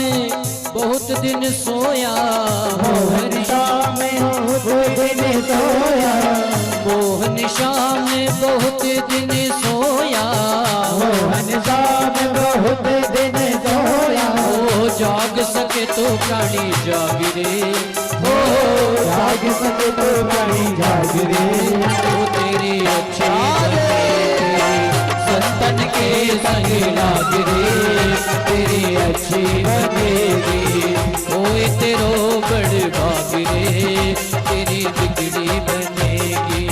Speaker 3: बहुत दिन सोया,
Speaker 4: मोहन शाम बहुत दिन सोया,
Speaker 3: मोहन शाम बहुत दिन सोया,
Speaker 4: मोहन शाम बहुत दिन सोया,
Speaker 3: ओ जाग सके तो प्राणी जाग रे, ओ
Speaker 4: जाग सके तो प्राणी जाग रे,
Speaker 3: ओ तेरी अच्छी बनेगी संतन के संग लाग रे, तेरी अच्छी बनेगी, ओए तेरो बड़ भाग रे, तेरी बिगड़ी बनेगी,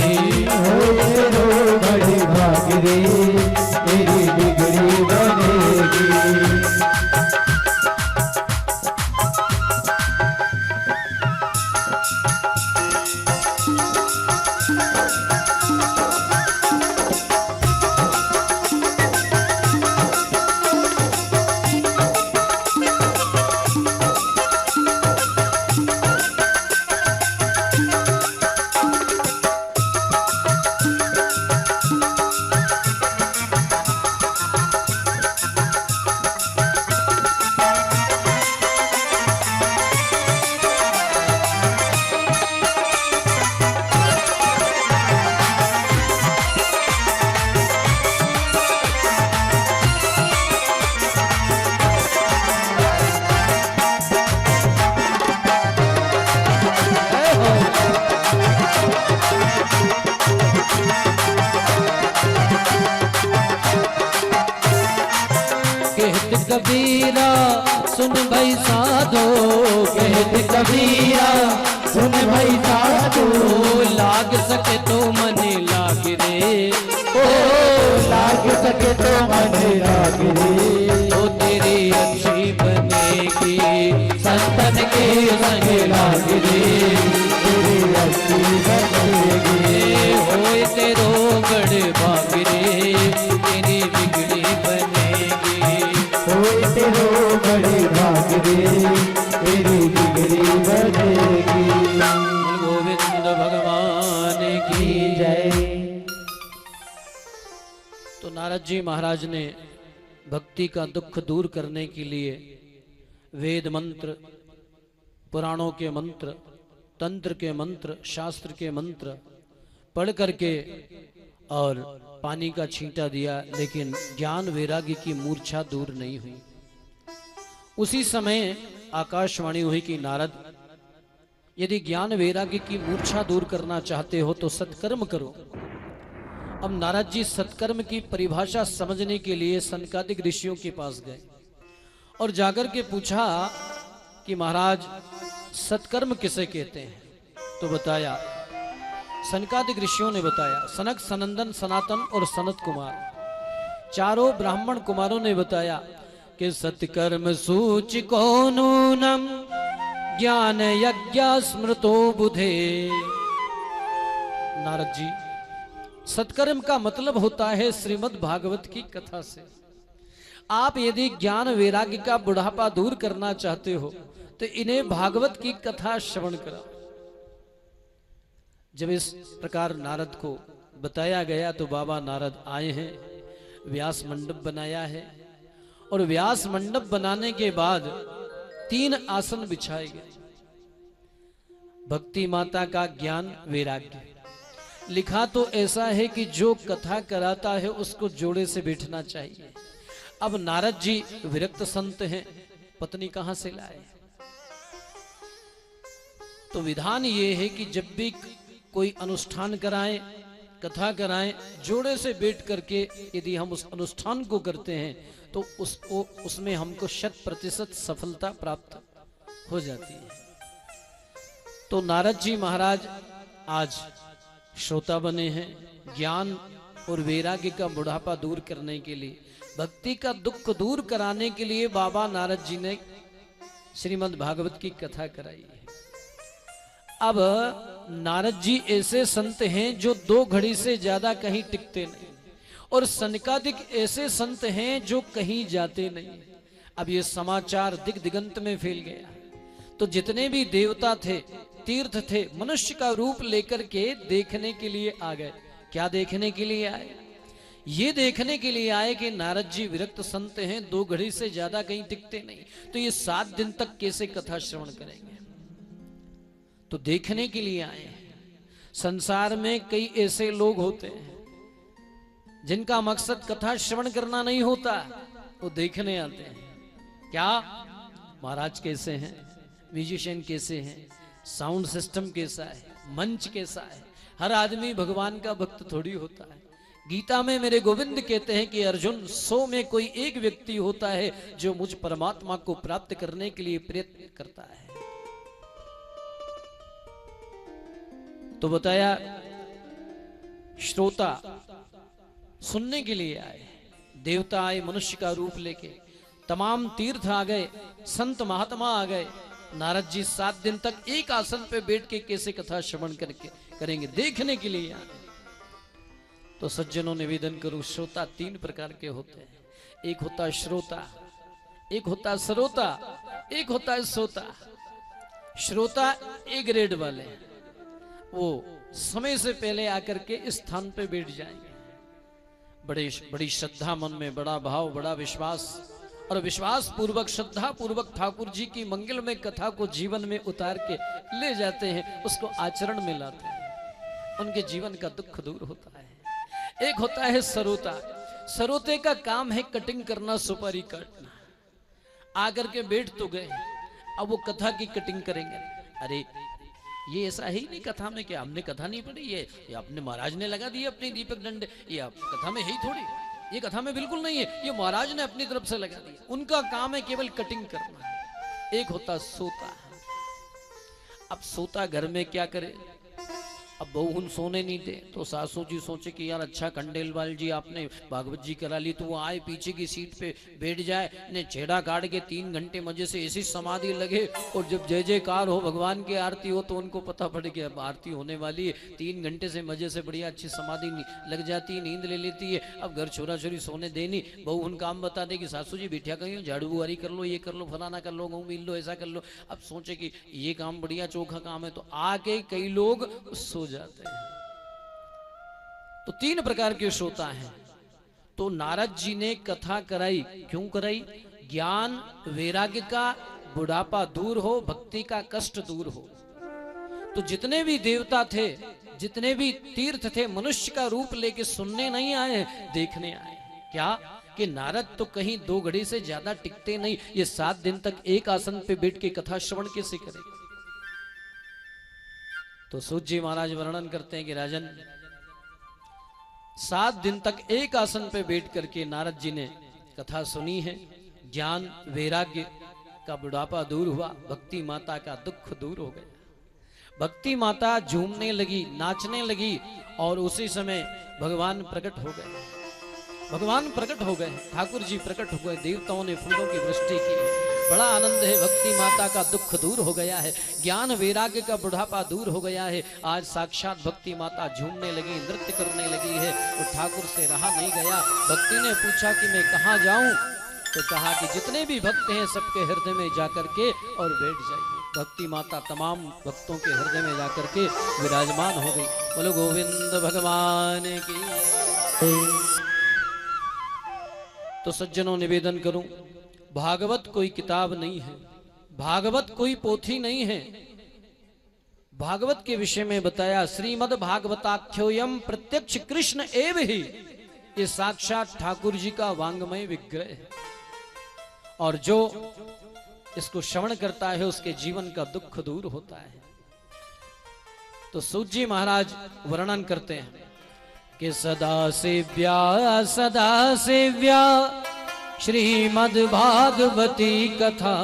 Speaker 4: होए तेरो बड़े भाग रे, तेरी बिगड़ी बनेगी।
Speaker 3: कबीरा सुन भाई साधो,
Speaker 4: कहत कबीरा सुन भाई साधु,
Speaker 3: लाग सके तो मन लाग रे,
Speaker 4: ओ लाग सके तो मन लाग रे,
Speaker 3: ओ तेरी अच्छी बनेगी संत बन के संग लाग रे,
Speaker 4: तेरी अस्सी बनेगी।
Speaker 3: होए तेरो बड़े भाग रे, तेरी बिगड़ी बनेगी।
Speaker 4: होए तेरो बड़े भाग रे, तेरी बिगड़ी बनेगी।
Speaker 3: गोविंद भगवान की जय। तो नारद जी महाराज ने भक्ति का दुख दूर करने के लिए वेद मंत्र, पुराणों के मंत्र, तंत्र के मंत्र, शास्त्र के मंत्र पढ़ करके और पानी का छींटा दिया, लेकिन ज्ञान वैराग्य की मूर्छा दूर नहीं हुई। उसी समय आकाशवाणी हुई कि नारद, यदि ज्ञान वैराग्य की मूर्छा दूर करना चाहते हो तो सत्कर्म करो। अब नारद जी सत्कर्म की परिभाषा समझने के लिए सनकादिक ऋषियों के पास गए और जाकर के पूछा कि महाराज सत्कर्म किसे कहते हैं। तो बताया, सनकादिक ऋषियों ने बताया, सनक, सनंदन, सनातन और सनत कुमार, चारों ब्राह्मण कुमारों ने बताया कि सत्कर्म सूचिको नूनम ज्ञान यज्ञ स्मृतो बुधे। नारद जी, सत्कर्म का मतलब होता है श्रीमद् भागवत की कथा से। आप यदि ज्ञान वैराग्य का बुढ़ापा दूर करना चाहते हो तो इन्हें भागवत की कथा श्रवण करा। जब इस प्रकार नारद को बताया गया तो बाबा नारद आए हैं, व्यास मंडप बनाया है और व्यास मंडप बनाने के बाद 3 आसन बिछाए गए। भक्ति माता का ज्ञान वैराग्य लिखा तो ऐसा है कि जो कथा कराता है उसको जोड़े से बैठना चाहिए। अब नारद जी विरक्त संत हैं, पत्नी कहां से लाए? तो विधान ये है कि जब भी कोई अनुष्ठान कराएं, कथा कराएं, जोड़े से बैठ करके यदि हम उस अनुष्ठान को करते हैं तो उसमें हमको 100% सफलता प्राप्त हो जाती है। तो नारद जी महाराज आज श्रोता बने हैं। ज्ञान और वैराग्य का बुढ़ापा दूर करने के लिए, भक्ति का दुख दूर कराने के लिए बाबा नारद जी ने श्रीमद् भागवत की कथा कराई है। अब नारद जी ऐसे संत हैं जो 2 घड़ी से ज्यादा कहीं टिकते नहीं, और सनकादिक ऐसे संत हैं जो कहीं जाते नहीं। अब ये समाचार दिग दिगंत में फैल गया, तो जितने भी देवता थे, तीर्थ थे, मनुष्य का रूप लेकर के देखने के लिए आ गए। क्या देखने के लिए आए? ये देखने के लिए आए कि नारद जी विरक्त संत हैं, 2 घड़ी से ज्यादा कहीं टिकते नहीं, तो ये 7 दिन तक कैसे कथा श्रवण करेंगे? तो देखने के लिए आए हैं। संसार में कई ऐसे लोग होते हैं जिनका मकसद कथा श्रवण करना नहीं होता, वो देखने आते हैं। क्या महाराज कैसे हैं, म्यूजिशियन कैसे हैं, साउंड सिस्टम कैसा है, मंच कैसा है। हर आदमी भगवान का भक्त थोड़ी होता है। गीता में मेरे गोविंद कहते हैं कि अर्जुन, 100 में कोई एक व्यक्ति होता है जो मुझ परमात्मा को प्राप्त करने के लिए प्रयत्न करता है। तो बताया, श्रोता सुनने के लिए आए, देवता आए मनुष्य का रूप लेके, तमाम तीर्थ आ गए, संत महात्मा आ गए। नारद जी 7 दिन तक एक आसन पे बैठ के कैसे कथा श्रवण करके करेंगे, देखने के लिए आए। तो सज्जनों निवेदन करूं, श्रोता 3 प्रकार के होते हैं। एक होता है श्रोता, एक होता है श्रोता, एक होता है श्रोता। श्रोता ए ग्रेड वाले, वो समय से पहले आकर के इस स्थान पे बैठ जाएंगे। बड़ी श्रद्धा मन में, बड़ा भाव, बड़ा विश्वास, और विश्वास पूर्वक, श्रद्धा पूर्वक ठाकुर जी की मंगलमय कथा को जीवन में उतार के ले जाते हैं, उसको आचरण में लाते हैं, उनके जीवन का दुख दूर होता है। एक होता है सरोता। सरोते का काम है कटिंग करना, सुपारी काटना। आकर के बैठ तो गए, अब वो कथा की कटिंग करेंगे। अरे ये ऐसा ही नहीं कथा में, क्या हमने कथा नहीं पढ़ी? ये अपने महाराज ने लगा दिए अपने दीपक डंडे, ये कथा में है ही थोड़ी, ये कथा में बिल्कुल नहीं है, ये महाराज ने अपनी तरफ से लगा दिया। उनका काम है केवल कटिंग करना। एक होता सोता। अब सोता घर में क्या करे? अब बहू सोने नहीं दे तो सासू जी सोचे कि यार अच्छा खंडेलवाल जी आपने भागवत जी करा ली, तो वो आए पीछे की सीट पे बैठ जाए, ने छेड़ा काट के 3 घंटे मजे से ऐसी समाधि लगे, और जब जय जयकार हो भगवान की आरती हो तो उनको पता पड़ गया अब आरती होने वाली है। 3 घंटे से मजे से बढ़िया अच्छी समाधि लग जाती है, नींद ले लेती है। अब घर छोरा छोरी सोने देनी, बहू उन काम बता दे कि सासू जी बिठिया कहीं झाड़ू बुआरी कर लो, ये कर लो, फलाना कर लो, गेहूं मिल लो, ऐसा कर लो। अब सोचे कि ये काम बढ़िया चोखा काम है, तो आके कई लोग सो जाते हैं। तो 3 प्रकार के श्रोता हैं। तो नारद जी ने कथा कराई, क्यों कराई? ज्ञान वैराग्य का बुढ़ापा दूर हो, भक्ति का कष्ट दूर हो। तो जितने भी देवता थे, जितने भी तीर्थ थे, मनुष्य का रूप लेके सुनने नहीं आए, देखने आए। क्या कि नारद तो कहीं 2 घड़ी से ज्यादा टिकते नहीं, ये 7 दिन तक एक आसन पे बैठ के कथा श्रवण कैसे करें? तो सूत जी महाराज वर्णन करते हैं कि राजन 7 दिन तक एक आसन पे बैठ करके नारद जी ने कथा सुनी है। ज्ञान वैराग्य का बुढ़ापा दूर हुआ, भक्ति माता का दुख दूर हो गया। भक्ति माता झूमने लगी, नाचने लगी, और उसी समय भगवान प्रकट हो गए। भगवान प्रकट हो गए, ठाकुर जी प्रकट हो गए, देवताओं ने फूलों की वृष्टि की। बड़ा आनंद है, भक्ति माता का दुख दूर हो गया है, ज्ञान वैराग्य का बुढ़ापा दूर हो गया है। आज साक्षात भक्ति माता झूमने लगी, नृत्य करने लगी है, और ठाकुर से रहा नहीं गया। भक्ति ने पूछा कि मैं कहाँ जाऊं? तो कहा कि जितने भी भक्त हैं सबके हृदय में जाकर के और बैठ जाइए। भक्ति माता तमाम भक्तों के हृदय में जाकर के विराजमान हो गई। बोलो गोविंद भगवान की। तो सज्जनों निवेदन करूं, भागवत कोई किताब नहीं है, भागवत कोई पोथी नहीं है। भागवत के विषय में बताया, श्रीमद् भागवताख्योयम प्रत्यक्ष कृष्ण एव ही, ये साक्षात ठाकुर जी का वांगमय विग्रह है, और जो इसको श्रवण करता है उसके जीवन का दुख दूर होता है। तो सूत जी महाराज वर्णन करते हैं कि सदा सेव्या श्रीमद् भागवती कथा,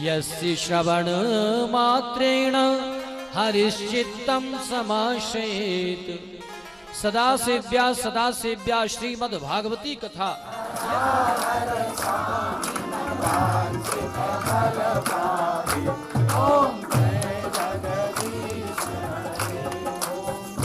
Speaker 3: यस्य श्रवण मात्रेण हरिश्चित्तम समाशयेत। सदा सेव्या श्रीमद् भागवती कथा।
Speaker 4: ओम